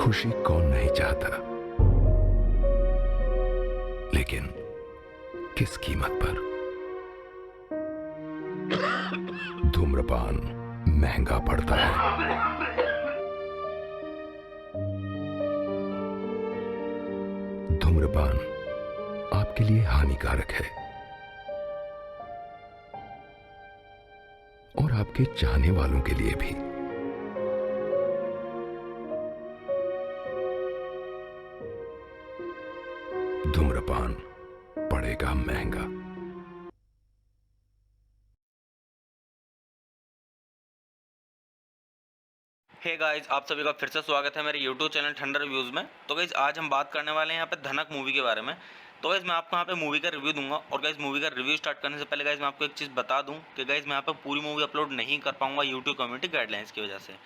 खुशी कौन नहीं चाहता, लेकिन किस कीमत पर। धूम्रपान महंगा पड़ता है। धूम्रपान आपके लिए हानिकारक है और आपके चाहने वालों के लिए भी। धूम्रपान पड़ेगा महंगा। हे गाइज, आप सभी का फिर से स्वागत है मेरे YouTube चैनल ठंडा रिव्यूज़ में। तो गाइज आज हम बात करने वाले हैं यहाँ पे धनक मूवी के बारे में। तो गाइज मैं आपको यहाँ पे मूवी का रिव्यू दूंगा। और गाइज मूवी का रिव्यू स्टार्ट करने से पहले गाइज मैं आपको एक चीज़ बता दूं कि गाइज मैं यहाँ पे पूरी मूवी अपलोड नहीं कर पाऊंगा YouTube कम्युनिटी गाइडलाइंस की वजह से।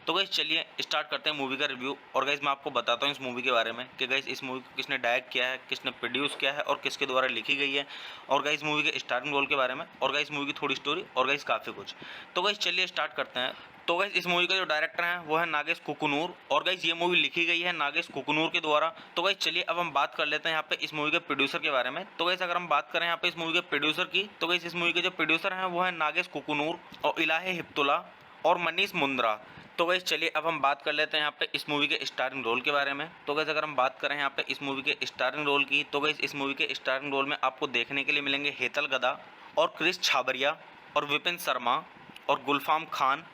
तो गाइज चलिए स्टार्ट करते हैं मूवी का रिव्यू। और गाइज मैं आपको बताता हूँ इस मूवी के बारे में कि गाइज इस मूवी को किसने डायरेक्ट किया है, किसने प्रोड्यूस किया है और किसके द्वारा लिखी गई है। और गाइज मूवी के स्टार्टिंग रोल के बारे में, और गाइज मूवी की थोड़ी स्टोरी, और गाइज काफ़ी कुछ। तो गाइज चलिए स्टार्ट करते हैं। तो गाइज इस मूवी का जो डायरेक्टर है वो है नागेश कुकुनूर। और गाइज ये मूवी लिखी गई है नागेश कुकुनूर के द्वारा। तो गाइज चलिए अब हम बात कर लेते हैं यहाँ पे इस मूवी के प्रोड्यूसर के बारे में। तो गाइज अगर हम बात करें यहाँ पे इस मूवी के प्रोड्यूसर की, तो गाइज इस मूवी के जो प्रोड्यूसर हैं वो है नागेश कुकुनूर और इलाही हिप्तुल्ला और मनीष मुंद्रा। तो गाइज चलिए अब हम बात कर लेते हैं यहाँ पे इस मूवी के स्टारिंग रोल के बारे में। तो गाइज अगर हम बात करें यहाँ पे इस मूवी के स्टारिंग रोल की, तो गाइज इस मूवी के स्टारिंग रोल में आपको देखने के लिए मिलेंगे हेतल गदा और क्रिस छाबरिया और विपिन शर्मा और गुलफाम खान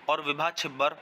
और विभा छिब्बर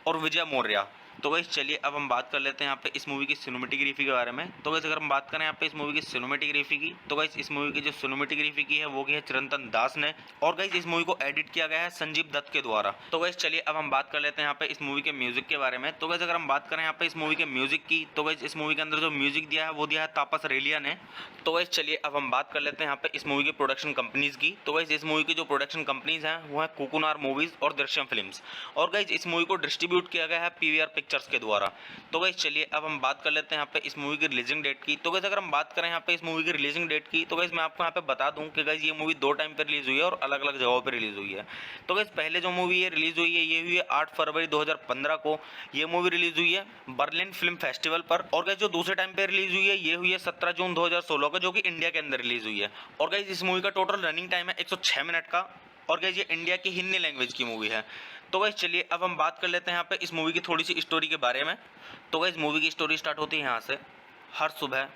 और विजय मौर्य। तो गाइस चलिए अब हम बात कर लेते हैं यहाँ पे इस मूवी की सिनेमेटोग्राफी के बारे में। तो गाइस अगर हम बात करें यहाँ पे इस मूवी की सिनेमेटोग्राफी की, तो गाइस इस मूवी की जो सिनेमेटोग्राफी की है वो की है चिरंतन दास ने। और गाइस इस मूवी को एडिट किया गया है संजीव दत्त के द्वारा। तो गाइस चलिए अब हम बात कर लेते हैं यहाँ पे इस मूवी के म्यूजिक के बारे में। तो गाइस अगर हम बात करें यहाँ पे इस मूवी के म्यूजिक की, तो गाइस इस मूवी के अंदर जो म्यूजिक दिया है वो दिया है तापस रेलिया ने। तो गाइस चलिए अब हम बात कर लेते हैं यहाँ पे इस मूवी की प्रोडक्शन कंपनीज की। तो गाइस इस मूवी की जो प्रोडक्शन कंपनीज हैं वो है कोकुनार मूवीज और दृश्यम फिल्म्स। और गाइस इस मूवी को डिस्ट्रीब्यूट किया गया है पीवीआर पिक्चर्स के द्वारा। तो गाइस चलिए अब हम बात कर लेते हैं यहाँ पे इस मूवी की रिलीजिंग डेट की। तो गाइस अगर हम बात करें यहाँ पे इस मूवी की रिलीजिंग डेट की, तो गाइस मैं आपको यहाँ पे बता दूं कि गाइस ये मूवी दो टाइम पे रिलीज हुई है और अलग अलग जगहों पे रिलीज हुई है। तो गाइस पहले जो मूवी ये रिलीज हुई है ये हुई है 8 फरवरी 2015 को। ये मूवी रिलीज हुई है बर्लिन फिल्म फेस्टिवल पर। और गाइस जो दूसरे टाइम पे रिलीज हुई है ये हुई है 17 जून 2016 को, जो कि इंडिया के अंदर रिलीज हुई है। और गाइस इस मूवी का टोटल रनिंग टाइम है 106 मिनट का। और गाइस ये इंडिया की हिंदी लैंग्वेज की मूवी है। तो गाइस चलिए अब हम बात कर लेते हैं यहाँ पे इस मूवी की थोड़ी सी स्टोरी के बारे में। तो गाइस मूवी की स्टोरी स्टार्ट होती है यहाँ से। हर सुबह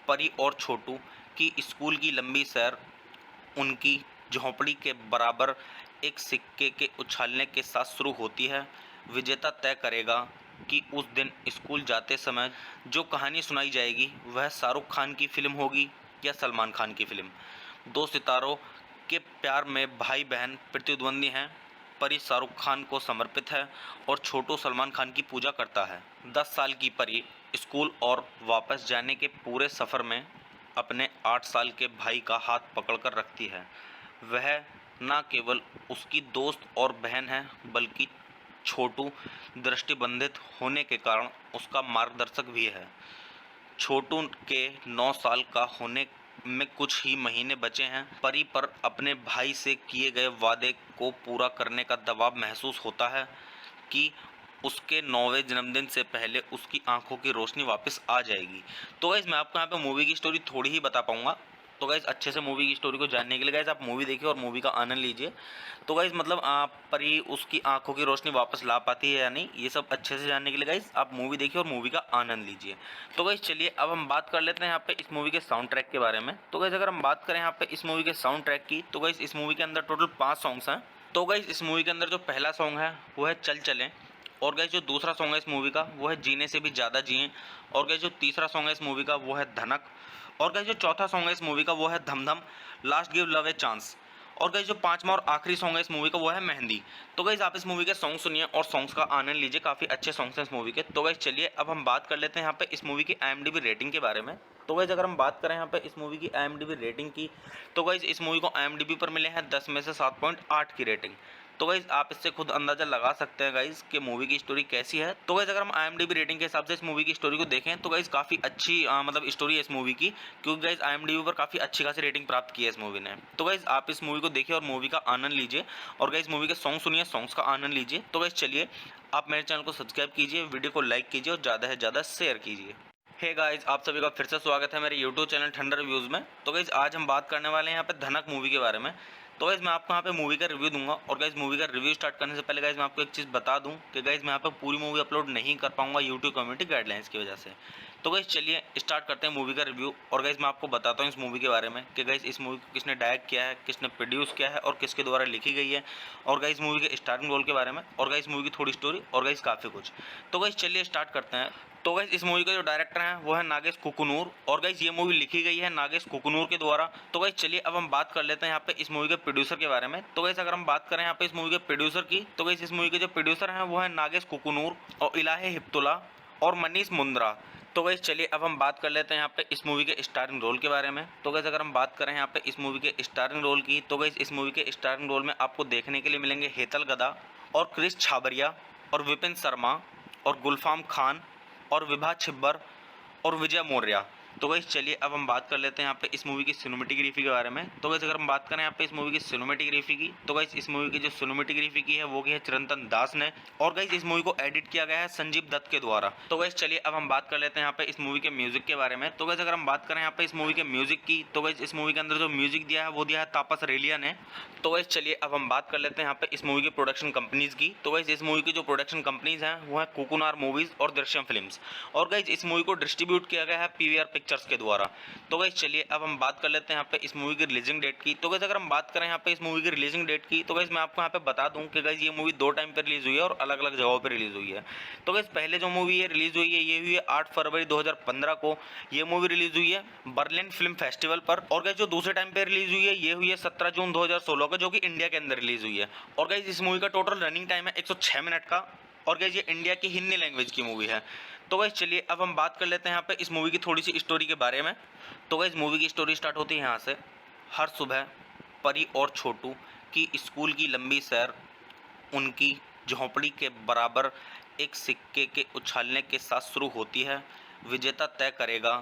परी और छोटू की स्कूल की लंबी सैर उनकी झोंपड़ी के बराबर एक सिक्के के उछालने के साथ शुरू होती है। विजेता तय करेगा कि उस दिन स्कूल जाते समय जो कहानी सुनाई जाएगी वह शाहरुख खान की फिल्म होगी या सलमान खान की फिल्म। दो सितारों के प्यार में भाई बहन प्रतिद्वंदी हैं। परी शाहरुख खान को समर्पित है और छोटू सलमान खान की पूजा करता है। 10 साल की परी स्कूल और वापस जाने के पूरे सफ़र में अपने 8 साल के भाई का हाथ पकड़कर रखती है। वह न केवल उसकी दोस्त और बहन है, बल्कि छोटू दृष्टिबंधित होने के कारण उसका मार्गदर्शक भी है। छोटू के 9 साल का होने में कुछ ही महीने बचे हैं। परी पर अपने भाई से किए गए वादे को पूरा करने का दबाव महसूस होता है कि उसके 9वें जन्मदिन से पहले उसकी आंखों की रोशनी वापस आ जाएगी। तो गाइस मैं आपको यहाँ पे मूवी की स्टोरी थोड़ी ही बता पाऊंगा। तो गाइस अच्छे से मूवी की स्टोरी को जानने के लिए गाइस आप मूवी देखिए और मूवी का आनंद लीजिए। तो गाइस मतलब परी उसकी आंखों की रोशनी वापस ला पाती है या नहीं, ये सब अच्छे से जानने के लिए गाइस आप मूवी देखिए और मूवी का आनंद लीजिए। तो गाइस चलिए अब हम बात कर लेते हैं यहाँ पे इस मूवी के साउंड ट्रैक के बारे में। तो गाइस अगर हम बात करें यहाँ पे इस मूवी के साउंड ट्रैक की, तो गाइस इस मूवी के अंदर टोटल 5 सॉन्ग्स हैं। तो गाइस इस मूवी के अंदर जो पहला सॉन्ग है वो है चल चलें। और गाइस जो दूसरा सॉन्ग है इस मूवी का वो है जीने से भी ज़्यादा जिएं। और गाइस जो तीसरा सॉन्ग है इस मूवी का वो है धनक। और गाइस जो चौथा सॉन्ग है इस मूवी का वो है धम धम last give love a chance. और गाइस जो पांचवा और आखिरी सॉन्ग है इस मूवी का वो है मेहंदी। तो गाइस आप इस मूवी के सॉन्ग सुनिए और सॉन्ग्स का आनंद लीजिए, काफ़ी अच्छे सॉन्ग्स हैं इस मूवी के। तो गाइस चलिए अब हम बात कर लेते हैं यहाँ पे इस मूवी की IMDb रेटिंग के बारे में। तो गाइस अगर हम बात करें यहाँ पे इस मूवी की IMDb रेटिंग की, तो गाइस इस मूवी को IMDb पर मिले हैं 10 में से 7.8 की रेटिंग। तो गाइज आप इससे खुद अंदाजा लगा सकते हैं गाइज कि मूवी की स्टोरी कैसी है। तो गाइज अगर हम IMDb रेटिंग के हिसाब से इस मूवी की स्टोरी को देखें तो गाइज काफ़ी अच्छी मतलब स्टोरी है इस मूवी की, क्योंकि गाइज IMDb पर काफ़ी अच्छी खासी रेटिंग प्राप्त की है इस मूवी ने। तो गाइज आप इस मूवी को देखिए और मूवी का आनंद लीजिए, और गाइज मूवी के सॉन्ग सुनिए, सॉन्ग्स का आनंद लीजिए। तो गाइज चलिए आप मेरे चैनल को सब्सक्राइब कीजिए, वीडियो को लाइक कीजिए और ज़्यादा से ज़्यादा शेयर कीजिए। हे गाइस, आप सभी का फिर से स्वागत है मेरे YouTube चैनल ठंडर रिव्यूज़ में। तो गाइस आज हम बात करने वाले हैं यहाँ पे धनक मूवी के बारे में। तो गाइस मैं आपको यहाँ पे मूवी का रिव्यू दूंगा, और गाइस मूवी का रिव्यू स्टार्ट करने से पहले गाइस मैं आपको एक चीज़ बता दूं कि गाइस मैं यहाँ पे पूरी मूवी अपलोड नहीं कर पाऊंगा YouTube कम्युनिटी गाइडलाइंस की वजह से। तो गाइस चलिए स्टार्ट करते हैं मूवी का रिव्यू, और गाइस मैं आपको बताता हूँ इस मूवी के बारे में कि गाइस इस मूवी को किसने डायरेक्ट किया है, किसने प्रोड्यूस किया है और किसके द्वारा लिखी गई है, और गाइस मूवी के स्टार्टिंग रोल के बारे में, और गाइस मूवी की थोड़ी स्टोरी, और गाइस काफ़ी कुछ। तो गाइस चलिए स्टार्ट करते हैं। तो गाइस इस मूवी के जो डायरेक्टर हैं वो है नागेश कुकुनूर, और गाइस ये मूवी लिखी गई है नागेश कुकुनूर के द्वारा। तो गाइस चलिए अब हम बात कर लेते हैं यहाँ पे इस मूवी के प्रोड्यूसर के बारे में। तो गाइस अगर हम बात करें यहाँ पे इस मूवी के प्रोड्यूसर की, तो गाइस इस मूवी के जो प्रोड्यूसर हैं वो है नागेश कुकुनूर और इलाहे हिप्तुल्ला और मनीष मुंद्रा। तो गाइस चलिए अब हम बात कर लेते हैं यहाँ पे इस मूवी के स्टारिंग रोल के बारे में। तो गाइस अगर हम बात करें यहाँ पे इस मूवी के स्टारिंग रोल की, तो गाइस इस मूवी के स्टारिंग रोल में आपको देखने के लिए मिलेंगे हेतल गदा और क्रिस छाबरिया और विपिन शर्मा और गुलफाम खान और विभा छिब्बर और विजय मौर्य। तो गाइस चलिए अब हम बात कर लेते हैं यहाँ पे इस मूवी की सिनेमेटोग्राफी के बारे में। तो गाइस अगर हम बात करें यहाँ पे इस मूवी की सिनेमेटोग्राफी की, तो गाइस इस मूवी की जो सिनेमेटोग्राफी की है वो की है चिरंतन दास ने, और गाइस इस मूवी को एडिट किया गया है संजीव दत्त के द्वारा। तो गाइस चलिए अब हम बात कर लेते हैं यहाँ पे इस मूवी के म्यूजिक के बारे में। तो गाइस अगर हम बात करें यहाँ पे इस मूवी के म्यूजिक की, तो गाइस इस मूवी के अंदर जो म्यूजिक दिया है वो दिया है तापस रेलिया ने। तो गाइस चलिए अब हम बात कर लेते हैं यहाँ पे इस मूवी की प्रोडक्शन कंपनीज की। तो गाइस इस मूवी की जो प्रोडक्शन कंपनीज हैं वो है कोकुनार मूवीज और दृश्यम फिल्म्स, और गाइस इस मूवी को डिस्ट्रीब्यूट किया गया है PVR पिक्चर्स के द्वारा। तो गाइस चलिए अब हम बात कर लेते हैं यहाँ पे इस मूवी की रिलीजिंग डेट की। तो गाइस अगर हम बात करें यहाँ पे इस मूवी की रिलीजिंग डेट की, तो गाइस मैं आपको यहाँ पे बता दूं कि गाइस ये मूवी 2 टाइम पे रिलीज हुई है और अलग अलग जगहों पे रिलीज हुई है। तो गाइस पहले जो मूवी ये रिलीज हुई है ये हुई है 8 फरवरी 2015 को। ये मूवी रिलीज हुई है बर्लिन फिल्म फेस्टिवल पर। और गाइस जो दूसरे टाइम पे रिलीज हुई है ये हुई है 17 जून 2016 को, जो कि इंडिया के अंदर रिलीज हुई है। और गाइस इस मूवी का टोटल रनिंग टाइम है 106 मिनट का, और गाइस ये इंडिया की हिंदी लैंग्वेज की मूवी है। तो गाइस चलिए अब हम बात कर लेते हैं यहाँ पे इस मूवी की थोड़ी सी स्टोरी के बारे में। तो गाइस मूवी की स्टोरी स्टार्ट होती है यहाँ से। हर सुबह परी और छोटू की स्कूल की लंबी सैर उनकी झोंपड़ी के बराबर एक सिक्के के उछालने के साथ शुरू होती है। विजेता तय करेगा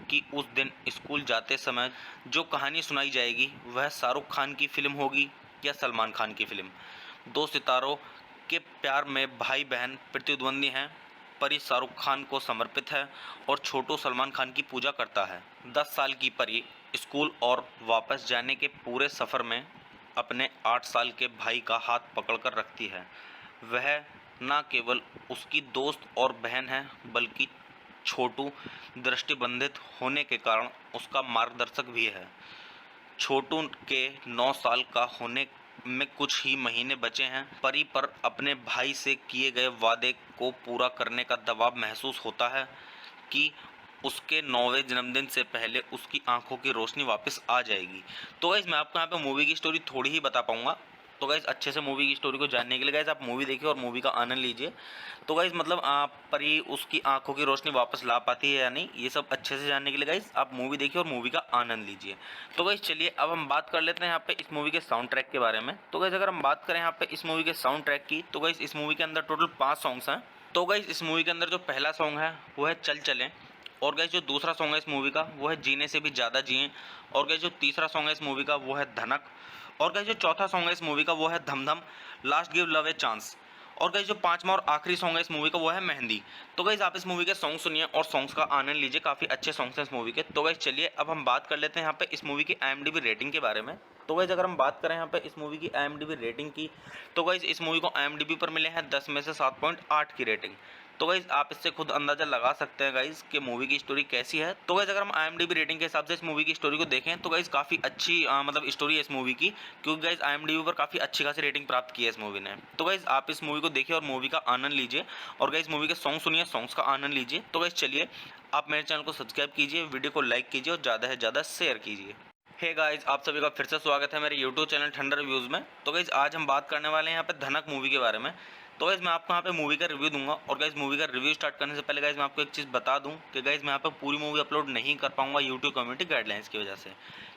कि उस दिन स्कूल जाते समय जो कहानी सुनाई जाएगी वह शाहरुख खान की फिल्म होगी या सलमान खान की फिल्म। 2 सितारों के प्यार में भाई बहन प्रतिद्वंदी हैं। परी शाहरुख खान को समर्पित है और छोटू सलमान खान की पूजा करता है। 10 साल की परी स्कूल और वापस जाने के पूरे सफ़र में अपने 8 साल के भाई का हाथ पकड़कर रखती है। वह न केवल उसकी दोस्त और बहन है, बल्कि छोटू दृष्टिबंधित होने के कारण उसका मार्गदर्शक भी है। छोटू के 9 साल का होने में कुछ ही महीने बचे हैं। परी पर अपने भाई से किए गए वादे को पूरा करने का दबाव महसूस होता है कि उसके 9वें जन्मदिन से पहले उसकी आंखों की रोशनी वापस आ जाएगी। तो गाइस मैं आपको यहाँ पे मूवी की स्टोरी थोड़ी ही बता पाऊंगा। तो गाइस अच्छे से मूवी की स्टोरी को जानने के लिए गाइस आप मूवी देखिए और मूवी का आनंद लीजिए। तो गाइस मतलब आप परी उसकी आंखों की रोशनी वापस ला पाती है या नहीं, ये सब अच्छे से जानने के लिए गाइस आप मूवी देखिए और मूवी का आनंद लीजिए। तो गाइस चलिए अब हम बात कर लेते हैं यहाँ पे इस मूवी के साउंड ट्रैक के बारे में। तो गाइस अगर हम बात करें यहाँ पे इस मूवी के साउंड ट्रैक की, तो गाइस इस मूवी के अंदर टोटल 5 सॉन्ग्स हैं। तो गाइस इस मूवी के अंदर जो पहला सॉन्ग है वो है चल चलें, और गाइस जो दूसरा सॉन्ग है इस मूवी का वो है जीने से भी ज़्यादा जिएं, और गाइस जो तीसरा सॉन्ग है इस मूवी का वो है धनक, और गाइस जो चौथा सॉन्ग है इस मूवी का वो है धम धम last give love a chance, और गाइस जो पांचवा और आखिरी सॉन्ग है इस मूवी का वो है मेहंदी। तो गाइस आप इस मूवी के सॉन्ग सुनिए और सॉन्ग्स का आनंद लीजिए, काफ़ी अच्छे सॉन्ग्स हैं इस मूवी के। तो गाइस चलिए अब हम बात कर लेते हैं यहाँ पे इस मूवी की IMDb रेटिंग के बारे में। तो गाइस अगर हम बात करें यहाँ पे इस मूवी की IMDb रेटिंग की, तो गाइस इस मूवी को IMDb पर मिले हैं 10 में से 7.8 की रेटिंग। तो गाइस आप इससे खुद अंदाजा लगा सकते हैं गाइस कि मूवी की स्टोरी कैसी है। तो गाइस अगर हम IMDb रेटिंग के हिसाब से इस मूवी की स्टोरी को देखें तो गाइस काफ़ी अच्छी मतलब स्टोरी है इस मूवी की, क्योंकि गाइस IMDb पर काफ़ी अच्छी खासी रेटिंग प्राप्त की है इस मूवी ने। तो गाइस आप इस मूवी को देखिए और मूवी का आनंद लीजिए, और गाइस मूवी के सॉन्ग सुनिए, सॉन्ग्स का आनंद लीजिए। तो गाइस चलिए आप मेरे चैनल को सब्सक्राइब कीजिए, वीडियो को लाइक कीजिए और ज़्यादा से ज़्यादा शेयर कीजिए। हे गाइस, आप सभी का फिर से स्वागत है मेरे YouTube चैनल ठंडर रिव्यूज़ में। तो गाइस आज हम बात करने वाले हैं यहाँ पे धनक मूवी के बारे में। तो गाइस मैं आपको यहाँ पे मूवी का रिव्यू दूंगा और गाइस मूवी का रिव्यू स्टार्ट करने से पहले गाइस मैं आपको एक चीज़ बता दूं कि गाइस मैं यहाँ पे पूरी मूवी अपलोड नहीं कर पाऊंगा यूट्यूब कम्युनिटी गाइडलाइंस की वजह से।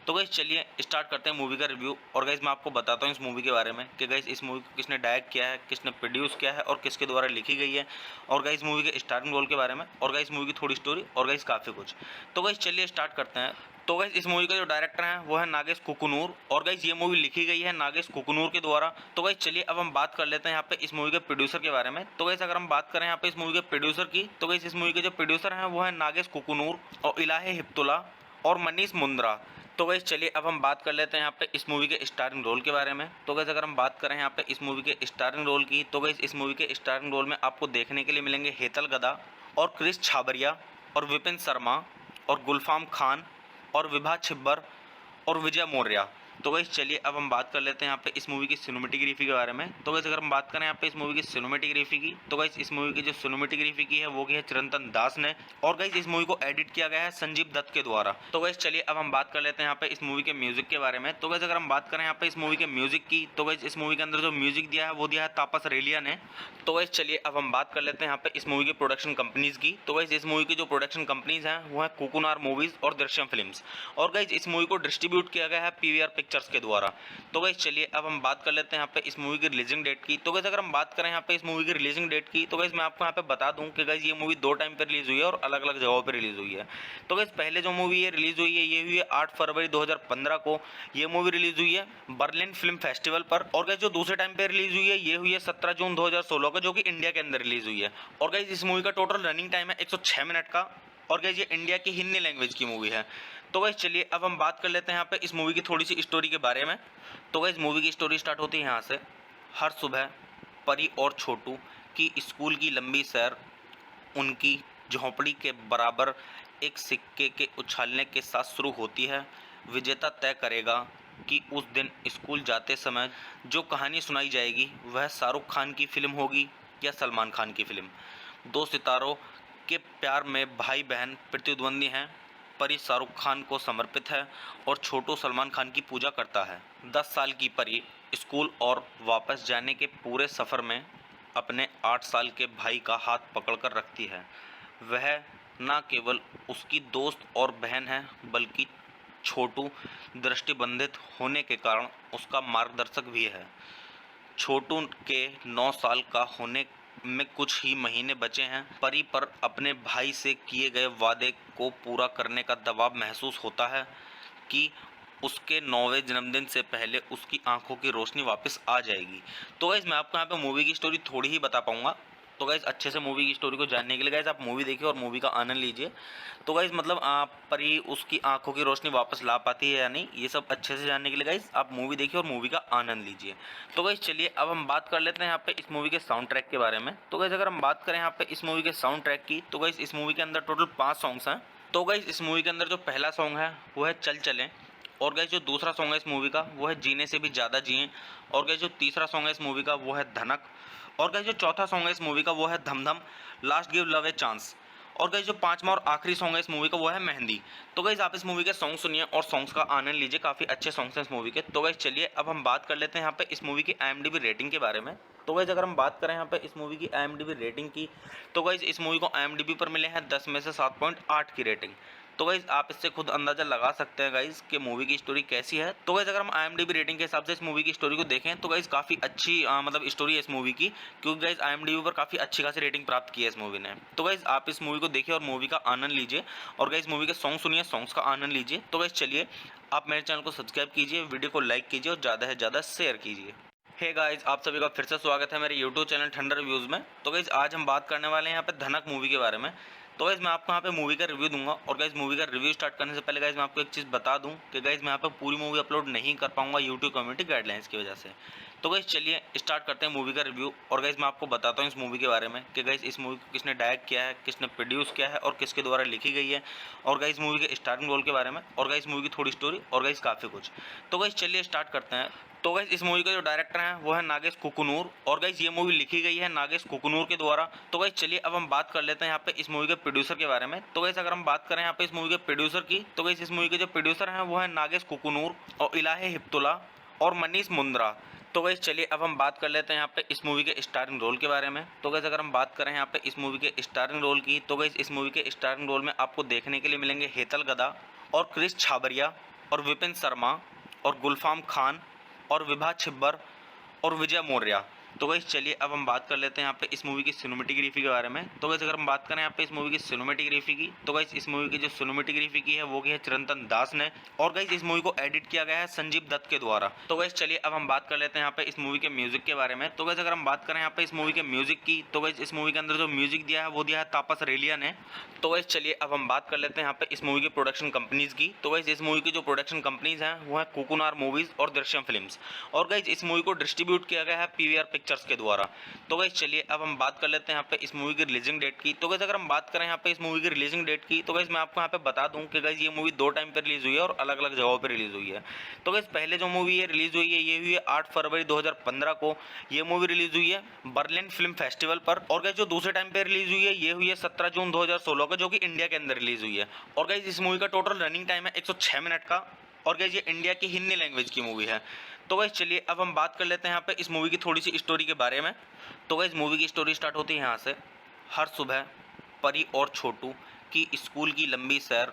तो गाइस चलिए स्टार्ट करते हैं मूवी का रिव्यू और गाइस मैं आपको बताता हूँ इस मूवी के बारे में कि गाइस इस मूवी को किसने डायरेक्ट किया है, किसने प्रोड्यूस किया है और किसके द्वारा लिखी गई है, और गाइस मूवी के स्टार्टिंग रोल के बारे में, और गाइस मूवी की थोड़ी स्टोरी, और गाइस काफ़ी कुछ। तो गाइस चलिए स्टार्ट करते हैं। तो गाइस इस मूवी का जो डायरेक्टर है वो है नागेश कुकुनूर और गाइस ये मूवी लिखी गई है नागेश कुकुनूर के द्वारा। तो गाइस चलिए अब हम बात कर लेते हैं यहाँ पे इस मूवी के प्रोड्यूसर के बारे में। तो गाइस अगर हम बात करें यहाँ पे इस मूवी के प्रोड्यूसर की, तो गाइस इस मूवी के जो प्रोड्यूसर हैं वो है नागेश कुकुनूर और इलाही हिप्तुल्ला और मनीष मुंद्रा। तो गाइस चलिए अब हम बात कर लेते हैं यहाँ पे इस मूवी के स्टारिंग रोल के बारे में। तो गाइस अगर हम बात करें यहाँ पे इस मूवी के स्टारिंग रोल की, तो गाइस इस मूवी के स्टारिंग रोल में आपको देखने के लिए मिलेंगे हेतल गदा और क्रिस छाबरिया और विपिन शर्मा और गुलफाम खान और विभा छिब्बर और विजय मौर्य। तो गाइस चलिए अब हम बात कर लेते हैं यहाँ पे इस मूवी की सिनेमेटोग्राफी के बारे में। तो गाइस अगर हम बात करें यहाँ पे इस मूवी की सिनेमेटोग्राफी की, तो गाइस इस मूवी की जो सिनेमेटोग्राफी की है वो की है चिरंतन दास ने, और गाइस इस मूवी को एडिट किया गया है संजीव दत्त के द्वारा। तो गाइस चलिए अब हम बात कर लेते हैं यहाँ पे इस मूवी के म्यूजिक के बारे में। तो गाइस अगर हम बात करें यहाँ पे इस मूवी के म्यूजिक की, तो गाइस इस मूवी के अंदर जो म्यूजिक दिया है वो दिया है तापस रेलिया ने। तो गाइस चलिए अब हम बात कर लेते हैं यहाँ पे इस मूवी की प्रोडक्शन कंपनीज की। तो गाइस इस मूवी की जो प्रोडक्शन कंपनीज हैं वो है कुकुनार मूवीज और दृश्यम फिल्म्स, और गाइस इस मूवी को डिस्ट्रीब्यूट किया गया है पीवीआर पिक्चर्स के द्वारा। तो गाइस चलिए अब हम बात कर लेते हैं यहाँ पे इस मूवी की रिलीजिंग डेट की। तो गाइस अगर हम बात करें यहाँ पे इस मूवी की रिलीजिंग डेट की, तो गाइस मैं आपको यहाँ पे बता दूं कि गाइस ये मूवी 2 टाइम पे रिलीज हुई है और अलग अलग जगहों पे रिलीज हुई है। तो गाइस पहले जो मूवी ये रिलीज हुई है ये हुई है 8 फरवरी 2015 को। ये मूवी रिलीज हुई है बर्लिन फिल्म फेस्टिवल पर। और गाइस जो दूसरे टाइम पे रिलीज हुई है ये हुई है 17 जून 2016 को, जो कि इंडिया के अंदर रिलीज हुई है। और गाइस इस मूवी का टोटल रनिंग टाइम है 106 मिनट का, और गाइस ये इंडिया की हिंदी लैंग्वेज की मूवी है। तो गाइस चलिए अब हम बात कर लेते हैं यहाँ पे इस मूवी की थोड़ी सी स्टोरी के बारे में। तो गाइस मूवी की स्टोरी स्टार्ट होती है यहाँ से। हर सुबह परी और छोटू की स्कूल की लंबी सैर उनकी झोंपड़ी के बराबर एक सिक्के के उछालने के साथ शुरू होती है। विजेता तय करेगा कि उस दिन स्कूल जाते समय जो कहानी सुनाई जाएगी वह शाहरुख खान की फिल्म होगी या सलमान खान की फिल्म। 2 सितारों के प्यार में भाई बहन प्रतिद्वंदी हैं। परी शाहरुख खान को समर्पित है और छोटू सलमान खान की पूजा करता है। 10 साल की परी स्कूल और वापस जाने के पूरे सफ़र में अपने 8 साल के भाई का हाथ पकड़कर रखती है। वह न केवल उसकी दोस्त और बहन है बल्कि छोटू दृष्टिबंधित होने के कारण उसका मार्गदर्शक भी है। छोटू के 9 साल का होने में कुछ ही महीने बचे हैं। परी पर अपने भाई से किए गए वादे को पूरा करने का दबाव महसूस होता है कि उसके 9वें जन्मदिन से पहले उसकी आंखों की रोशनी वापस आ जाएगी। तो गाइस मैं आपको यहाँ पे मूवी की स्टोरी थोड़ी ही बता पाऊंगा। तो गाइस अच्छे से मूवी की स्टोरी को जानने के लिए गाइस आप मूवी देखिए और मूवी का आनंद लीजिए। तो गाइस मतलब परी उसकी आंखों की रोशनी वापस ला पाती है या नहीं, ये सब अच्छे से जानने के लिए गाइस आप मूवी देखिए और मूवी का आनंद लीजिए। तो गाइस चलिए अब हम बात कर लेते हैं यहाँ पे इस मूवी के साउंड ट्रैक के बारे में। तो गाइस अगर हम बात करें यहाँ पे इस मूवी के साउंड ट्रैक की, तो गाइस इस मूवी के अंदर टोटल 5 सॉन्ग्स हैं। तो गाइस इस मूवी के अंदर जो पहला सॉन्ग है वो है चल चलें, और गाइस जो दूसरा सॉन्ग है इस मूवी का वो है जीने से भी ज़्यादा जिएं, और गाइस जो तीसरा सॉन्ग है इस मूवी का वो है धनक, और गाइस जो चौथा सॉन्ग है इस मूवी का वो है धम धम last give love a chance, और गाइस जो 5वां और आखिरी सॉन्ग है इस मूवी का वो है मेहंदी। तो गाइस आप इस मूवी के सॉन्ग सुनिए और सॉन्ग्स का आनंद लीजिए, काफ़ी अच्छे सॉन्ग्स हैं इस मूवी के। तो गाइस चलिए अब हम बात कर लेते हैं यहाँ पे इस मूवी की IMDb रेटिंग के बारे में। तो गाइस अगर हम बात करें यहाँ पे इस मूवी की IMDb रेटिंग की, तो गाइस इस मूवी को IMDb पर मिले हैं 10 में से 7.8 की रेटिंग। तो गाइस आप इससे खुद अंदाज़ा लगा सकते हैं गाइस कि मूवी की स्टोरी कैसी है। तो गाइस अगर हम IMDb रेटिंग के हिसाब से इस मूवी की स्टोरी को देखें तो गाइस काफ़ी अच्छी मतलब स्टोरी है इस मूवी की, क्योंकि गाइस IMDb पर काफ़ी अच्छी खासी रेटिंग प्राप्त की है इस मूवी ने। तो गाइस आप इस मूवी को देखिए और मूवी का आनंद लीजिए, और गाइस मूवी के सॉन्ग सुनिए, सॉन्ग्स का आनंद लीजिए। तो गाइस चलिए आप मेरे चैनल को सब्सक्राइब कीजिए, वीडियो को लाइक कीजिए और ज़्यादा से ज़्यादा शेयर कीजिए। हे गाइस आप सभी का फिर से स्वागत है मेरे यूट्यूब चैनल ठंडर रिव्यूज़ में। तो गाइस आज हम बात करने वाले हैं यहाँ पे धनक मूवी के बारे में। तो गाइस मैं आपको यहाँ पे मूवी का रिव्यू दूंगा, और गाइस मूवी का रिव्यू स्टार्ट करने से पहले गाइस मैं आपको एक चीज़ बता दूं कि गाइस मैं यहाँ पे पूरी मूवी अपलोड नहीं कर पाऊंगा यूट्यूब कम्युनिटी गाइडलाइंस की वजह से। तो गाइस चलिए स्टार्ट करते हैं मूवी का रिव्यू, और गाइस मैं आपको बताता हूँ इस मूवी के बारे में कि गाइस इस मूवी को किसने डायरेक्ट किया है, किसने प्रोड्यूस किया है और किसके द्वारा लिखी गई है, और गाइस मूवी के स्टार्टिंग रोल के बारे में, और गाइस मूवी की थोड़ी स्टोरी, और गाइस काफ़ी कुछ। तो गाइस चलिए स्टार्ट करते हैं। तो गाइस इस मूवी का जो डायरेक्टर है वो है नागेश कुकुनूर, और गाइस ये मूवी लिखी गई है नागेश कुकुनूर के द्वारा। तो गाइस चलिए अब हम बात कर लेते हैं यहाँ पे इस मूवी के प्रोड्यूसर के बारे में। तो गाइस अगर हम बात करें यहाँ पे इस मूवी के प्रोड्यूसर की, तो गाइस इस मूवी के जो प्रोड्यूसर हैं वो है नागेश कुकुनूर और इलाही हिप्तुल्ला और मनीष मुंद्रा। तो गाइस चलिए अब हम बात कर लेते हैं यहाँ पे इस मूवी के स्टारिंग रोल के बारे में। तो गाइस अगर हम बात करें यहाँ पे इस मूवी के स्टारिंग रोल की, तो गाइस इस मूवी के स्टारिंग रोल में आपको देखने के लिए मिलेंगे हेतल गदा और क्रिस छाबरिया और विपिन शर्मा और गुलफाम खान और विभा छिब्बर और विजय मौर्य। तो गाइस चलिए अब हम बात कर लेते हैं यहाँ पे इस मूवी की सिनेमेटोग्राफी के बारे में। तो गाइस अगर हम बात करें यहाँ पे इस मूवी की सिनेमेटोग्राफी की, तो गाइस इस मूवी की जो सिनेमेटोग्राफी की है वो की है चिरंतन दास ने, और गाइस इस मूवी को एडिट किया गया है संजीव दत्त के द्वारा। तो गाइस चलिए अब हम बात कर लेते हैं यहाँ पे इस मूवी के म्यूजिक के बारे में। तो गाइस अगर हम बात करें यहाँ पे इस मूवी के म्यूजिक की, तो गाइस इस मूवी के अंदर जो म्यूजिक दिया है वो दिया है तापस रेलिया ने। तो गाइस चलिए अब हम बात कर लेते हैं यहाँ पे इस मूवी की प्रोडक्शन कंपनीज की। तो गाइस इस मूवी की जो प्रोडक्शन कंपनीज हैं वो है कोकुनार मूवीज और दृश्यम फिल्म्स, और गाइस इस मूवी को डिस्ट्रीब्यूट किया गया है पीवीआर पिक्चर्स के द्वारा। तो गाइस चलिए अब हम बात कर लेते हैं यहाँ पे इस मूवी की रिलीजिंग डेट की। तो गाइस अगर हम बात करें यहाँ पे इस मूवी की रिलीजिंग डेट की, तो गाइस मैं आपको यहाँ पे बता दूं कि गाइस ये मूवी दो टाइम पे रिलीज हुई है और अलग अलग जगहों पे रिलीज हुई है। तो गाइस पहले जो मूवी ये रिलीज हुई है ये हुई है 8 फरवरी 2015 को। ये मूवी रिलीज हुई है बर्लिन फिल्म फेस्टिवल पर। और गाइस जो दूसरे टाइम पे रिलीज हुई है ये हुई है 17 जून 2016 को, जो कि इंडिया के अंदर रिलीज हुई है। और गाइस इस मूवी का टोटल रनिंग टाइम है 106 मिनट का, और गाइस ये इंडिया की हिंदी लैंग्वेज की मूवी है। तो गाइस चलिए अब हम बात कर लेते हैं यहाँ पे इस मूवी की थोड़ी सी स्टोरी के बारे में। तो गाइस मूवी की स्टोरी स्टार्ट होती है यहाँ से। हर सुबह परी और छोटू की स्कूल की लंबी सैर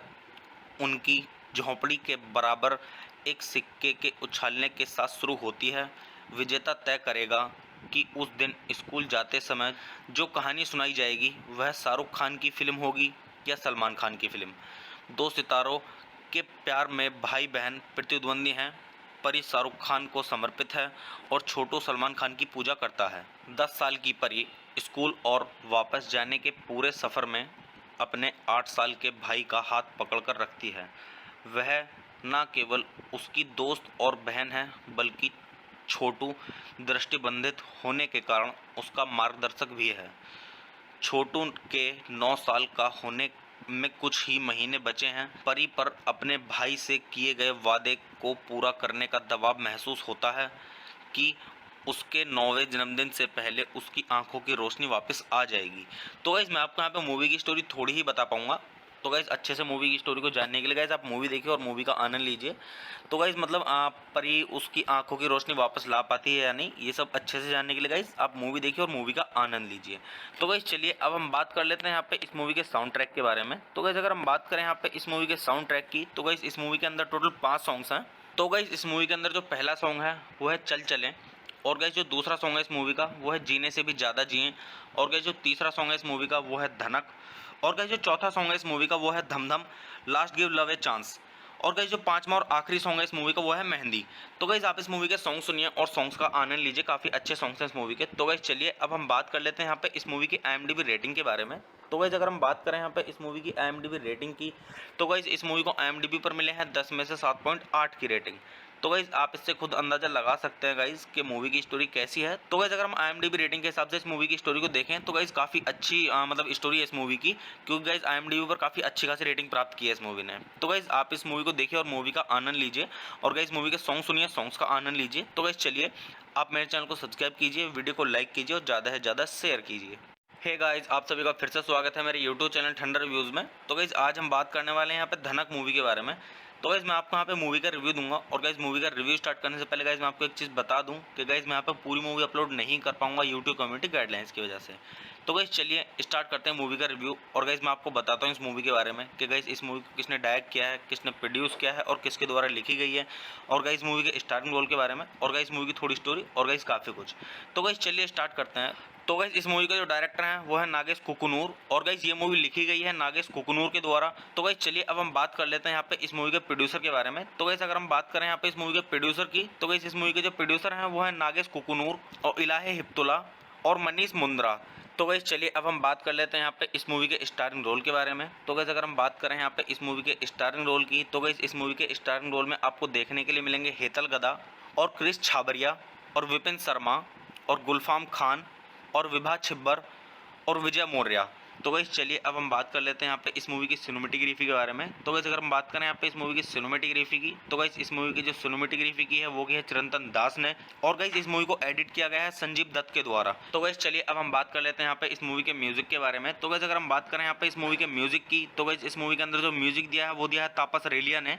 उनकी झोंपड़ी के बराबर एक सिक्के के उछालने के साथ शुरू होती है। विजेता तय करेगा कि उस दिन स्कूल जाते समय जो कहानी सुनाई जाएगी वह शाहरुख खान की फिल्म होगी या सलमान खान की फिल्म। दो सितारों के प्यार में भाई बहन प्रतिद्वंदी हैं। परी शाहरुख खान को समर्पित है और छोटू सलमान खान की पूजा करता है। 10 साल की परी स्कूल और वापस जाने के पूरे सफ़र में अपने 8 साल के भाई का हाथ पकड़कर रखती है। वह न केवल उसकी दोस्त और बहन है, बल्कि छोटू दृष्टिबंधित होने के कारण उसका मार्गदर्शक भी है। छोटू के 9 साल का होने में कुछ ही महीने बचे हैं। परी पर अपने भाई से किए गए वादे को पूरा करने का दबाव महसूस होता है कि उसके 9वें जन्मदिन से पहले उसकी आंखों की रोशनी वापस आ जाएगी। तो गाइस मैं आपको यहाँ पे मूवी की स्टोरी थोड़ी ही बता पाऊंगा। तो गाइस अच्छे से मूवी की स्टोरी को जानने के लिए गाइस आप मूवी देखिए और मूवी का आनंद लीजिए। तो गाइस मतलब आप परी उसकी आंखों की रोशनी वापस ला पाती है या नहीं, ये सब अच्छे से जानने के लिए गाइस आप मूवी देखिए और मूवी का आनंद लीजिए। तो गाइस चलिए अब हम बात कर लेते हैं यहाँ पे इस मूवी के साउंड ट्रैक के बारे में। तो गाइस अगर हम बात करें यहाँ पे इस मूवी के साउंड ट्रैक की, तो गाइस इस मूवी के अंदर टोटल 5 सॉन्ग्स हैं। तो गाइस इस मूवी के अंदर जो पहला सॉन्ग है वो है चल चलें, और गाइस जो दूसरा सॉन्ग है इस मूवी का वो है जीने से भी ज़्यादा जिएं, और गाइस जो तीसरा सॉन्ग है इस मूवी का वो है धनक, और गाइस जो चौथा सॉन्ग है इस मूवी का वो है धम धम last give love a chance, और गाइस जो पांचवा और आखिरी सॉन्ग है इस मूवी का वो है मेहंदी। तो गाइस आप इस मूवी के सॉन्ग सुनिए और सॉन्ग्स का आनंद लीजिए, काफ़ी अच्छे सॉन्ग्स हैं इस मूवी के। तो गाइस चलिए अब हम बात कर लेते हैं यहाँ पे इस मूवी की IMDb रेटिंग के बारे में। तो गाइस अगर हम बात करें यहाँ पे इस मूवी की IMDb रेटिंग की, तो गाइस इस मूवी को IMDb पर मिले हैं 10 में से 7.8 की रेटिंग। तो गाइस आप इससे खुद अंदाज़ा लगा सकते हैं गाइस कि मूवी की स्टोरी कैसी है। तो गाइस अगर हम IMDb रेटिंग के हिसाब से इस मूवी की स्टोरी को देखें तो गाइस काफ़ी अच्छी मतलब स्टोरी है इस मूवी की, क्योंकि गाइस IMDb पर काफ़ी अच्छी खासी रेटिंग प्राप्त की है इस मूवी ने। तो गाइस आप इस मूवी को देखिए और मूवी का आनंद लीजिए, और गाइस मूवी के सॉन्ग सुनिए, सॉन्ग्स का आनंद लीजिए। तो गाइस चलिए आप मेरे चैनल को सब्सक्राइब कीजिए, वीडियो को लाइक कीजिए और ज़्यादा से ज़्यादा शेयर कीजिए। हे गाइस आप सभी का फिर से स्वागत है मेरे यूट्यूब चैनल ठंडर रिव्यूज़ में। तो गाइस आज हम बात करने वाले हैं यहाँ पे धनक मूवी के बारे में। तो गाइस मैं आपको यहाँ पे मूवी का रिव्यू दूंगा, और गाइस मूवी का रिव्यू स्टार्ट करने से पहले गाइस मैं आपको एक चीज़ बता दूं कि गाइस मैं यहाँ पे पूरी मूवी अपलोड नहीं कर पाऊंगा यूट्यूब कम्युनिटी गाइडलाइंस की वजह से। तो गाइस चलिए स्टार्ट करते हैं मूवी का रिव्यू, और गाइस मैं आपको बताता हूँ इस मूवी के बारे में कि गाइस इस मूवी को किसने डायरेक्ट किया है, किसने प्रोड्यूस किया है और किसके द्वारा लिखी गई है, और गाइस मूवी के स्टार्टिंग रोल के बारे में, और गाइस मूवी की थोड़ी स्टोरी, और गाइस काफ़ी कुछ। तो गाइस चलिए स्टार्ट करते हैं। तो गाइस इस मूवी का जो डायरेक्टर है वो है नागेश कुकुनूर, और गाइस ये मूवी लिखी गई है नागेश कुकुनूर के द्वारा। तो गाइस चलिए अब हम बात कर लेते हैं यहाँ पे इस मूवी के प्रोड्यूसर के बारे में। तो गाइस अगर हम बात करें यहाँ पे इस मूवी के प्रोड्यूसर की, तो गाइस इस मूवी के जो प्रोड्यूसर हैं वो है नागेश कुकुनूर और इलाहे हिप्तुल्ला और मनीष मुंद्रा। तो गाइस चलिए अब हम बात कर लेते हैं यहाँ पे इस मूवी के स्टारिंग रोल के बारे में। तो गाइस अगर हम बात करें यहाँ पे इस मूवी के स्टारिंग रोल की, तो गाइस इस मूवी के स्टारिंग रोल में आपको देखने के लिए मिलेंगे हेतल गदा और क्रिस छाबरिया और विपिन शर्मा और गुलफाम खान और विभा छिब्बर और विजय मौर्य। तो गाइस चलिए अब हम बात कर लेते हैं यहाँ पे इस मूवी की सिनेमेटोग्राफी के बारे में। तो गाइस अगर हम बात करें यहाँ पे इस मूवी की सिनेमेटोग्राफी की, तो गाइस इस मूवी की जो सिनेमेटोग्राफी की है वो की है चिरंतन दास ने, और गाइस इस मूवी को एडिट किया गया है संजीव दत्त के द्वारा। तो गाइस चलिए अब हम बात कर लेते हैं यहाँ पे इस मूवी के म्यूजिक के बारे में। तो गाइस अगर हम बात करें यहाँ पे इस मूवी के म्यूजिक की, तो गाइस इस मूवी के अंदर जो म्यूजिक दिया है वो दिया है तापस रेलिया ने।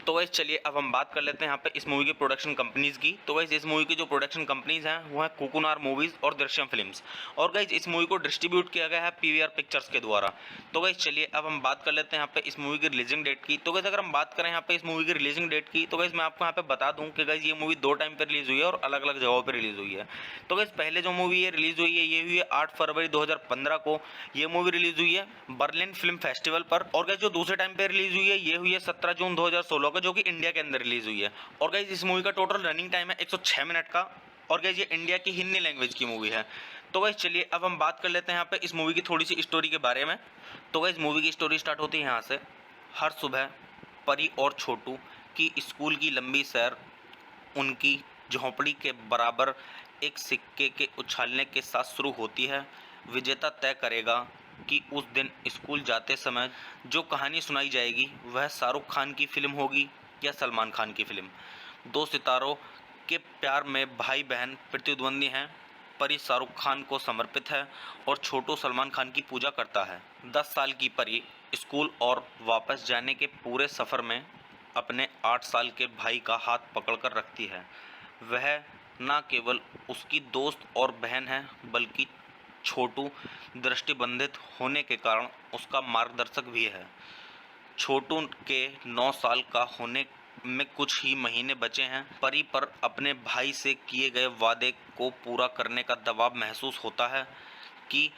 तो गाइस चलिए अब हम बात कर लेते हैं यहाँ पे इस मूवी की प्रोडक्शन कंपनीज की। तो गाइस इस मूवी की जो प्रोडक्शन कंपनीज हैं वो है कोकुनार मूवीज और दृश्यम फिल्म्स, और गाइस इस मूवी को डिस्ट्रीब्यूट किया गया है पीवीआर पिक्चर्स के द्वारा। तो गाइस चलिए अब हम बात कर लेते हैं यहाँ पे इस मूवी की रिलीजिंग डेट की। तो गाइस अगर हम बात करें यहाँ पे इस मूवी की रिलीजिंग डेट की, तो गाइस मैं आपको यहाँ पे बता दूं कि गाइस ये मूवी 2 टाइम पे रिलीज हुई है और अलग अलग जगहों पे रिलीज हुई है। तो गाइस पहले जो मूवी ये रिलीज हुई है ये हुई है 8 फरवरी 2015 को। ये मूवी रिलीज हुई है बर्लिन फिल्म फेस्टिवल पर। और गाइस जो दूसरे टाइम पे रिलीज हुई है ये हुई है 17 जून 2016 को, जो कि इंडिया के अंदर रिलीज हुई है। और गाइस इस मूवी का टोटल रनिंग टाइम है 106 मिनट का, और गाइस ये इंडिया की हिंदी लैंग्वेज की मूवी है। तो गाइस चलिए अब हम बात कर लेते हैं यहाँ पे इस मूवी की थोड़ी सी स्टोरी के बारे में। तो गाइस मूवी की स्टोरी स्टार्ट होती है यहाँ से। हर सुबह परी और छोटू की स्कूल की लंबी सैर उनकी झोंपड़ी के बराबर एक सिक्के के उछालने के साथ शुरू होती है। विजेता तय करेगा कि उस दिन स्कूल जाते समय जो कहानी सुनाई जाएगी वह शाहरुख खान की फिल्म होगी या सलमान खान की फिल्म। 2 सितारों के प्यार में भाई बहन प्रतिद्वंदी हैं। परी शाहरुख खान को समर्पित है और छोटू सलमान खान की पूजा करता है। 10 साल की परी स्कूल और वापस जाने के पूरे सफ़र में अपने 8 साल के भाई का हाथ पकड़कर रखती है। वह न केवल उसकी दोस्त और बहन है बल्कि छोटू दृष्टिबंधित होने के कारण उसका मार्गदर्शक भी है। छोटू के 9 साल का होने में कुछ ही महीने बचे हैं। परी पर अपने भाई से किए गए वादे को पूरा करने का दबाव महसूस होता है कि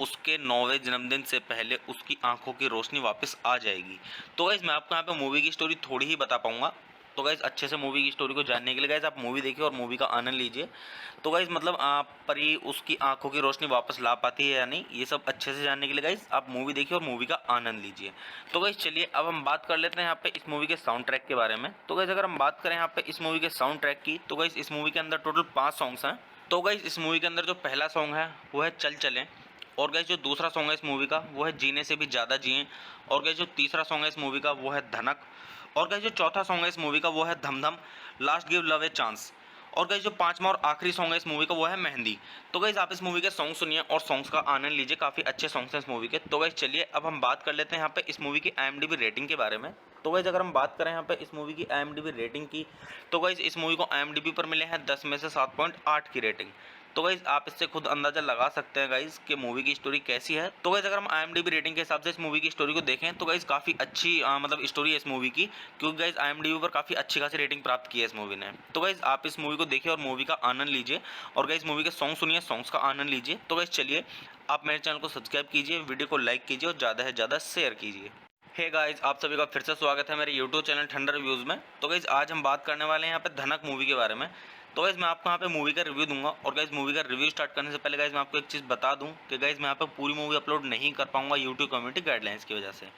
उसके 9वें जन्मदिन से पहले उसकी आंखों की रोशनी वापस आ जाएगी। तो गाइस मैं आपको यहाँ पे मूवी की स्टोरी थोड़ी ही बता पाऊंगा। तो गाइस अच्छे से मूवी की स्टोरी को जानने के लिए गाइस आप मूवी देखिए और मूवी का आनंद लीजिए। तो गाइस मतलब आप परी उसकी आंखों की रोशनी वापस ला पाती है या नहीं, ये सब अच्छे से जानने के लिए गाइस आप मूवी देखिए और मूवी का आनंद लीजिए। तो गाइस चलिए अब हम बात कर लेते हैं यहाँ पे इस मूवी के साउंड ट्रैक के बारे में। तो गाइस अगर हम बात करें यहाँ पे इस मूवी के साउंड ट्रैक की, तो गाइस इस मूवी के अंदर टोटल 5 सॉन्ग्स हैं। तो गाइस इस मूवी के अंदर जो पहला सॉन्ग है वो है चल चलें, और गाइस जो दूसरा सॉन्ग है इस मूवी का वो है जीने से भी ज़्यादा जिएं, और गाइस जो तीसरा सॉन्ग है इस मूवी का वो है धनक, और गाइस जो चौथा सॉन्ग है इस मूवी का वो है धम धम last give love a chance, और गाइस जो 5वां और आखिरी सॉन्ग है इस मूवी का वो है मेहंदी। तो गाइस आप इस मूवी के सॉन्ग सुनिए और सॉन्ग्स का आनंद लीजिए, काफ़ी अच्छे सॉन्ग्स हैं इस मूवी के। तो गाइस चलिए अब हम बात कर लेते हैं यहाँ पे इस मूवी की IMDb रेटिंग के बारे में। तो गाइस अगर हम बात करें यहाँ पे इस मूवी की IMDb रेटिंग की, तो गाइस इस मूवी को IMDb पर मिले हैं 10 में से 7.8 की रेटिंग। तो गाइस आप इससे खुद अंदाज़ा लगा सकते हैं गाइस कि मूवी की स्टोरी कैसी है। तो गाइस अगर हम IMDb रेटिंग के हिसाब से इस मूवी की स्टोरी को देखें तो गाइस काफ़ी अच्छी मतलब स्टोरी है इस मूवी की, क्योंकि गाइस IMDb पर काफ़ी अच्छी खासी रेटिंग प्राप्त की है इस मूवी ने। तो गाइस आप इस मूवी को देखिए और मूवी का आनंद लीजिए, और गाइस मूवी के सॉन्ग सुनिए, सॉन्ग्स का आनंद लीजिए। तो गाइस चलिए आप मेरे चैनल को सब्सक्राइब कीजिए, वीडियो को लाइक कीजिए और ज़्यादा से ज़्यादा शेयर कीजिए। हे गाइस आप सभी का फिर से स्वागत है मेरे यूट्यूब चैनल ठंडर रिव्यूज़ में। तो गाइस आज हम बात करने वाले हैं यहाँ पे धनक मूवी के बारे में। तो गाइस मैं आपको यहाँ पे मूवी का रिव्यू दूंगा, और गाइस मूवी का रिव्यू स्टार्ट करने से पहले गाइस मैं आपको एक चीज़ बता दूं कि गाइस मैं यहाँ पे पूरी मूवी अपलोड नहीं कर पाऊंगा यूट्यूब कम्युनिटी गाइडलाइंस की वजह से।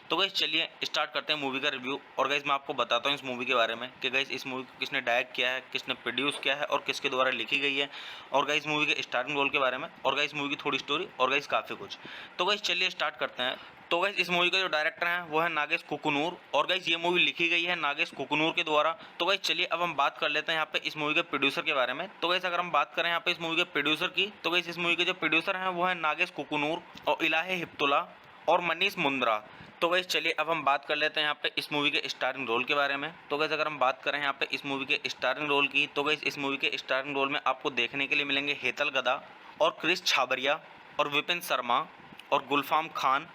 तो गाइस चलिए स्टार्ट करते हैं मूवी का रिव्यू, और गाइस मैं आपको बताता हूँ इस मूवी के बारे में कि गाइस इस मूवी को किसने डायरेक्ट किया है, किसने प्रोड्यूस किया है और किसके द्वारा लिखी गई है, और गाइस मूवी के स्टार्टिंग रोल के बारे में, और गाइस मूवी की थोड़ी स्टोरी, और गाइस काफ़ी कुछ। तो गाइस चलिए स्टार्ट करते हैं। तो गाइस इस मूवी का जो डायरेक्टर है वो है नागेश कुकुनूर, और गाइस ये मूवी लिखी गई है नागेश कुकुनूर के द्वारा। तो गाइस चलिए अब हम बात कर लेते हैं यहाँ पे इस मूवी के प्रोड्यूसर के बारे में। तो गाइस अगर हम बात करें यहाँ पे इस मूवी के प्रोड्यूसर की, तो गाइस इस मूवी के जो प्रोड्यूसर हैं वो है नागेश कुकुनूर और इलाहे हिप्तुल्ला और मनीष मुंद्रा। तो गाइस चलिए अब हम बात कर लेते हैं यहाँ पे इस मूवी के स्टारिंग रोल के बारे में। तो गाइस अगर हम बात करें यहाँ पे इस मूवी के स्टारिंग रोल की, तो गाइस इस मूवी के स्टारिंग रोल में आपको देखने के लिए मिलेंगे हेतल गदा और क्रिस छाबरिया और विपिन शर्मा और गुलफाम खान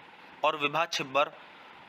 और विभा छिब्बर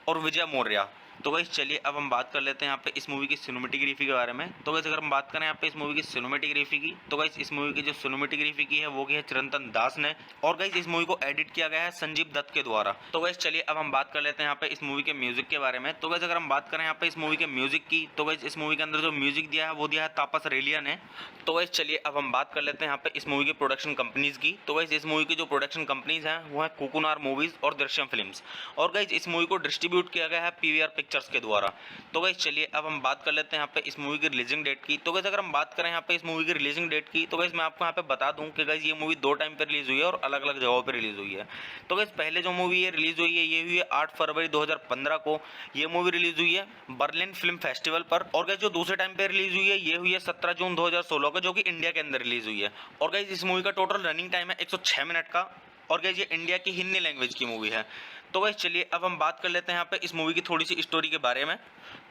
और विजय मौर्य। तो गाइस चलिए अब हम बात कर लेते हैं यहाँ पे इस मूवी की सिनेमेटोग्राफी के बारे में। तो गाइस अगर हम बात करें यहाँ पे इस मूवी की सिनेमेटोग्राफी की, तो गाइस इस मूवी की जो सिनेमेटोग्राफी की है वो की है चिरंतन दास ने, और गाइस इस मूवी को एडिट किया गया है संजीव दत्त के द्वारा। तो गाइस चलिए अब हम बात कर लेते हैं यहाँ पे इस मूवी के म्यूजिक के बारे में। तो गाइस अगर हम बात करें यहाँ पे इस मूवी के म्यूजिक की, तो गाइस इस मूवी के अंदर जो म्यूजिक दिया है वो दिया है तापस रेलिया ने। तो गाइस चलिए अब हम बात कर लेते हैं यहाँ पे इस मूवी की प्रोडक्शन कंपनीज की। तो गाइस इस मूवी की जो प्रोडक्शन कंपनीज हैं वो है कोकुनार मूवीज और दृश्यम फिल्म्स, और गाइस इस मूवी को डिस्ट्रीब्यूट किया गया है पीवीआर पिक्चर्स पिक्चर्स के द्वारा। तो गाइस चलिए अब हम बात कर लेते हैं यहाँ पे इस मूवी की रिलीजिंग डेट की। तो गाइस अगर हम बात करें यहाँ पे इस मूवी की रिलीजिंग डेट की, तो गाइस मैं आपको यहाँ पे बता दूं कि गाइस ये मूवी 2 टाइम पे रिलीज हुई है और अलग अलग जगहों पे रिलीज हुई है। तो गाइस पहले जो मूवी ये रिलीज हुई है ये हुई है 8 फरवरी 2015 को। ये मूवी रिलीज हुई है बर्लिन फिल्म फेस्टिवल पर। और गाइस जो दूसरे टाइम पे रिलीज हुई है ये हुई है 17 जून 2016 को, जो कि इंडिया के अंदर रिलीज हुई है। और गाइस इस मूवी का टोटल रनिंग टाइम है 106 मिनट का। और गाइस ये इंडिया की हिंदी लैंग्वेज की मूवी है। तो गाइस चलिए अब हम बात कर लेते हैं यहाँ पे इस मूवी की थोड़ी सी स्टोरी के बारे में।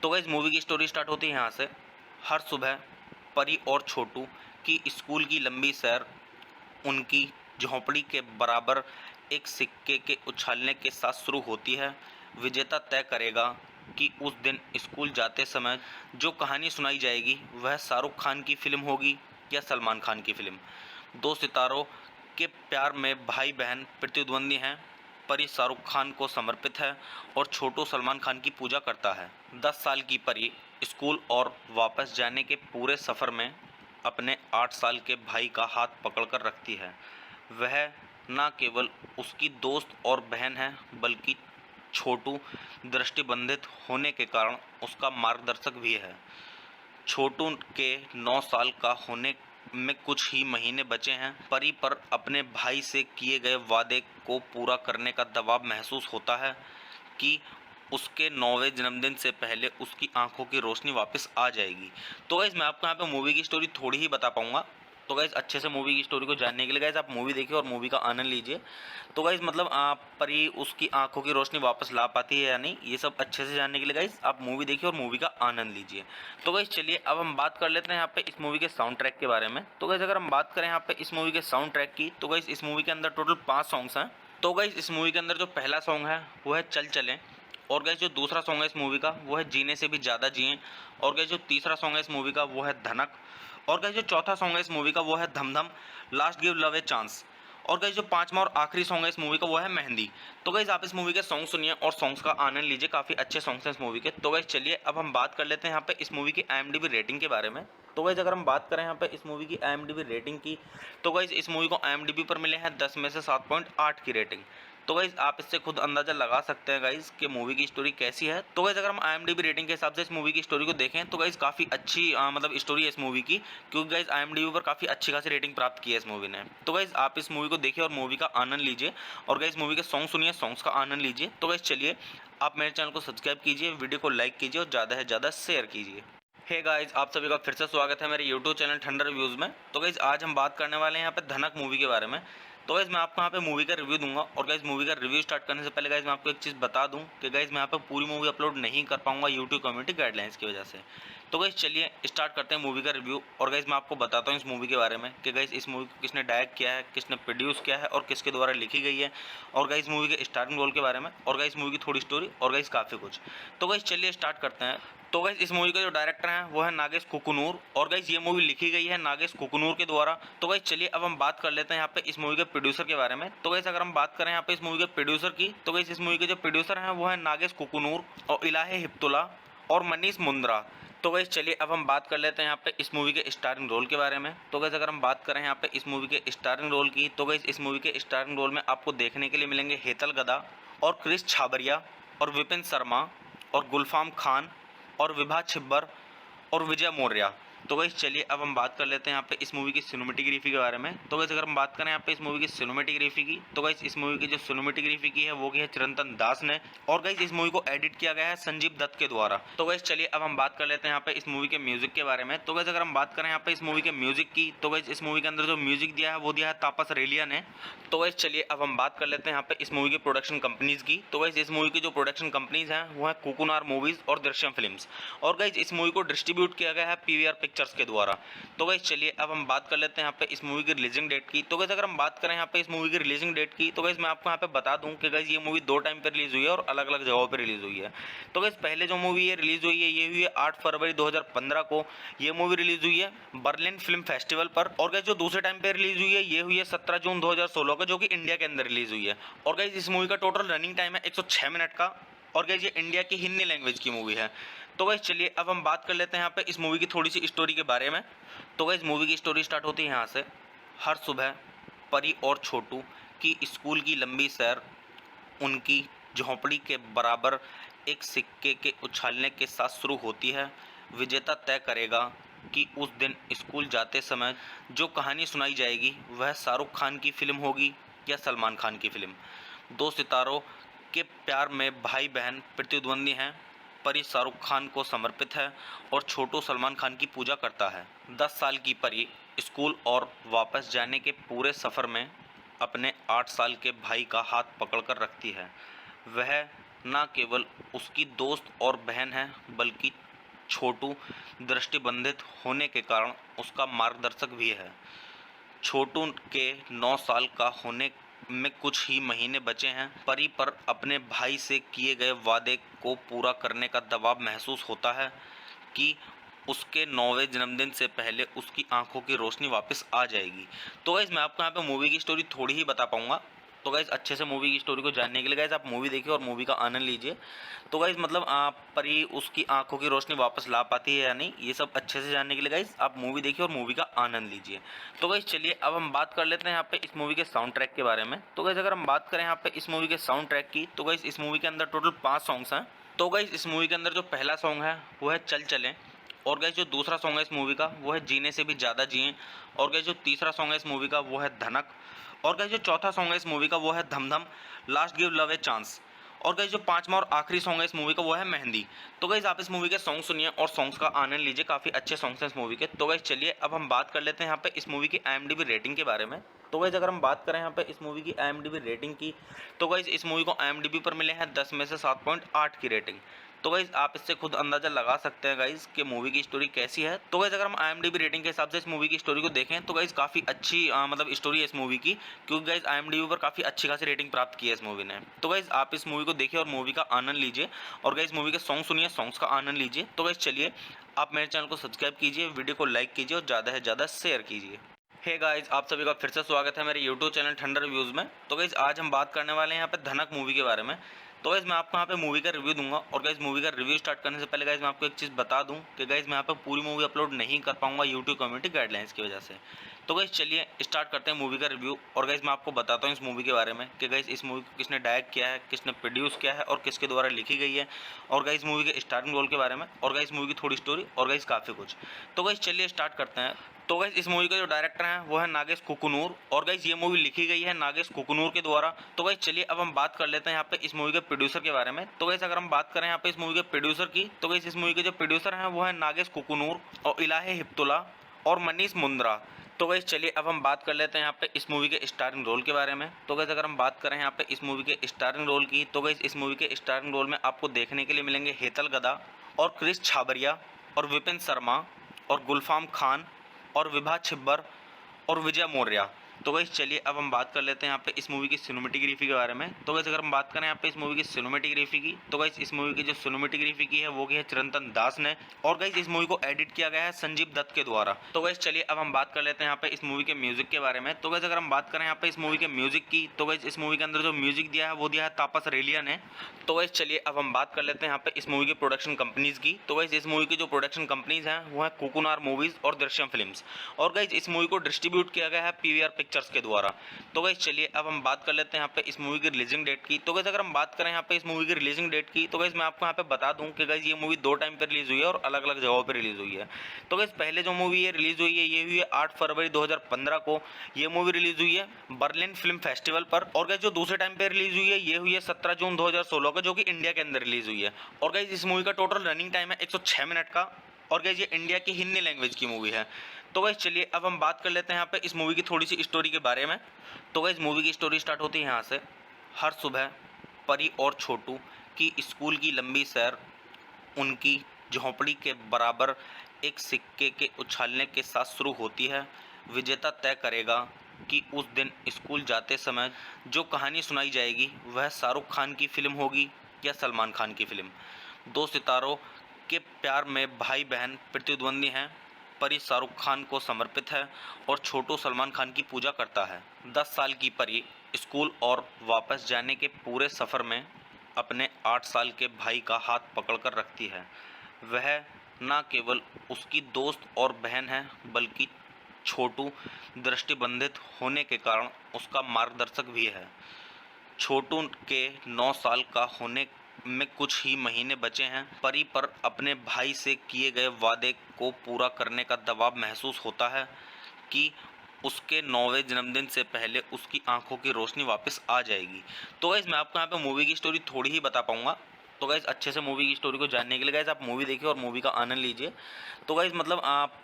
तो गाइस मूवी की स्टोरी स्टार्ट होती है यहाँ से। हर सुबह परी और छोटू की स्कूल की लंबी सैर उनकी झोंपड़ी के बराबर एक सिक्के के उछालने के साथ शुरू होती है। विजेता तय करेगा कि उस दिन स्कूल जाते समय जो कहानी सुनाई जाएगी वह शाहरुख खान की फिल्म होगी या सलमान खान की फिल्म। दो सितारों के प्यार में भाई बहन प्रतिद्वंदी हैं। परी शाहरुख खान को समर्पित है और छोटू सलमान खान की पूजा करता है। 10 साल की परी स्कूल और वापस जाने के पूरे सफ़र में अपने 8 साल के भाई का हाथ पकड़कर रखती है। वह न केवल उसकी दोस्त और बहन है बल्कि छोटू दृष्टिबंधित होने के कारण उसका मार्गदर्शक भी है। छोटू के 9 साल का होने में कुछ ही महीने बचे हैं। परी पर अपने भाई से किए गए वादे को पूरा करने का दबाव महसूस होता है कि उसके 9वें जन्मदिन से पहले उसकी आंखों की रोशनी वापस आ जाएगी। तो गाइस मैं आपको यहाँ पे मूवी की स्टोरी थोड़ी ही बता पाऊंगा। तो गाइस अच्छे से मूवी की स्टोरी को जानने के लिए गाइस आप मूवी देखिए और मूवी का आनंद लीजिए। तो गाइस मतलब परी उसकी आंखों की रोशनी वापस ला पाती है या नहीं, ये सब अच्छे से जानने के लिए गाइस आप मूवी देखिए और मूवी का आनंद लीजिए। तो गाइस चलिए अब हम बात कर लेते हैं यहाँ पे इस मूवी के साउंड ट्रैक के बारे में। तो गाइस अगर हम बात करें यहाँ पे इस मूवी के साउंड ट्रैक की, तो गाइस इस मूवी के अंदर टोटल 5 सॉन्ग्स हैं। तो गाइस इस मूवी के अंदर जो पहला सॉन्ग है वो है चल चलें। और गाइस जो दूसरा सॉन्ग है इस मूवी का वो है जीने से भी ज़्यादा जिएं। और गाइस जो तीसरा सॉन्ग है इस मूवी का वो है धनक। और गाइस जो चौथा सॉन्ग है इस मूवी का वो है धम धम last give love a chance. और गाइस जो पांचवा और आखिरी सॉन्ग है इस मूवी का वो है मेहंदी। तो गाइस आप इस मूवी के सॉन्ग सुनिए और सॉन्ग्स का आनंद लीजिए, काफ़ी अच्छे सॉन्ग्स हैं इस मूवी के। तो गाइस चलिए अब हम बात कर लेते हैं यहाँ पे इस मूवी की IMDb रेटिंग के बारे में। तो गाइस अगर हम बात करें यहाँ पे इस मूवी की IMDb रेटिंग की, तो गाइस इस मूवी को IMDb पर मिले हैं 10 में से 7.8 की रेटिंग। तो गाइस आप इससे खुद अंदाजा लगा सकते हैं गाइस कि मूवी की स्टोरी कैसी है। तो गाइस अगर हम IMDb रेटिंग के हिसाब से इस मूवी की स्टोरी को देखें तो गाइस काफ़ी अच्छी मतलब स्टोरी है इस मूवी की, क्योंकि गाइस IMDb पर काफ़ी अच्छी खासी रेटिंग प्राप्त की है इस मूवी ने। तो गाइस आप इस मूवी को देखिए और मूवी का आनंद लीजिए और गाइस मूवी के सॉन्ग सुनिए, सॉन्ग्स का आनंद लीजिए। तो गाइस चलिए आप मेरे चैनल को सब्सक्राइब कीजिए, वीडियो को लाइक कीजिए और ज़्यादा से ज़्यादा शेयर कीजिए। हे गाइस आप सभी का फिर से स्वागत है मेरे यूट्यूब चैनल ठंडर रिव्यूज़ में। तो गाइस आज हम बात करने वाले हैं यहाँ पे धनक मूवी के बारे में। तो गाइस मैं आपको यहाँ पे मूवी का रिव्यू दूंगा और गाइस मूवी का रिव्यू स्टार्ट करने से पहले गाइस मैं आपको एक चीज़ बता दूं कि गाइस मैं यहाँ पे पूरी मूवी अपलोड नहीं कर पाऊंगा यूट्यूब कम्युनिटी गाइडलाइंस की वजह से। तो गाइस चलिए स्टार्ट करते हैं मूवी का रिव्यू। और गाइस मैं आपको बताता हूँ इस मूवी के बारे में कि गाइस इस मूवी को किसने डायरेक्ट किया है, किसने प्रोड्यूस किया है और किसके द्वारा लिखी गई है, और गाइस मूवी के स्टार्टिंग रोल के बारे में, और गाइस मूवी की थोड़ी स्टोरी, और गाइस काफ़ी कुछ। तो गाइस चलिए स्टार्ट करते हैं। तो गाइस इस मूवी का जो डायरेक्टर हैं वो है नागेश कुकुनूर, और गाइस ये मूवी लिखी गई है नागेश कुकुनूर के द्वारा। तो गाइस चलिए अब हम बात कर लेते हैं यहाँ पे इस मूवी के प्रोड्यूसर के बारे में। तो गाइस अगर हम बात करें यहाँ पे इस मूवी के प्रोड्यूसर की, तो गाइस इस मूवी के जो प्रोड्यूसर हैं वो है नागेश कुकुनूर और इलाहे हिप्तुल्ला और मनीष मुंद्रा। तो गाइस चलिए अब हम बात कर लेते हैं यहाँ पे इस मूवी के स्टारिंग रोल के बारे में। तो गाइस अगर हम बात करें यहाँ पे इस मूवी के स्टारिंग रोल की, तो गाइस इस मूवी के स्टारिंग रोल में आपको देखने के लिए मिलेंगे हेतल गदा और क्रिस छाबरिया और विपिन शर्मा और गुलफाम खान और विभा छिब्बर और विजय मौर्य। तो गाइस चलिए अब हम बात कर लेते हैं यहाँ पे इस मूवी की सिनेमेटोग्राफी के बारे में। तो गाइस अगर हम बात करें यहाँ पे इस मूवी की सिनेमेटोग्राफी की, तो गाइस इस मूवी की जो सिनेमेटोग्राफी की है वो की है चिरंतन दास ने, और गाइस इस मूवी को एडिट किया गया है संजीव दत्त के द्वारा। तो गाइस चलिए अब हम बात कर लेते हैं यहाँ पे इस मूवी के म्यूजिक के बारे में। तो गाइस अगर हम बात करें यहाँ पे इस मूवी के म्यूजिक की, तो गाइस इस मूवी के अंदर जो म्यूजिक दिया है वो दिया है तापस रेलिया ने। तो गाइस चलिए अब हम बात कर लेते हैं यहाँ पे इस मूवी की प्रोडक्शन कंपनीज की। तो गाइस इस मूवी की जो प्रोडक्शन कंपनीज हैं वो है कुकुनार मूवीज और दृश्यम फिल्म्स, और गाइस इस मूवी को डिस्ट्रीब्यूट किया गया है PVR पिक्चर्स के द्वारा। तो गाइस चलिए अब हम बात कर लेते हैं यहाँ पे इस मूवी की रिलीजिंग डेट की। तो गाइस अगर हम बात करें यहाँ पे इस मूवी की रिलीजिंग डेट की, तो गाइस मैं आपको यहाँ पे बता दूं कि गाइस ये मूवी 2 टाइम पे रिलीज हुई है और अलग अलग जगहों पे रिलीज हुई है। तो गाइस पहले जो मूवी ये रिलीज हुई है ये हुई है 8 फरवरी 2015 को। ये मूवी रिलीज हुई है बर्लिन फिल्म फेस्टिवल पर। और गाइस जो दूसरे टाइम पे रिलीज हुई है ये हुई है 17 जून 2016 को, जो कि इंडिया के अंदर रिलीज हुई है। और गाइस इस मूवी का टोटल रनिंग टाइम है 106 मिनट का। और गाइस ये इंडिया की हिंदी लैंग्वेज की मूवी है। तो गाइस चलिए अब हम बात कर लेते हैं यहाँ पे इस मूवी की थोड़ी सी स्टोरी के बारे में। तो गाइस मूवी की स्टोरी स्टार्ट होती है यहाँ से। हर सुबह परी और छोटू की स्कूल की लंबी सैर उनकी झोंपड़ी के बराबर एक सिक्के के उछालने के साथ शुरू होती है। विजेता तय करेगा कि उस दिन स्कूल जाते समय जो कहानी सुनाई जाएगी वह शाहरुख खान की फिल्म होगी या सलमान खान की फिल्म। दो सितारों के प्यार में भाई बहन प्रतिद्वंदी हैं। परी शाहरुख खान को समर्पित है और छोटू सलमान खान की पूजा करता है। 10 साल की परी स्कूल और वापस जाने के पूरे सफ़र में अपने 8 साल के भाई का हाथ पकड़कर रखती है। वह न केवल उसकी दोस्त और बहन है बल्कि छोटू दृष्टिबंधित होने के कारण उसका मार्गदर्शक भी है। छोटू के 9 साल का होने में कुछ ही महीने बचे हैं। परी पर अपने भाई से किए गए वादे को पूरा करने का दबाव महसूस होता है कि उसके 9वें जन्मदिन से पहले उसकी आंखों की रोशनी वापस आ जाएगी। तो गाइस मैं आपको यहाँ पे मूवी की स्टोरी थोड़ी ही बता पाऊंगा। तो गाइस अच्छे से मूवी की स्टोरी को जानने के लिए गाइस आप मूवी देखिए और मूवी का आनंद लीजिए। तो गाइस मतलब आप परी उसकी आंखों की रोशनी वापस ला पाती है या नहीं, ये सब अच्छे से जानने के लिए गाइस आप मूवी देखिए और मूवी का आनंद लीजिए। तो गाइस चलिए अब हम बात कर लेते हैं यहाँ पे इस मूवी के साउंड ट्रैक के बारे में। तो गाइस अगर हम बात करें यहाँ पे इस मूवी के साउंड ट्रैक की, तो गाइस इस मूवी के अंदर टोटल 5 सॉन्ग्स हैं। तो गाइस इस मूवी के अंदर जो पहला सॉन्ग है वो है चल चलें, और गाइस जो दूसरा सॉन्ग है इस मूवी का वो है जीने से भी ज़्यादा जिएं, और गाइस जो तीसरा सॉन्ग है इस मूवी का वो है धनक, और गाइस जो चौथा सॉन्ग है इस मूवी का वो है धम धम last give love a chance, और गाइस जो पांचवा और आखिरी सॉन्ग है इस मूवी का वो है मेहंदी। तो गाइस आप इस मूवी के सॉन्ग सुनिए और सॉन्ग्स का आनंद लीजिए, काफ़ी अच्छे सॉन्ग्स हैं इस मूवी के। तो गाइस चलिए अब हम बात कर लेते हैं यहाँ पे इस मूवी की IMDb रेटिंग के बारे में। तो गाइस अगर हम बात करें यहाँ पे इस मूवी की IMDb रेटिंग की, तो गाइस इस मूवी को IMDb पर मिले हैं 10 में से 7.8 की रेटिंग। तो गाइस आप इससे खुद अंदाजा लगा सकते हैं गाइस कि मूवी की स्टोरी कैसी है। तो गाइस अगर हम IMDb रेटिंग के हिसाब से इस मूवी की स्टोरी को देखें तो गाइस काफ़ी अच्छी मतलब स्टोरी है इस मूवी की, क्योंकि गाइस IMDb पर काफ़ी अच्छी खासी रेटिंग प्राप्त की है इस मूवी ने। तो गाइस आप इस मूवी को देखिए और मूवी का आनंद लीजिए, और गाइस मूवी के सॉन्ग सुनिए, सॉन्ग्स का आनंद लीजिए। तो गाइस चलिए आप मेरे चैनल को सब्सक्राइब कीजिए, वीडियो को लाइक कीजिए और ज़्यादा से ज़्यादा शेयर कीजिए। हे गाइस आप सभी का फिर से स्वागत है मेरे यूट्यूब चैनल ठंडर रिव्यूज़ में। तो गाइस आज हम बात करने वाले हैं यहाँ पे धनक मूवी के बारे में। तो गाइस मैं आपको यहाँ पे मूवी का रिव्यू दूंगा, और गाइस मूवी का रिव्यू स्टार्ट करने से पहले गाइस मैं आपको एक चीज़ बता दूं कि गाइस मैं यहाँ पे पूरी मूवी अपलोड नहीं कर पाऊंगा यूट्यूब कम्युनिटी गाइडलाइंस की वजह से। तो गाइस चलिए स्टार्ट करते हैं मूवी का रिव्यू, और गाइस मैं आपको बताता हूँ इस मूवी के बारे में कि गाइस इस मूवी को किसने डायरेक्ट किया है, किसने प्रोड्यूस किया है और किसके द्वारा लिखी गई है, और गाइस मूवी के स्टारिंग रोल के बारे में, और गाइस मूवी की थोड़ी स्टोरी, और गाइस काफ़ी कुछ। तो गाइस चलिए स्टार्ट करते हैं। तो गाइस इस मूवी का जो डायरेक्टर है वो है नागेश कुकुनूर, और गाइस ये मूवी लिखी गई है नागेश कुकुनूर के द्वारा। तो गाइस चलिए अब हम बात कर लेते हैं यहाँ पे इस मूवी के प्रोड्यूसर के बारे में। तो गाइस अगर हम बात करें यहाँ पे इस मूवी के प्रोड्यूसर की, तो गाइस इस मूवी के जो प्रोड्यूसर हैं वो है नागेश कुकुनूर और इलाहे हिप्तुल्ला और मनीष मुंद्रा। तो गाइस चलिए अब हम बात कर लेते हैं यहाँ पे इस मूवी के स्टारिंग रोल के बारे में। तो गाइस अगर हम बात करें यहाँ पे इस मूवी के स्टारिंग रोल की, तो गाइस इस मूवी के स्टारिंग रोल में आपको देखने के लिए मिलेंगे हेतल गदा और क्रिस छाबरिया और विपिन शर्मा और गुलफाम खान और विभा छिब्बर और विजय मौर्य। तो गाइस चलिए अब हम बात कर लेते हैं यहाँ पे इस मूवी की सिनेमेटोग्राफी के बारे में। तो गाइस अगर हम बात करें यहाँ पे इस मूवी की सिनेमेटोग्राफी की, तो गाइस इस मूवी की जो सिनेमेटोग्राफी की है वो की है चिरंतन दास ने, और गाइस इस मूवी को एडिट किया गया है संजीव दत्त के द्वारा। तो गाइस चलिए अब हम बात कर लेते हैं यहाँ पे इस मूवी के म्यूजिक के बारे में। तो गाइस अगर हम बात करें यहाँ पे इस मूवी के म्यूजिक की, तो गाइस इस मूवी के अंदर जो म्यूजिक दिया है वो दिया है तापस रेलिया ने। तो गाइस चलिए अब हम बात कर लेते हैं यहाँ पे इस मूवी की प्रोडक्शन कंपनीज की। तो गाइस इस मूवी की जो प्रोडक्शन कंपनीज हैं वो है कुकुनार मूवीज और दृश्यम फिल्म्स, और गाइस इस मूवी को डिस्ट्रीब्यूट किया गया है PVR पिक्चर्स के द्वारा। तो गाइस चलिए अब हम बात कर लेते हैं यहाँ पे इस मूवी की रिलीजिंग डेट की। तो गाइस अगर हम बात करें यहाँ पे इस मूवी की रिलीजिंग डेट की, तो गाइस मैं आपको यहाँ पे बता दूं कि गाइस ये मूवी 2 टाइम पे रिलीज हुई है और अलग अलग जगहों पे रिलीज हुई है। तो गाइस पहले जो मूवी ये रिलीज हुई है ये हुई है 8 फरवरी 2015 को, ये मूवी रिलीज हुई है बर्लिन फिल्म फेस्टिवल पर। और गाइस जो दूसरे टाइम पे रिलीज हुई है ये हुई है 17 जून 2016 को, जो कि इंडिया के अंदर रिलीज हुई है। और गाइस इस मूवी का टोटल रनिंग टाइम है 106 मिनट का, और गाइस ये इंडिया की हिंदी लैंग्वेज की मूवी है। तो गाइस चलिए अब हम बात कर लेते हैं यहाँ पे इस मूवी की थोड़ी सी स्टोरी के बारे में। तो गाइस मूवी की स्टोरी स्टार्ट होती है यहाँ से। हर सुबह परी और छोटू की स्कूल की लंबी सैर उनकी झोंपड़ी के बराबर एक सिक्के के उछालने के साथ शुरू होती है। विजेता तय करेगा कि उस दिन स्कूल जाते समय जो कहानी सुनाई जाएगी वह शाहरुख खान की फिल्म होगी या सलमान खान की फिल्म। दो सितारों के प्यार में भाई बहन प्रतिद्वंदी हैं। परी शाहरुख खान को समर्पित है और छोटू सलमान खान की पूजा करता है। 10 साल की परी स्कूल और वापस जाने के पूरे सफ़र में अपने 8 साल के भाई का हाथ पकड़कर रखती है। वह न केवल उसकी दोस्त और बहन है बल्कि छोटू दृष्टिबंधित होने के कारण उसका मार्गदर्शक भी है। छोटू के 9 साल का होने में कुछ ही महीने बचे हैं। परी पर अपने भाई से किए गए वादे को पूरा करने का दबाव महसूस होता है कि उसके 9वें जन्मदिन से पहले उसकी आंखों की रोशनी वापस आ जाएगी। तो गाइस मैं आपको यहाँ पे मूवी की स्टोरी थोड़ी ही बता पाऊंगा। तो गाइस अच्छे से मूवी की स्टोरी को जानने के लिए गाइस आप मूवी देखिए और मूवी का आनंद लीजिए। तो गाइस मतलब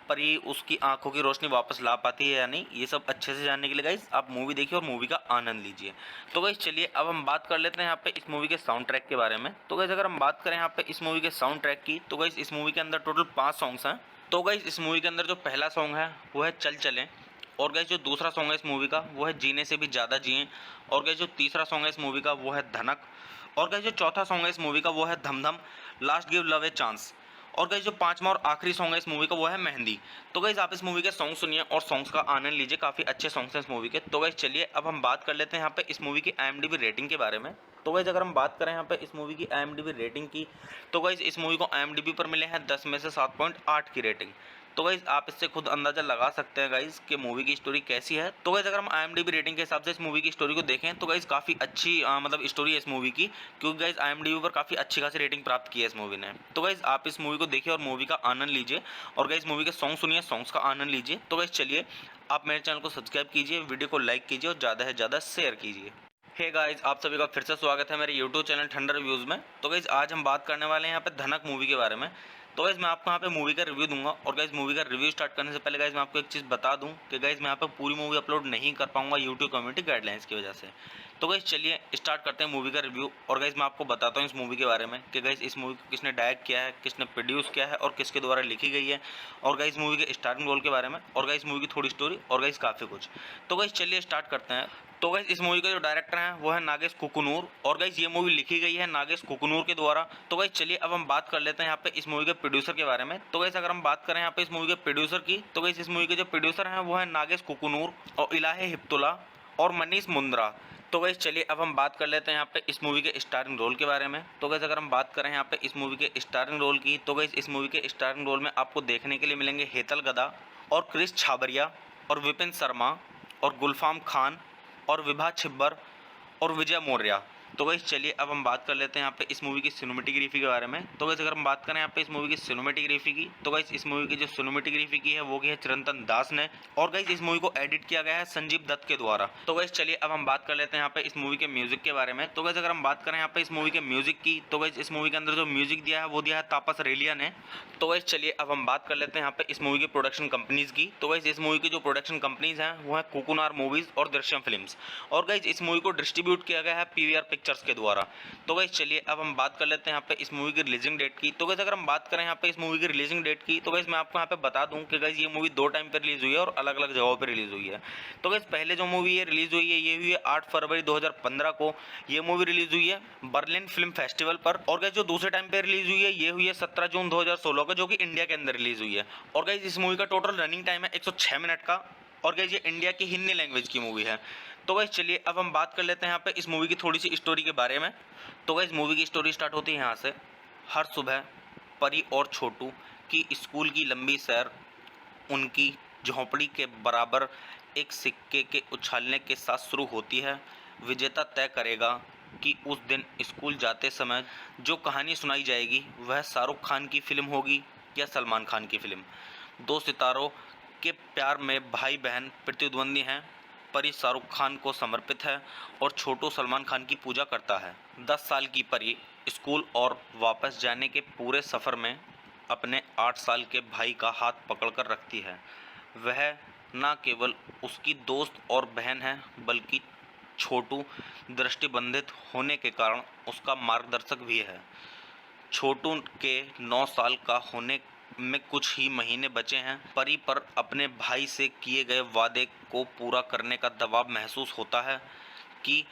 परी उसकी आंखों की रोशनी वापस ला पाती है या नहीं, ये सब अच्छे से जानने के लिए गाइस आप मूवी देखिए और मूवी का आनंद लीजिए। तो गाइस चलिए अब हम बात कर लेते हैं यहाँ पे इस मूवी के साउंड ट्रैक के बारे में। तो गाइस अगर हम बात करें यहाँ पे इस मूवी के साउंड ट्रैक की, तो गाइस इस मूवी के अंदर टोटल 5 सॉन्ग्स हैं। तो गाइस इस मूवी के अंदर जो पहला सॉन्ग है वो है चल चलें, और गाइस जो दूसरा सॉन्ग है इस मूवी का वो है जीने से भी ज़्यादा जिएं, और गाइस जो तीसरा सॉन्ग है इस मूवी का वो है धनक, और गाइस जो चौथा सॉन्ग है इस मूवी का वो है धम धम last give love a chance, और गाइस जो पांचवा और आखिरी सॉन्ग है इस मूवी का वो है मेहंदी। तो गाइस आप इस मूवी के सॉन्ग सुनिए और सॉन्ग्स का आनंद लीजिए, काफ़ी अच्छे सॉन्ग्स हैं इस मूवी के। तो गाइस चलिए अब हम बात कर लेते हैं यहाँ पे इस मूवी की IMDb रेटिंग के बारे में। तो गाइस अगर हम बात करें यहाँ पे इस मूवी की IMDb रेटिंग की, तो गाइस इस मूवी को IMDb पर मिले हैं 10 में से 7.8 की रेटिंग। तो गाइस आप इससे खुद अंदाजा लगा सकते हैं गाइस कि मूवी की स्टोरी कैसी है। तो गाइस अगर हम IMDb रेटिंग के हिसाब से इस मूवी की स्टोरी को देखें तो गाइस काफ़ी अच्छी मतलब स्टोरी है इस मूवी की, क्योंकि गाइस IMDb पर काफ़ी अच्छी खासी रेटिंग प्राप्त की है इस मूवी ने। तो गाइस आप इस मूवी को देखिए और मूवी का आनंद लीजिए, और गाइस मूवी के सॉन्ग सुनिए, सॉन्ग्स का आनंद लीजिए। तो गाइस चलिए आप मेरे चैनल को सब्सक्राइब कीजिए, वीडियो को लाइक कीजिए और ज़्यादा से ज़्यादा शेयर कीजिए। हे गाइस आप सभी का फिर से स्वागत है मेरे YouTube चैनल ठंडर रिव्यूज़ में। तो गाइस आज हम बात करने वाले हैं यहाँ पे धनक मूवी के बारे में। तो गाइस मैं आपको यहाँ पे मूवी का रिव्यू दूंगा, और गाइस मूवी का रिव्यू स्टार्ट करने से पहले गाइस मैं आपको एक चीज़ बता दूं कि गाइस मैं यहाँ पे पूरी मूवी अपलोड नहीं कर पाऊंगा YouTube कम्युनिटी गाइडलाइंस की वजह से। तो गाइस चलिए स्टार्ट करते हैं मूवी का रिव्यू, और गाइस मैं आपको बताता हूँ इस मूवी के बारे में कि गाइस इस मूवी को किसने डायरेक्ट किया है, किसने प्रोड्यूस किया है और किसके द्वारा लिखी गई है, और गाइस मूवी के स्टार्टिंग रोल के बारे में, और गाइस मूवी की थोड़ी स्टोरी, और गाइस काफ़ी कुछ। तो गाइस चलिए स्टार्ट करते हैं। तो गाइस इस मूवी का जो डायरेक्टर है वो है नागेश कुकुनूर, और गाइस ये मूवी लिखी गई है नागेश कुकुनूर के द्वारा। तो गाइस चलिए अब हम बात कर लेते हैं यहाँ पे इस मूवी के प्रोड्यूसर के बारे में। तो गाइस अगर हम बात करें यहाँ पे इस मूवी के प्रोड्यूसर की, तो गाइस इस मूवी के जो प्रोड्यूसर हैं वो है नागेश कुकुनूर और इलाहे हिप्तुल्ला और मनीष मुंद्रा। तो गाइस चलिए अब हम बात कर लेते हैं यहाँ पे इस मूवी के स्टारिंग रोल के बारे में। तो गाइस अगर हम बात करें यहाँ पे इस मूवी के स्टारिंग रोल की, तो गाइस इस मूवी के स्टारिंग रोल में आपको देखने के लिए मिलेंगे हेतल गदा और क्रिस छाबरिया और विपिन शर्मा और गुलफाम खान और विभा छिब्बर और विजय मौर्य। तो गाइस चलिए अब हम बात कर लेते हैं यहाँ पे इस मूवी की सिनेमेटोग्राफी के बारे में। तो गाइस अगर हम बात करें यहाँ पे इस मूवी की सिनेमेटोग्राफी की, तो गाइस इस मूवी की जो सिनेमेटोग्राफी की है वो की है चिरंतन दास ने, और गाइस इस मूवी को एडिट किया गया है संजीव दत्त के द्वारा। तो गाइस चलिए अब हम बात कर लेते हैं यहाँ पे इस मूवी के म्यूजिक के बारे में। तो गाइस अगर हम बात करें यहाँ पे इस मूवी के म्यूजिक की, तो गाइस इस मूवी के अंदर जो म्यूजिक दिया है वो दिया है तापस रेलिया ने। तो गाइस चलिए अब हम बात कर लेते हैं यहाँ पे इस मूवी की प्रोडक्शन कंपनीज की। तो गाइस इस मूवी की जो प्रोडक्शन कंपनीज हैं वो है कोकुनार मूवीज और दृश्यम फिल्म्स, और गाइस इस मूवी को डिस्ट्रीब्यूट किया गया है PVR पिक्चर्स के द्वारा। तो गाइस चलिए अब हम बात कर लेते हैं यहाँ पे इस मूवी की रिलीजिंग डेट की। तो गाइस अगर हम बात करें यहाँ पे इस मूवी की रिलीजिंग डेट की, तो गाइस मैं आपको यहाँ पे बता दूं कि गाइस ये मूवी 2 टाइम पे रिलीज हुई है और अलग अलग जगहों पे रिलीज हुई है। तो गाइस पहले जो मूवी ये रिलीज हुई है ये हुई है 8 फरवरी 2015 को। ये मूवी रिलीज हुई है बर्लिन फिल्म फेस्टिवल पर। और गाइस जो दूसरे टाइम पे रिलीज हुई है ये हुई है 17 जून 2016 को, जो कि इंडिया के अंदर रिलीज हुई है। और गाइस इस मूवी का टोटल रनिंग टाइम है 106 मिनट का, और गाइस ये इंडिया की हिंदी लैंग्वेज की मूवी है। तो गाइस चलिए अब हम बात कर लेते हैं यहाँ पे इस मूवी की थोड़ी सी स्टोरी के बारे में। तो गाइस मूवी की स्टोरी स्टार्ट होती है यहाँ से। हर सुबह परी और छोटू की स्कूल की लंबी सैर उनकी झोंपड़ी के बराबर एक सिक्के के उछालने के साथ शुरू होती है। विजेता तय करेगा कि उस दिन स्कूल जाते समय जो कहानी सुनाई जाएगी वह शाहरुख खान की फिल्म होगी या सलमान खान की फिल्म। 2 सितारों के प्यार में भाई बहन प्रतिद्वंदी हैं। परी शाहरुख खान को समर्पित है और छोटू सलमान खान की पूजा करता है। 10 साल की परी स्कूल और वापस जाने के पूरे सफ़र में अपने 8 साल के भाई का हाथ पकड़कर रखती है। वह न केवल उसकी दोस्त और बहन है, बल्कि छोटू दृष्टिबंधित होने के कारण उसका मार्गदर्शक भी है। छोटू के 9 साल का होने में कुछ ही महीने बचे हैं। परी पर अपने भाई से किए गए वादे को पूरा करने का दबाव महसूस होता है कि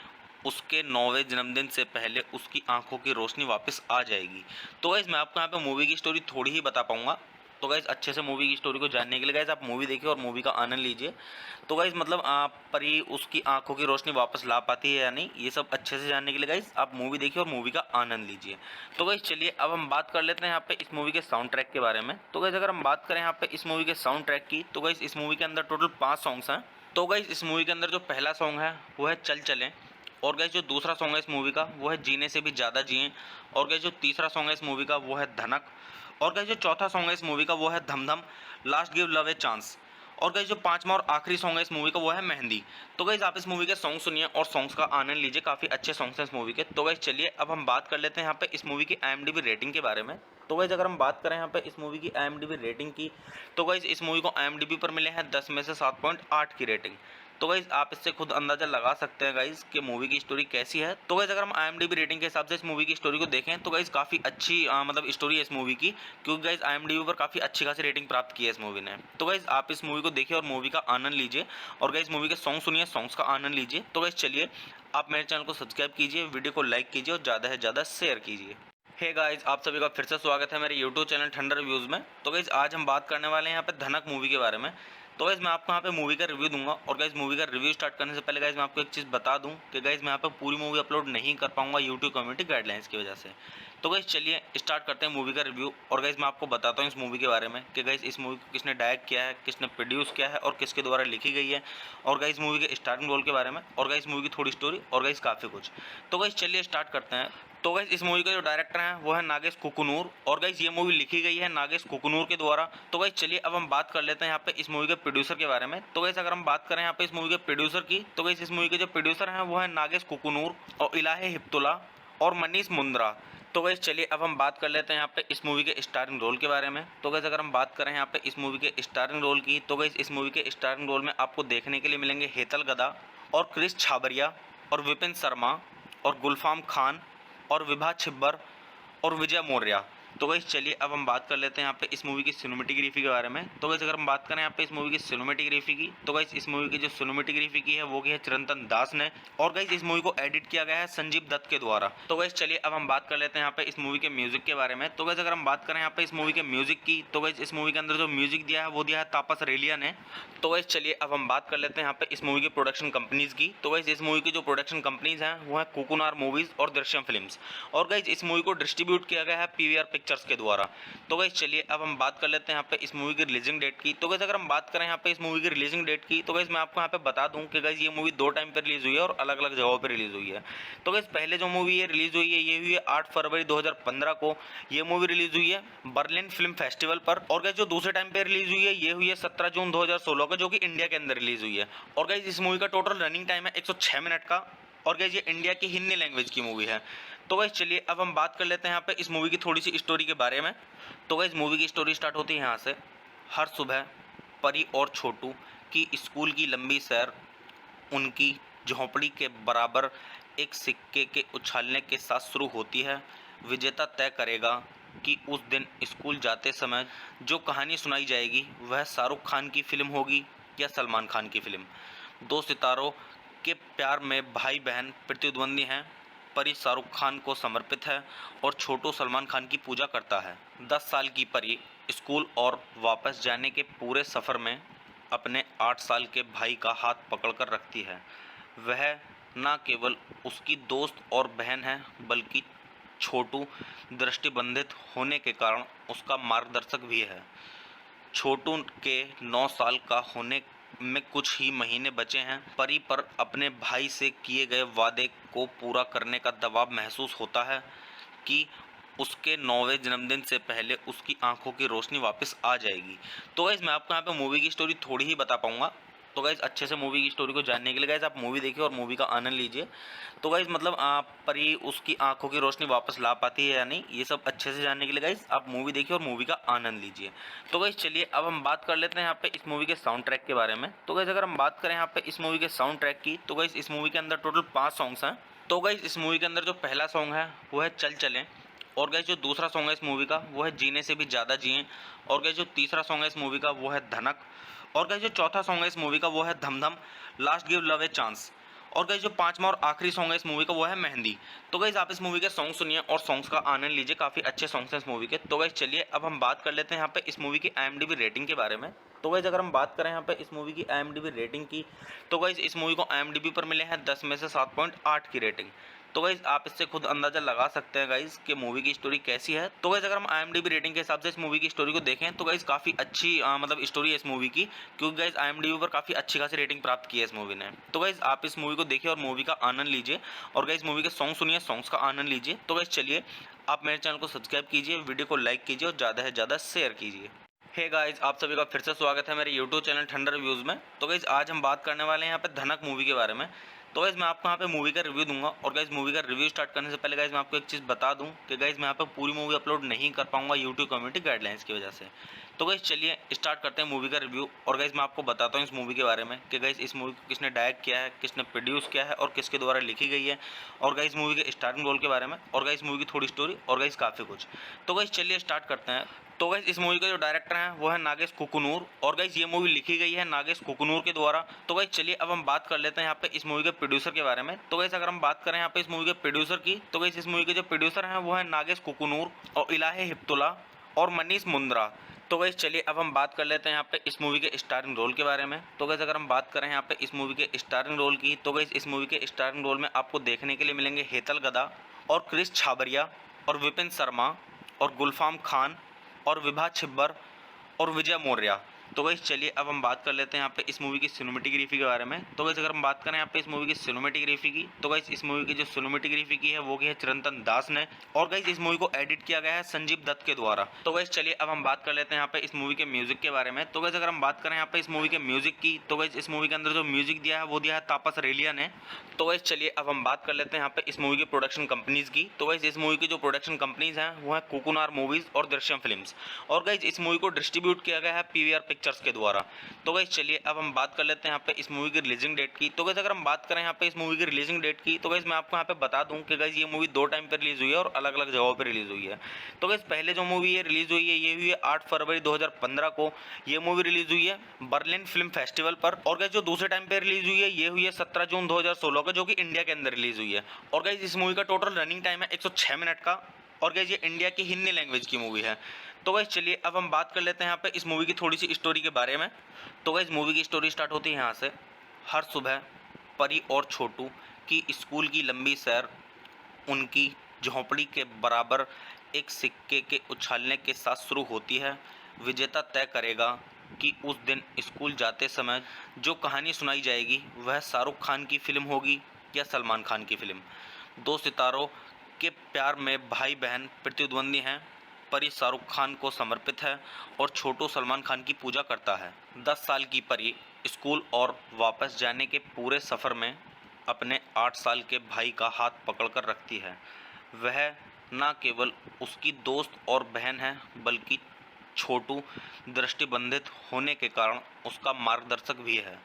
उसके 9वें जन्मदिन से पहले उसकी आंखों की रोशनी वापस आ जाएगी। तो गाइस मैं आपको यहाँ पे मूवी की स्टोरी थोड़ी ही बता पाऊंगा। तो गाइस अच्छे से मूवी की स्टोरी को जानने के लिए गाइस आप मूवी देखिए और मूवी का आनंद लीजिए। तो गाइस मतलब परी उसकी आंखों की रोशनी वापस ला पाती है या नहीं, ये सब अच्छे से जानने के लिए गाइस आप मूवी देखिए और मूवी का आनंद लीजिए। तो गाइस चलिए अब हम बात कर लेते हैं यहाँ पे इस मूवी के साउंड ट्रैक के बारे में। तो गाइस अगर हम बात करें यहाँ पे इस मूवी के साउंड ट्रैक की, तो गाइस इस मूवी के अंदर टोटल 5 सॉन्ग्स हैं। तो गाइस इस मूवी के अंदर जो पहला सॉन्ग है वो है चल चलें, और गाइस जो दूसरा सॉन्ग है इस मूवी का वो है जीने से भी ज़्यादा जिए। और गाइस जो तीसरा सॉन्ग है इस मूवी का वो है धनक। और गाइस जो चौथा सॉन्ग है इस मूवी का वो है धम धम, last give love a chance. और गाइस जो पांचवा और आखिरी सॉन्ग है इस मूवी का वो है मेहंदी। तो गाइस आप इस मूवी के सॉन्ग सुनिए और सॉन्ग्स का आनंद लीजिए, काफ़ी अच्छे सॉन्ग्स हैं इस मूवी के। तो गाइस चलिए अब हम बात कर लेते हैं यहाँ पे इस मूवी की IMDb रेटिंग के बारे में। तो गाइस अगर हम बात करें यहाँ पे इस मूवी की IMDb रेटिंग की, तो गाइस इस मूवी को IMDb पर मिले हैं 10 में से 7.8 की रेटिंग। तो गाइस आप इससे खुद अंदाजा लगा सकते हैं गाइस कि मूवी की स्टोरी कैसी है। तो गाइस अगर हम IMDb रेटिंग के हिसाब से इस मूवी की स्टोरी को देखें तो गाइस काफ़ी अच्छी मतलब स्टोरी है इस मूवी की, क्योंकि गाइस IMDb पर काफ़ी अच्छी खासी रेटिंग प्राप्त की है इस मूवी ने। तो गाइस आप इस मूवी को देखिए और मूवी का आनंद लीजिए, और गाइस मूवी के सॉन्ग सुनिए, सॉन्ग्स का आनंद लीजिए। तो गाइस चलिए आप मेरे चैनल को सब्सक्राइब कीजिए, वीडियो को लाइक कीजिए और ज़्यादा से ज़्यादा शेयर कीजिए। हे गाइस, आप सभी का फिर से स्वागत है मेरे यूट्यूब चैनल ठंडर रिव्यूज़ में। तो गाइस आज हम बात करने वाले हैं यहाँ पे धनक मूवी के बारे में। तो गाइस मैं आपको यहाँ पे मूवी का रिव्यू दूंगा, और गाइस मूवी का रिव्यू स्टार्ट करने से पहले गाइस मैं आपको एक चीज़ बता दूं कि गाइस मैं यहाँ पे पूरी मूवी अपलोड नहीं कर पाऊंगा यूट्यूब कम्युनिटी गाइडलाइंस की वजह से। तो गाइस चलिए स्टार्ट करते हैं मूवी का रिव्यू, और गाइस मैं आपको बताता हूँ इस मूवी के बारे में कि गाइस इस मूवी को किसने डायरेक्ट किया है, किसने प्रोड्यूस किया है और किसके द्वारा लिखी गई है, और गाइस मूवी के स्टार्टिंग रोल के बारे में, और गाइस मूवी की थोड़ी स्टोरी, और गाइस काफ़ी कुछ। तो गाइस चलिए स्टार्ट करते हैं। तो गाइस इस मूवी का जो डायरेक्टर है वो है नागेश कुकुनूर, और गाइस ये मूवी लिखी गई है नागेश कुकुनूर के द्वारा। तो गाइस चलिए अब हम बात कर लेते हैं यहाँ पे इस मूवी के प्रोड्यूसर के बारे में। तो गाइस अगर हम बात करें यहाँ पे इस मूवी के प्रोड्यूसर की, तो गाइस इस मूवी के जो प्रोड्यूसर हैं वो है नागेश कुकुनूर और इलाहे हिप्तुल्ला और मनीष मुंद्रा। तो गाइस चलिए अब हम बात कर लेते हैं यहाँ पे इस मूवी के स्टारिंग रोल के बारे में। तो गाइस अगर हम बात करें यहाँ पे इस मूवी के स्टारिंग रोल की, तो गाइस इस मूवी के स्टारिंग रोल में आपको देखने के लिए मिलेंगे हेतल गदा और क्रिस छाबरिया और विपिन शर्मा और गुलफाम खान और विभा छिब्बर और विजय मौर्य। तो गाइस चलिए अब हम बात कर लेते हैं यहाँ पे इस मूवी की सिनेमेटोग्राफी के बारे में। तो गाइस अगर हम बात करें यहाँ पे इस मूवी की सिनेमेटोग्राफी की, तो गाइस इस मूवी की जो सिनेमेटोग्राफी की है वो की है चिरंतन दास ने, और गाइस इस मूवी को एडिट किया गया है संजीव दत्त के द्वारा। तो गाइस चलिए अब हम बात कर लेते हैं यहाँ पे इस मूवी के म्यूजिक के बारे में। तो गाइस अगर हम बात करें यहाँ पे इस मूवी के म्यूजिक की, तो गाइस इस मूवी के अंदर जो म्यूजिक दिया है वो दिया है तापस रेलिया ने। तो गाइस चलिए अब हम बात कर लेते हैं यहाँ पे इस मूवी की प्रोडक्शन कंपनीज की। तो गाइस इस मूवी की जो प्रोडक्शन कंपनीज हैं वो है कुकुनार मूवीज और दृश्यम फिल्म्स, और गाइस इस मूवी को डिस्ट्रीब्यूट किया गया है PVR पिक्चर्स के द्वारा। तो गाइस चलिए अब हम बात कर लेते हैं यहाँ पे इस मूवी की रिलीजिंग डेट की। तो गाइस अगर हम बात करें यहाँ पे इस मूवी की रिलीजिंग डेट की, तो गाइस मैं आपको यहाँ पे बता दूं कि गाइस ये मूवी 2 टाइम पे रिलीज हुई है और अलग अलग जगहों पे रिलीज हुई है। तो गाइस पहले जो मूवी ये रिलीज हुई है ये हुई है 8 फरवरी 2015 को। ये मूवी रिलीज हुई है बर्लिन फिल्म फेस्टिवल पर। और गाइस जो दूसरे टाइम पे रिलीज हुई है ये हुई है 17 जून 2016 को, जो कि इंडिया के अंदर रिलीज हुई है। और गाइस इस मूवी का टोटल रनिंग टाइम है 106 मिनट का, और गाइस ये इंडिया की हिंदी लैंग्वेज की मूवी है। तो गाइस चलिए अब हम बात कर लेते हैं यहाँ पे इस मूवी की थोड़ी सी स्टोरी के बारे में। तो गाइस मूवी की स्टोरी स्टार्ट होती है यहाँ से। हर सुबह परी और छोटू की स्कूल की लंबी सैर उनकी झोंपड़ी के बराबर एक सिक्के के उछालने के साथ शुरू होती है। विजेता तय करेगा कि उस दिन स्कूल जाते समय जो कहानी सुनाई जाएगी वह शाहरुख खान की फिल्म होगी या सलमान खान की फिल्म। 2 सितारों के प्यार में भाई बहन प्रतिद्वंदी हैं। परी शाहरुख खान को समर्पित है और छोटू सलमान खान की पूजा करता है। 10 साल की परी स्कूल और वापस जाने के पूरे सफ़र में अपने 8 साल के भाई का हाथ पकड़कर रखती है। वह न केवल उसकी दोस्त और बहन है, बल्कि छोटू दृष्टिबंधित होने के कारण उसका मार्गदर्शक भी है। छोटू के 9 साल का होने में कुछ ही महीने बचे हैं। परी पर अपने भाई से किए गए वादे को पूरा करने का दबाव महसूस होता है कि उसके 9वें जन्मदिन से पहले उसकी आंखों की रोशनी वापस आ जाएगी। तो गाइस मैं आपको यहाँ पे मूवी की स्टोरी थोड़ी ही बता पाऊंगा। तो गाइस अच्छे से मूवी की स्टोरी को जानने के लिए गाइस आप मूवी देखिए और मूवी का आनंद लीजिए। तो गाइस मतलब परी उसकी आंखों की रोशनी वापस ला पाती है या नहीं, ये सब अच्छे से जानने के लिए गाइस आप मूवी देखिए और मूवी का आनंद लीजिए। तो गाइस चलिए अब हम बात कर लेते हैं यहाँ पे इस मूवी के साउंड ट्रैक के बारे में। तो गाइस अगर हम बात करें यहाँ पे इस मूवी के साउंड ट्रैक की, तो गाइस इस मूवी के अंदर टोटल 5 सॉन्ग्स हैं। तो गाइस इस मूवी के अंदर जो पहला सॉन्ग है वो है चल चलें, और गाइस जो दूसरा सॉन्ग है इस मूवी का वो है जीने से भी ज़्यादा जिए, और गाइस जो तीसरा सॉन्ग है इस मूवी का वो है धनक, और गाइस जो चौथा सॉन्ग है इस मूवी का वो है धम धम, last give love a chance, और गाइस जो पांचवा और आखिरी सॉन्ग है इस मूवी का वो है मेहंदी। तो गाइस आप इस मूवी के सॉन्ग सुनिए और सॉन्ग्स का आनंद लीजिए, काफ़ी अच्छे सॉन्ग्स हैं इस मूवी के। तो गाइस चलिए अब हम बात कर लेते हैं यहाँ पे इस मूवी की IMDb रेटिंग के बारे में। तो गाइस अगर हम बात करें यहाँ पे इस मूवी की IMDb रेटिंग की, तो गाइस इस मूवी को IMDb पर मिले हैं 10 में से 7.8 की रेटिंग। तो गाइज आप इससे खुद अंदाजा लगा सकते हैं गाइज कि मूवी की स्टोरी कैसी है। तो गाइज अगर हम IMDb रेटिंग के हिसाब से इस मूवी की स्टोरी को देखें तो गाइज काफ़ी अच्छी मतलब स्टोरी है इस मूवी की, क्योंकि गाइज IMDb पर काफ़ी अच्छी खासी रेटिंग प्राप्त की है इस मूवी ने। तो गाइज आप इस मूवी को देखिए और मूवी का आनंद लीजिए, और गाइज मूवी के सॉन्ग सुनिए, सॉन्ग्स का आनंद लीजिए। तो गाइज चलिए आप मेरे चैनल को सब्सक्राइब कीजिए, वीडियो को लाइक कीजिए और ज़्यादा से ज़्यादा शेयर कीजिए। हे गाइस, आप सभी का फिर से स्वागत है मेरे YouTube चैनल ठंडर रिव्यूज़ में। तो गाइस आज हम बात करने वाले हैं यहाँ पे धनक मूवी के बारे में। तो गाइस मैं आपको यहाँ पे मूवी का रिव्यू दूंगा, और गाइस मूवी का रिव्यू स्टार्ट करने से पहले गाइस मैं आपको एक चीज़ बता दूं कि गाइस मैं यहाँ पे पूरी मूवी अपलोड नहीं कर पाऊंगा YouTube कम्युनिटी गाइडलाइंस की वजह से। तो गाइस चलिए स्टार्ट करते हैं मूवी का रिव्यू, और गाइस मैं आपको बताता हूँ इस मूवी के बारे में कि गाइस इस मूवी को किसने डायरेक्ट किया है, किसने प्रोड्यूस किया है और किसके द्वारा लिखी गई है, और गाइस मूवी के स्टार्टिंग रोल के बारे में, और गाइस मूवी की थोड़ी स्टोरी, और गाइस काफ़ी कुछ। तो गाइस चलिए स्टार्ट करते हैं। तो गाइस इस मूवी का जो डायरेक्टर है वो है नागेश कुकुनूर, और गाइस ये मूवी लिखी गई है नागेश कुकुनूर के द्वारा। तो गाइस चलिए अब हम बात कर लेते हैं यहाँ पे इस मूवी के प्रोड्यूसर के बारे में। तो गाइस अगर हम बात करें यहाँ पे इस मूवी के प्रोड्यूसर की, तो गाइस इस मूवी के जो प्रोड्यूसर हैं वो है नागेश कुकुनूर और इलाहे हिप्तुल्ला और मनीष मुंद्रा। तो गाइस चलिए अब हम बात कर लेते हैं यहाँ पे इस मूवी के स्टारिंग रोल के बारे में। तो गाइस अगर हम बात करें यहाँ पे इस मूवी के स्टारिंग रोल की, तो गाइस इस मूवी के स्टारिंग रोल में आपको देखने के लिए मिलेंगे हेतल गदा और क्रिस छाबरिया और विपिन शर्मा और गुलफाम खान और विभा छिब्बर और विजय मौर्य। तो गाइस चलिए अब हम बात कर लेते हैं यहाँ पे इस मूवी की सिनेमेटोग्राफी के बारे में। तो गाइस अगर हम बात करें यहाँ पे इस मूवी की सिनेमेटोग्राफी की, तो गाइस इस मूवी की जो सिनेमेटोग्राफी की है वो की है चिरंतन दास ने, और गाइस इस मूवी को एडिट किया गया है संजीव दत्त के द्वारा। तो गाइस चलिए अब हम बात कर लेते हैं यहाँ पे इस मूवी के म्यूजिक के बारे में। तो गाइस अगर हम बात करें यहाँ पे इस मूवी के म्यूजिक की, तो गाइस इस मूवी के अंदर जो म्यूजिक दिया है वो दिया है तापस रेलिया ने। तो गाइस चलिए अब हम बात कर लेते हैं यहाँ पे इस मूवी की प्रोडक्शन कंपनीज की। तो गाइस इस मूवी की जो प्रोडक्शन कंपनीज हैं वो है कोकुनार मूवीज और दृश्यम फिल्म्स, और गाइस इस मूवी को डिस्ट्रीब्यूट किया गया है PVR पिक्चर्स के द्वारा। तो गाइस चलिए अब हम बात कर लेते हैं यहाँ पे इस मूवी की रिलीजिंग डेट की। तो गाइस अगर हम बात करें यहाँ पे इस मूवी की रिलीजिंग डेट की, तो गाइस मैं आपको यहाँ पे बता दूं कि गाइस ये मूवी 2 टाइम पे रिलीज हुई है और अलग अलग जगहों पे रिलीज हुई है। तो गाइस पहले जो मूवी ये रिलीज हुई है ये हुई है 8 फरवरी 2015 को। ये मूवी रिलीज हुई है बर्लिन फिल्म फेस्टिवल पर। और गाइस जो दूसरे टाइम पे रिलीज हुई है ये हुई है 17 जून 2016 को, जो कि इंडिया के अंदर रिलीज हुई है। और गाइस इस मूवी का टोटल रनिंग टाइम है 106 मिनट का, और गाइस ये इंडिया की हिंदी लैंग्वेज की मूवी है। तो गाइस चलिए अब हम बात कर लेते हैं यहाँ पे इस मूवी की थोड़ी सी स्टोरी के बारे में। तो गाइस मूवी की स्टोरी स्टार्ट होती है यहाँ से। हर सुबह परी और छोटू की स्कूल की लंबी सैर उनकी झोंपड़ी के बराबर एक सिक्के के उछालने के साथ शुरू होती है। विजेता तय करेगा कि उस दिन स्कूल जाते समय जो कहानी सुनाई जाएगी वह शाहरुख खान की फिल्म होगी या सलमान खान की फिल्म। 2 सितारों के प्यार में भाई बहन प्रतिद्वंदी हैं। परी शाहरुख खान को समर्पित है और छोटू सलमान खान की पूजा करता है। 10 साल की परी स्कूल और वापस जाने के पूरे सफ़र में अपने 8 साल के भाई का हाथ पकड़कर रखती है। वह न केवल उसकी दोस्त और बहन है, बल्कि छोटू दृष्टिबंधित होने के कारण उसका मार्गदर्शक भी है।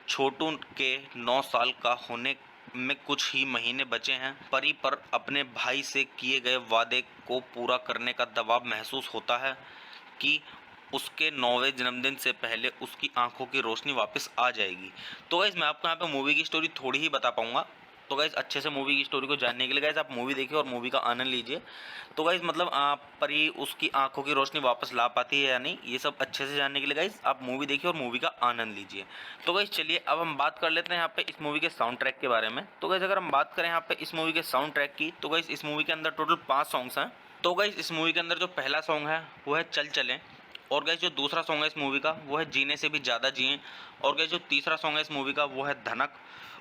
छोटू के 9 साल का होने में कुछ ही महीने बचे हैं। परी पर अपने भाई से किए गए वादे को पूरा करने का दबाव महसूस होता है कि उसके 9वें जन्मदिन से पहले उसकी आंखों की रोशनी वापस आ जाएगी। तो गाइस मैं आपको यहाँ पे मूवी की स्टोरी थोड़ी ही बता पाऊंगा। तो गाइस अच्छे से मूवी की स्टोरी को जानने के लिए गाइस आप मूवी देखिए और मूवी का आनंद लीजिए। तो गाइस मतलब परी उसकी आंखों की रोशनी वापस ला पाती है या नहीं, ये सब अच्छे से जानने के लिए गाइस आप मूवी देखिए और मूवी का आनंद लीजिए। तो गाइस चलिए अब हम बात कर लेते हैं यहाँ पे इस मूवी के साउंड ट्रैक के बारे में। तो गाइस अगर हम बात करें यहाँ पे इस मूवी के साउंड ट्रैक की, तो गाइस इस मूवी के अंदर टोटल 5 सॉन्ग्स हैं। तो गाइस इस मूवी के अंदर जो पहला सॉन्ग है वो है चल चलें, और गाइस जो दूसरा सॉन्ग है इस मूवी का वो है जीने से भी ज़्यादा जिएं, और गाइस जो तीसरा सॉन्ग है इस मूवी का वो है धनक,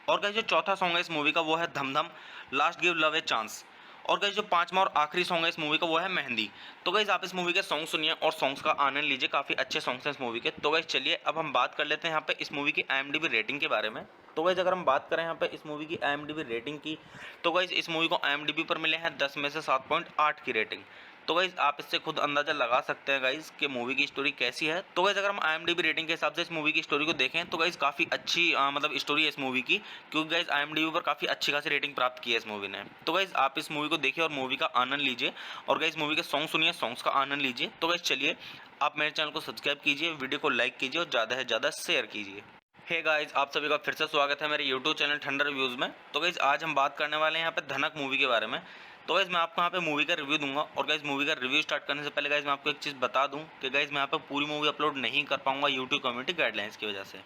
और गाइस जो चौथा सॉन्ग है इस मूवी का वो है धम धम last give love a chance, और गाइस जो 5वां और आखिरी सॉन्ग है इस मूवी का वो है मेहंदी। तो गाइस आप इस मूवी के सॉन्ग सुनिए और सॉन्ग्स का आनंद लीजिए, काफ़ी अच्छे सॉन्ग्स हैं इस मूवी के। तो गाइस चलिए अब हम बात कर लेते हैं यहाँ पे इस मूवी की IMDb रेटिंग के बारे में। तो गाइस अगर हम बात करें यहाँ पे इस मूवी की IMDb रेटिंग की, तो गाइस इस मूवी को IMDb पर मिले हैं 10 में से 7.8 की रेटिंग। तो गाइस आप इससे खुद अंदाजा लगा सकते हैं गाइस कि मूवी की स्टोरी कैसी है। तो गाइस अगर हम IMDb रेटिंग के हिसाब से इस मूवी की स्टोरी को देखें तो गाइस काफ़ी अच्छी मतलब स्टोरी है इस मूवी की, क्योंकि गाइस IMDb पर काफ़ी अच्छी खासी रेटिंग प्राप्त की है इस मूवी ने। तो गाइस आप इस मूवी को देखिए और मूवी का आनंद लीजिए, और गाइस मूवी के सॉन्ग सुनिए, सॉन्ग्स का आनंद लीजिए। तो गाइस चलिए आप मेरे चैनल को सब्सक्राइब कीजिए, वीडियो को लाइक कीजिए और ज़्यादा से ज़्यादा शेयर कीजिए। हे गाइस, आप सभी का फिर से स्वागत है मेरे YouTube चैनल ठंडर रिव्यूज़ में। तो गाइस आज हम बात करने वाले हैं यहाँ पे धनक मूवी के बारे में। तो गाइस मैं आपको यहाँ पे मूवी का रिव्यू दूंगा और गाइस मूवी का रिव्यू स्टार्ट करने से पहले गाइस मैं आपको एक चीज़ बता दूं कि गाइस मैं यहाँ पे पूरी मूवी अपलोड नहीं कर पाऊंगा यूट्यूब कम्युनिटी गाइडलाइंस की वजह से।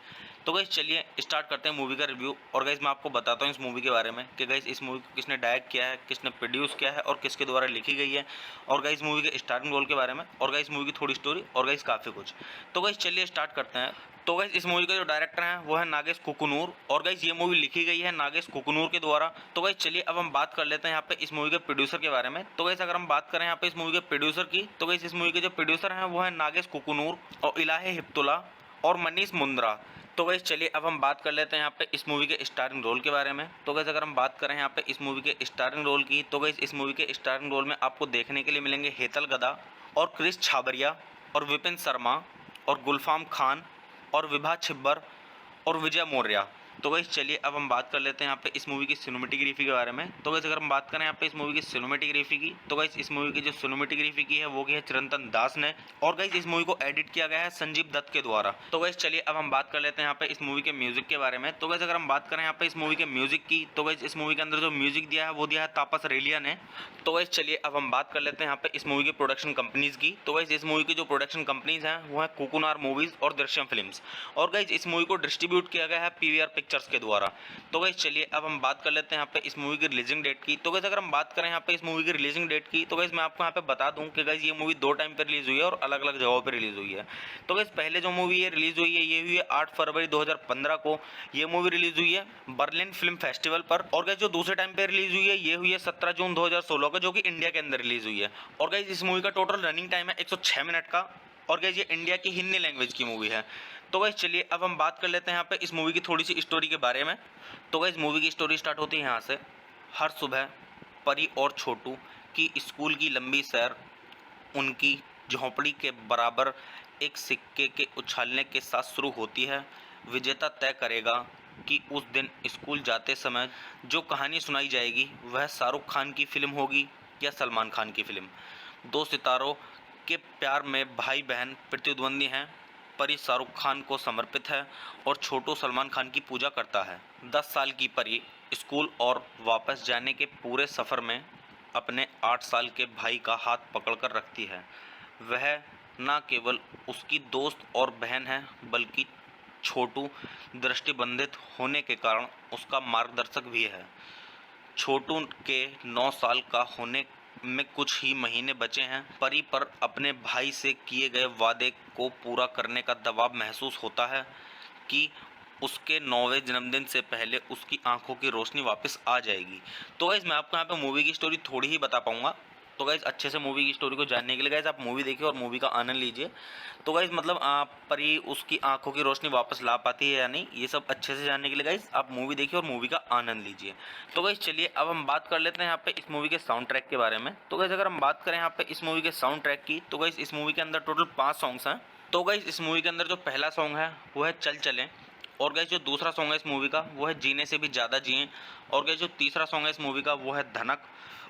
तो गाइस चलिए स्टार्ट करते हैं मूवी का रिव्यू और गाइस मैं आपको बताता हूँ इस मूवी के बारे में कि गाइस इस मूवी को किसने डायरेक्ट किया है, किसने प्रोड्यूस किया है और किसके द्वारा लिखी गई है, और गाइस मूवी के स्टार्टिंग रोल के बारे में, और गाइस मूवी की थोड़ी स्टोरी, और गाइस काफ़ी कुछ। तो गाइस चलिए स्टार्ट करते हैं। तो गाइस इस मूवी का जो डायरेक्टर है वो है नागेश कुकुनूर और गाइस ये मूवी लिखी गई है नागेश कुकुनूर के द्वारा। तो गाइस चलिए अब हम बात कर लेते हैं यहाँ पे इस मूवी के प्रोड्यूसर के बारे में। तो गाइस अगर हम बात करें यहाँ पे इस मूवी के प्रोड्यूसर की, तो गाइस इस मूवी के जो प्रोड्यूसर हैं वो है नागेश कुकुनूर और इलाहे हिप्तुल्ला और मनीष मुंद्रा। तो गाइस चलिए अब हम बात कर लेते हैं यहाँ पे इस मूवी के स्टारिंग रोल के बारे में। तो गाइस अगर हम बात करें यहाँ पे इस मूवी के स्टारिंग रोल की, तो गाइस इस मूवी के स्टारिंग रोल में आपको देखने के लिए मिलेंगे हेतल गदा और क्रिस छाबरिया और विपिन शर्मा और गुलफाम खान और विभा छिब्बर और विजय मौर्य। तो गाइस चलिए अब हम बात कर लेते हैं यहाँ पे इस मूवी की सिनेमेटोग्राफी के बारे में। तो गाइस अगर हम बात करें यहाँ पे इस मूवी की सिनेमेटोग्राफी की, तो गाइस इस मूवी की जो सिनेमेटोग्राफी की है वो की है चिरंतन दास ने, और गाइस इस मूवी को एडिट किया गया है संजीव दत्त के द्वारा। तो गाइस चलिए अब हम बात कर लेते हैं यहाँ पे इस मूवी के म्यूजिक के बारे में। तो गाइस अगर हम बात करें यहाँ पे इस मूवी के म्यूजिक की, तो गाइस इस मूवी के अंदर जो म्यूजिक दिया है वो दिया है तापस रेलिया ने। तो गाइस चलिए अब हम बात कर लेते हैं यहाँ पे इस मूवी की प्रोडक्शन कंपनीज की। तो गाइस इस मूवी की जो प्रोडक्शन कंपनीज हैं वो है कोकुनार मूवीज और दृश्यम फिल्म्स, और गाइस इस मूवी को डिस्ट्रीब्यूट किया गया है पीवीआर पिक्चर्स के द्वारा। तो गाइस चलिए अब हम बात कर लेते हैं यहाँ पे इस मूवी की रिलीजिंग डेट की। तो गाइस अगर हम बात करें यहाँ पे इस मूवी की रिलीजिंग डेट की, तो गाइस मैं आपको यहाँ पे बता दूं कि गाइस ये मूवी 2 टाइम पे रिलीज हुई है और अलग अलग जगहों पे रिलीज हुई है। तो गाइस पहले जो मूवी ये रिलीज हुई है ये हुई है 8 फरवरी 2015 को। ये मूवी रिलीज हुई है बर्लिन फिल्म फेस्टिवल पर। और गाइस जो दूसरे टाइम पे रिलीज हुई है ये हुई है 17 जून 2016 को, जो कि इंडिया के अंदर रिलीज हुई है। और गाइस इस मूवी का टोटल रनिंग टाइम है 106 मिनट का, और गाइस ये इंडिया की हिंदी लैंग्वेज की मूवी है। तो गाइस चलिए अब हम बात कर लेते हैं यहाँ पे इस मूवी की थोड़ी सी स्टोरी के बारे में। तो गाइस मूवी की स्टोरी स्टार्ट होती है यहाँ से। हर सुबह परी और छोटू की स्कूल की लंबी सैर उनकी झोंपड़ी के बराबर एक सिक्के के उछालने के साथ शुरू होती है। विजेता तय करेगा कि उस दिन स्कूल जाते समय जो कहानी सुनाई जाएगी वह शाहरुख खान की फिल्म होगी या सलमान खान की फिल्म। 2 सितारों के प्यार में भाई बहन प्रतिद्वंदी हैं। परी शाहरुख खान को समर्पित है और छोटू सलमान खान की पूजा करता है। 10 साल की परी स्कूल और वापस जाने के पूरे सफ़र में अपने 8 साल के भाई का हाथ पकड़कर रखती है। वह न केवल उसकी दोस्त और बहन है बल्कि छोटू दृष्टिबंधित होने के कारण उसका मार्गदर्शक भी है। छोटू के 9 साल का होने में कुछ ही महीने बचे हैं। परी पर अपने भाई से किए गए वादे को पूरा करने का दबाव महसूस होता है कि उसके 9वें जन्मदिन से पहले उसकी आंखों की रोशनी वापस आ जाएगी। तो गाइस मैं आपको यहाँ पे मूवी की स्टोरी थोड़ी ही बता पाऊंगा। तो गाइस अच्छे से मूवी की स्टोरी को जानने के लिए गाइस आप मूवी देखिए और मूवी का आनंद लीजिए। तो गाइस मतलब परी उसकी आंखों की रोशनी वापस ला पाती है या नहीं, ये सब अच्छे से जानने के लिए गाइस आप मूवी देखिए और मूवी का आनंद लीजिए। तो गाइस चलिए अब हम बात कर लेते हैं यहाँ पे इस मूवी के साउंड ट्रैक के बारे में। तो गाइस अगर हम बात करें यहाँ पे इस मूवी के साउंड ट्रैक की, तो गाइस इस मूवी के अंदर टोटल 5 सॉन्ग्स हैं। तो गाइस इस मूवी के अंदर जो पहला सॉन्ग है वो है चल चलें, और गाइस जो दूसरा सॉन्ग है इस मूवी का वो है जीने से भी ज़्यादा जिएं, और गाइस जो तीसरा सॉन्ग है इस मूवी का वो है धनक,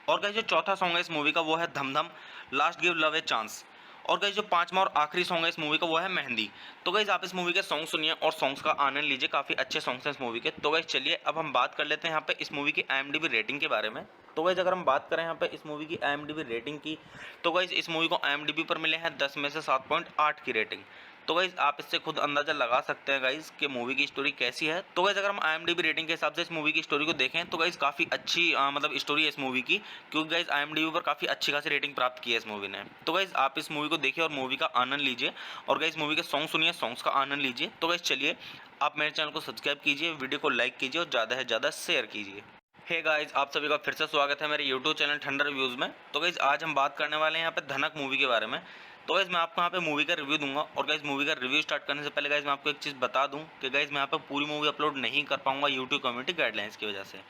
और गाइस जो चौथा सॉन्ग है इस मूवी का वो है धम धम last give love a chance, और गाइस जो 5वां और आखिरी सॉन्ग है इस मूवी का वो है मेहंदी। तो गाइस आप इस मूवी के सॉन्ग सुनिए और सॉन्ग्स का आनंद लीजिए, काफ़ी अच्छे सॉन्ग्स हैं इस मूवी के। तो गाइस चलिए अब हम बात कर लेते हैं यहाँ पे इस मूवी की IMDb रेटिंग के बारे में। तो गाइस अगर हम बात करें यहाँ पे इस मूवी की IMDb रेटिंग की, तो गाइस इस मूवी को IMDb पर मिले हैं 10 में से 7.8 की रेटिंग। तो गाइस आप इससे खुद अंदाज़ा लगा सकते हैं गाइस कि मूवी की स्टोरी कैसी है। तो गाइस अगर हम IMDb रेटिंग के हिसाब से इस मूवी की स्टोरी को देखें तो गाइस काफ़ी अच्छी मतलब स्टोरी है इस मूवी की, क्योंकि गाइस IMDb पर काफ़ी अच्छी खासी रेटिंग प्राप्त की है इस मूवी ने। तो गाइस आप इस मूवी को देखिए और मूवी का आनंद लीजिए, और गाइस मूवी के सॉन्ग सुनिए, सॉन्ग्स का आनंद लीजिए। तो गाइस चलिए आप मेरे चैनल को सब्सक्राइब कीजिए, वीडियो को लाइक कीजिए और ज़्यादा से ज़्यादा शेयर कीजिए। हे गाइस आप सभी का फिर से स्वागत है मेरे यूट्यूब चैनल ठंडर रिव्यूज़ में। तो गाइस आज हम बात करने वाले हैं यहाँ पे धनक मूवी के बारे में। तो गाइस मैं आपको यहाँ पे मूवी का रिव्यू दूंगा, और गाइस मूवी का रिव्यू स्टार्ट करने से पहले गाइस मैं आपको एक चीज़ बता दूं कि गाइस मैं यहाँ पे पूरी मूवी अपलोड नहीं कर पाऊंगा यूट्यूब कम्युनिटी गाइडलाइंस की वजह से।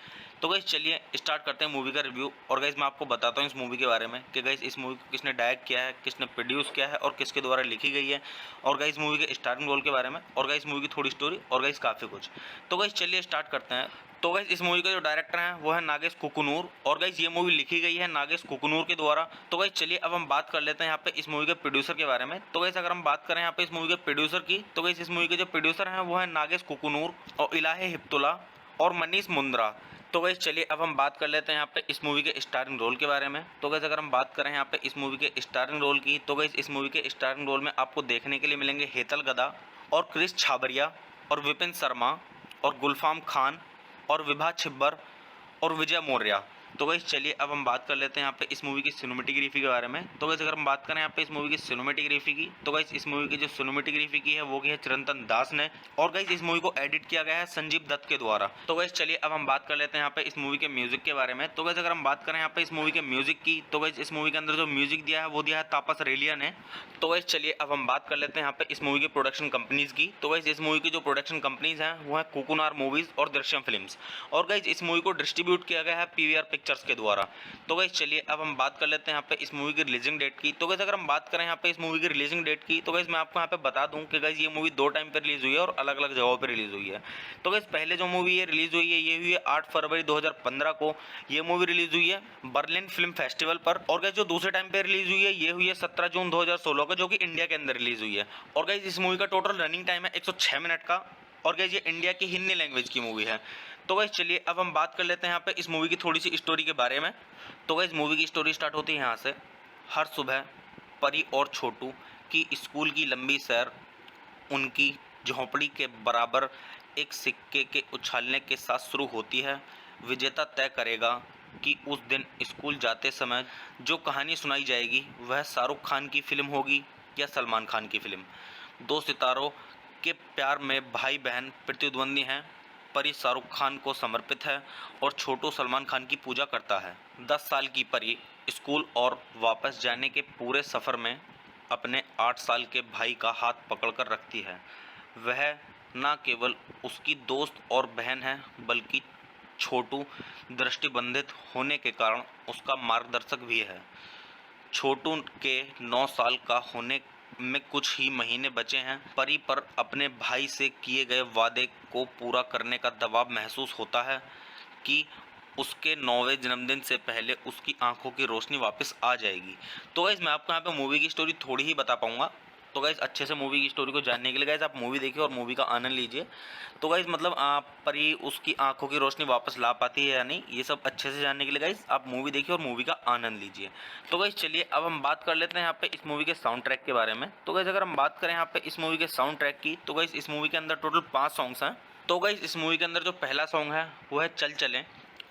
तो गाइस चलिए स्टार्ट करते हैं मूवी का रिव्यू, और गाइस मैं आपको बताता हूँ इस मूवी के बारे में कि गाइस इस मूवी को किसने डायरेक्ट किया है, किसने प्रोड्यूस किया है और किसके द्वारा लिखी गई है, और गाइस मूवी के स्टार्टिंग रोल के बारे में, और गाइस मूवी की थोड़ी स्टोरी, और गाइस काफ़ी कुछ। तो गाइस चलिए स्टार्ट करते हैं। तो गाइस इस मूवी का जो डायरेक्टर है वो है नागेश कुकुनूर, और गाइस ये मूवी लिखी गई है नागेश कुकुनूर के द्वारा। तो गाइस चलिए अब हम बात कर लेते हैं यहाँ पे इस मूवी के प्रोड्यूसर के बारे में। तो गाइस अगर हम बात करें यहाँ पे इस मूवी के प्रोड्यूसर की, तो गाइस इस मूवी के जो प्रोड्यूसर हैं वो है नागेश कुकुनूर और इलाहे हिप्तुल्ला और मनीष मुंद्रा। तो गाइस चलिए अब हम बात कर लेते हैं यहाँ पे इस मूवी के स्टारिंग रोल के बारे में। तो गाइस अगर हम बात करें यहाँ पे इस मूवी के स्टारिंग रोल की, तो गाइस इस मूवी के स्टारिंग रोल में आपको देखने के लिए मिलेंगे हेतल गदा और क्रिस छाबरिया और विपिन शर्मा और गुलफाम खान और विभा छिब्बर और विजय मौर्य। तो गाइस चलिए अब हम बात कर लेते हैं यहाँ पे इस मूवी की सिनेमेटोग्राफी के बारे में। तो गाइस अगर हम बात करें यहाँ पे इस मूवी की सिनेमेटोग्राफी की, तो गाइस इस मूवी की जो सिनेमेटोग्राफी की है वो की है चिरंतन दास ने, और गाइस इस मूवी को एडिट किया गया है संजीव दत्त के द्वारा। तो गाइस चलिए अब हम बात कर लेते हैं यहाँ पे इस मूवी के म्यूजिक के बारे में। तो गाइस अगर हम बात करें यहाँ पे इस मूवी के म्यूजिक की, तो गाइस इस मूवी के अंदर जो म्यूजिक दिया है वो दिया है तापस रेलिया ने। तो गाइस चलिए अब हम बात कर लेते हैं यहाँ पे इस मूवी की प्रोडक्शन कंपनीज की। तो गाइस इस मूवी की जो प्रोडक्शन कंपनीज हैं वो है कोकुनार मूवीज और दृश्यम फिल्म्स, और गाइस इस मूवी को डिस्ट्रीब्यूट किया गया है पीवीआर पिक्चर्स के द्वारा। तो गाइस चलिए अब हम बात कर लेते हैं यहाँ पे इस मूवी की रिलीजिंग डेट की। तो गाइस अगर हम बात करें यहाँ पे इस मूवी की रिलीजिंग डेट की, तो गाइस मैं आपको यहाँ पे बता दूं कि गाइस ये मूवी 2 टाइम पे रिलीज हुई है और अलग अलग जगहों पे रिलीज हुई है। तो गाइस पहले जो मूवी ये रिलीज हुई है ये हुई है 8 फरवरी 2015 को। ये मूवी रिलीज हुई है बर्लिन फिल्म फेस्टिवल पर। और गाइस जो दूसरे टाइम पे रिलीज हुई है ये हुई है 17 जून 2016 को, जो कि इंडिया के अंदर रिलीज हुई है। और गाइस इस मूवी का टोटल रनिंग टाइम है 106 मिनट का, और गाइस ये इंडिया की हिंदी लैंग्वेज की मूवी है। तो गाइस चलिए अब हम बात कर लेते हैं यहाँ पे इस मूवी की थोड़ी सी स्टोरी के बारे में। तो गाइस मूवी की स्टोरी स्टार्ट होती है यहाँ से। हर सुबह परी और छोटू की स्कूल की लंबी सैर उनकी झोंपड़ी के बराबर एक सिक्के के उछालने के साथ शुरू होती है। विजेता तय करेगा कि उस दिन स्कूल जाते समय जो कहानी सुनाई जाएगी वह शाहरुख खान की फिल्म होगी या सलमान खान की फिल्म। 2 सितारों के प्यार में भाई बहन प्रतिद्वंदी हैं। परी शाहरुख खान को समर्पित है और छोटू सलमान खान की पूजा करता है। 10 साल की परी स्कूल और वापस जाने के पूरे सफ़र में अपने 8 साल के भाई का हाथ पकड़कर रखती है। वह न केवल उसकी दोस्त और बहन है, बल्कि छोटू दृष्टिबंधित होने के कारण उसका मार्गदर्शक भी है। छोटू के 9 साल का होने में कुछ ही महीने बचे हैं। परी पर अपने भाई से किए गए वादे को पूरा करने का दबाव महसूस होता है कि उसके 9वें जन्मदिन से पहले उसकी आंखों की रोशनी वापस आ जाएगी। तो गाइस मैं आपको यहाँ पे मूवी की स्टोरी थोड़ी ही बता पाऊंगा। तो गाइस अच्छे से मूवी की स्टोरी को जानने के लिए गाइस आप मूवी देखिए और मूवी का आनंद लीजिए। तो गाइस मतलब परी उसकी आंखों की रोशनी वापस ला पाती है या नहीं, ये सब अच्छे से जानने के लिए गाइस आप मूवी देखिए और मूवी का आनंद लीजिए। तो गाइस चलिए अब हम बात कर लेते हैं यहाँ पे इस मूवी के साउंड ट्रैक के बारे में। तो गाइस अगर हम बात करें यहाँ पे इस मूवी के साउंड ट्रैक की, तो गाइस इस मूवी के अंदर टोटल 5 सॉन्ग्स हैं। तो गाइस इस मूवी के अंदर जो पहला सॉन्ग है वो है चल चलें,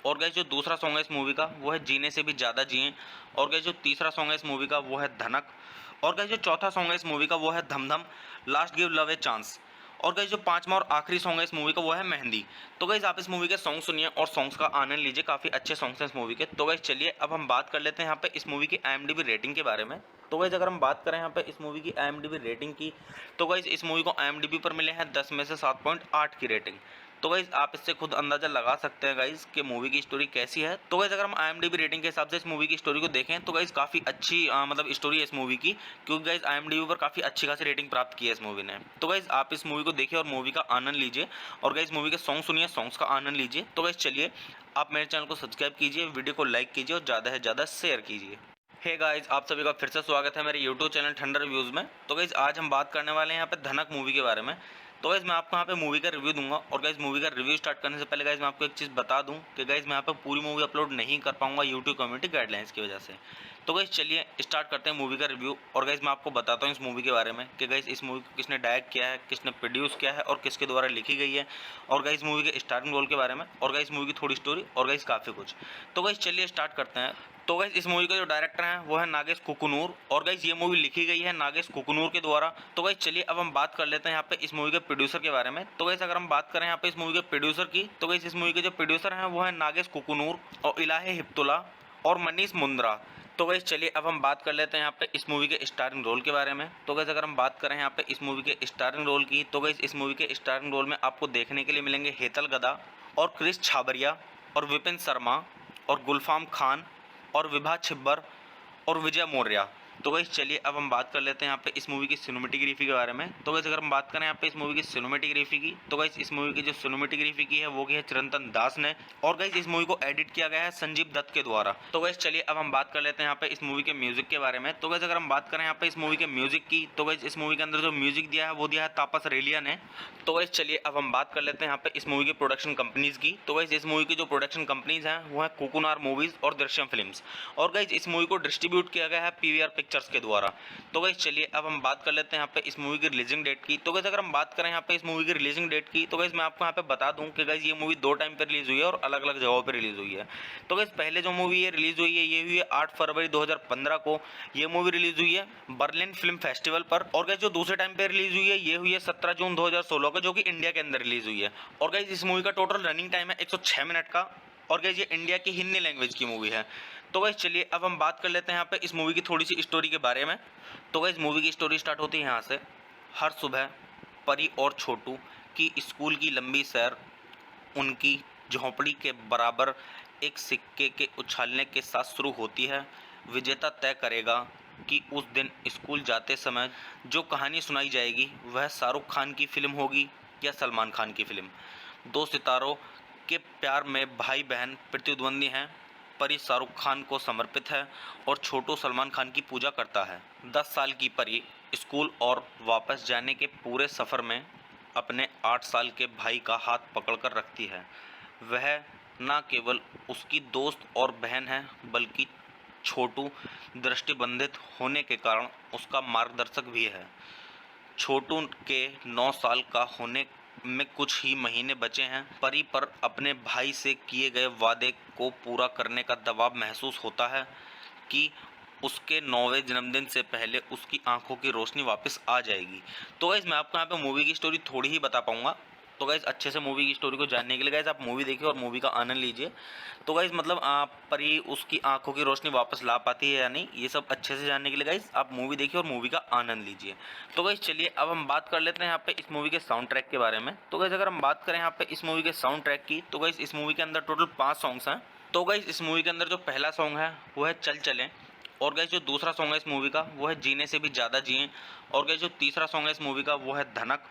और गाइस जो दूसरा सॉन्ग है इस मूवी का वो है जीने से भी ज़्यादा जिएं, और गाइस जो तीसरा सॉन्ग है इस मूवी का वो है धनक, और गाइस जो चौथा सॉन्ग है इस मूवी का वो है धम धम last give love a chance, और गाइस जो 5वां और आखिरी सॉन्ग है इस मूवी का वो है मेहंदी। तो गाइस आप इस मूवी के सॉन्ग सुनिए और सॉन्ग्स का आनंद लीजिए, काफ़ी अच्छे सॉन्ग्स हैं इस मूवी के। तो गाइस चलिए अब हम बात कर लेते हैं यहाँ पे इस मूवी की IMDb रेटिंग के बारे में। तो गाइस अगर हम बात करें यहाँ पे इस मूवी की IMDb रेटिंग की, तो गाइस इस मूवी को IMDb पर मिले हैं 10 में से 7.8 की रेटिंग। तो गाइस आप इससे खुद अंदाज़ा लगा सकते हैं गाइस कि मूवी की स्टोरी कैसी है। तो गाइस अगर हम IMDb रेटिंग के हिसाब से इस मूवी की स्टोरी को देखें तो गाइस काफ़ी अच्छी मतलब स्टोरी है इस मूवी की, क्योंकि गाइस IMDb पर काफ़ी अच्छी खासी रेटिंग प्राप्त की है इस मूवी ने। तो गाइस आप इस मूवी को देखिए और मूवी का आनंद लीजिए, और गाइस मूवी के सॉन्ग सुनिए, सॉन्ग्स का आनंद लीजिए। तो गाइस चलिए आप मेरे चैनल को सब्सक्राइब कीजिए, वीडियो को लाइक कीजिए और ज़्यादा से ज़्यादा शेयर कीजिए। हे गाइस आप सभी का फिर से स्वागत है मेरे यूट्यूब चैनल ठंडर रिव्यूज़ में। तो गाइस आज हम बात करने वाले हैं यहाँ पे धनक मूवी के बारे में। तो गाइस मैं आपको यहाँ पे मूवी का रिव्यू दूंगा, और गाइस मूवी का रिव्यू स्टार्ट करने से पहले गाइस मैं आपको एक चीज़ बता दूं कि गाइस मैं यहाँ पे पूरी मूवी अपलोड नहीं कर पाऊंगा यूट्यूब कम्युनिटी गाइडलाइंस की वजह से। तो गाइस चलिए स्टार्ट करते हैं मूवी का रिव्यू, और गाइस मैं आपको बताता हूँ इस मूवी के बारे में कि गाइस इस मूवी को किसने डायरेक्ट किया है, किसने प्रोड्यूस किया है और किसके द्वारा लिखी गई है, और गाइस मूवी के स्टार्टिंग रोल के बारे में, और गाइस मूवी की थोड़ी स्टोरी, और गाइस काफ़ी कुछ। तो गाइस चलिए स्टार्ट करते हैं। तो गाइस इस मूवी का जो डायरेक्टर हैं वो है नागेश कुकुनूर, और गाइस ये मूवी लिखी गई है नागेश कुकुनूर के द्वारा। तो गाइस चलिए अब हम बात कर लेते हैं यहाँ पे इस मूवी के प्रोड्यूसर के बारे में। तो गाइस अगर हम बात करें यहाँ पे इस मूवी के प्रोड्यूसर की, तो गाइस इस मूवी के जो प्रोड्यूसर हैं वो है नागेश कुकुनूर और इलाही हिप्तुल्ला और मनीष मुंद्रा। तो गाइस चलिए अब हम बात कर लेते हैं यहाँ पे इस मूवी के स्टारिंग रोल के बारे में। तो गाइस अगर हम बात करें यहाँ पे इस मूवी के स्टारिंग रोल की, तो गाइस इस मूवी के स्टारिंग रोल में आपको देखने के लिए मिलेंगे हेतल गदा और क्रिस छाबरिया और विपिन शर्मा और गुलफाम खान और विभा छिब्बर और विजय मौर्य। तो गाइस चलिए अब हम बात कर लेते हैं यहाँ पे इस मूवी की सिनेमेटोग्राफी के बारे में। तो गाइस अगर हम बात करें यहाँ पे इस मूवी की सिनेमेटोग्राफी की, तो गाइस इस मूवी की जो सिनेमेटोग्राफी की है वो की है चिरंतन दास ने, और गाइस इस मूवी को एडिट किया गया है संजीव दत्त के द्वारा। तो गाइस चलिए अब हम बात कर लेते हैं यहाँ पे इस मूवी के म्यूजिक के बारे में। तो गाइस अगर हम बात करें यहाँ पे इस मूवी के म्यूजिक की, तो गाइस इस मूवी के अंदर जो म्यूजिक दिया है वो दिया है तापस रेलिया ने। तो गाइस चलिए अब हम बात कर लेते हैं यहाँ पे इस मूवी की प्रोडक्शन कंपनीज की। तो गाइस इस मूवी की जो प्रोडक्शन कंपनीज हैं वो है कोकुनार मूवीज और दृश्यम फिल्म्स, और गाइस इस मूवी को डिस्ट्रीब्यूट किया गया है पीवीआर पिक्चर्स के द्वारा। तो गाइस चलिए अब हम बात कर लेते हैं यहाँ पे इस मूवी की रिलीजिंग डेट की। तो गाइस अगर हम बात करें यहाँ पे इस मूवी की रिलीजिंग डेट की, तो गाइस मैं आपको यहाँ पे बता दूं कि गाइस ये मूवी 2 टाइम पे रिलीज हुई है और अलग अलग जगहों पे रिलीज हुई है। तो गाइस पहले जो मूवी ये रिलीज हुई है ये हुई है 8 फरवरी 2015 को, ये मूवी रिलीज हुई है बर्लिन फिल्म फेस्टिवल पर। और गाइस जो दूसरे टाइम पे रिलीज हुई है ये हुई है 17 जून 2016 को, जो कि इंडिया के अंदर रिलीज हुई है। और गाइस इस मूवी का टोटल रनिंग टाइम है 106 मिनट का, और गाइस ये इंडिया की हिंदी लैंग्वेज की मूवी है। तो गाइस चलिए अब हम बात कर लेते हैं यहाँ पे इस मूवी की थोड़ी सी स्टोरी के बारे में। तो गाइस मूवी की स्टोरी स्टार्ट होती है यहाँ से। हर सुबह परी और छोटू की स्कूल की लंबी सैर उनकी झोंपड़ी के बराबर एक सिक्के के उछालने के साथ शुरू होती है। विजेता तय करेगा कि उस दिन स्कूल जाते समय जो कहानी सुनाई जाएगी वह शाहरुख खान की फिल्म होगी या सलमान खान की फिल्म। 2 सितारों के प्यार में भाई बहन प्रतिद्वंदी हैं। परी शाहरुख खान को समर्पित है और छोटू सलमान खान की पूजा करता है। 10 साल की परी स्कूल और वापस जाने के पूरे सफ़र में अपने 8 साल के भाई का हाथ पकड़कर रखती है। वह न केवल उसकी दोस्त और बहन है बल्कि छोटू दृष्टिबंधित होने के कारण उसका मार्गदर्शक भी है। छोटू के 9 साल का होने में कुछ ही महीने बचे हैं। परी पर अपने भाई से किए गए वादे को पूरा करने का दबाव महसूस होता है कि उसके 9वें जन्मदिन से पहले उसकी आंखों की रोशनी वापस आ जाएगी। तो गाइस मैं आपको यहाँ पे मूवी की स्टोरी थोड़ी ही बता पाऊंगा। तो गाइस अच्छे से मूवी की स्टोरी को जानने के लिए गाइस आप मूवी देखिए और मूवी का आनंद लीजिए। तो गाइस मतलब आप परी उसकी आंखों की रोशनी वापस ला पाती है या नहीं, ये सब अच्छे से जानने के लिए गाइस आप मूवी देखिए और मूवी का आनंद लीजिए। तो गाइस चलिए अब हम बात कर लेते हैं यहाँ पे इस मूवी के साउंड ट्रैक के बारे में। तो गाइस अगर हम बात करें यहाँ पे इस मूवी के साउंड ट्रैक की, तो गाइस इस मूवी के अंदर टोटल 5 सॉन्ग्स हैं। तो गाइस इस मूवी के अंदर जो पहला सॉन्ग है वो है चल चलें, और गाइस जो दूसरा सॉन्ग है इस मूवी का वो है जीने से भी ज़्यादा जिएं, और गाइस जो तीसरा सॉन्ग है इस मूवी का वो है धनक,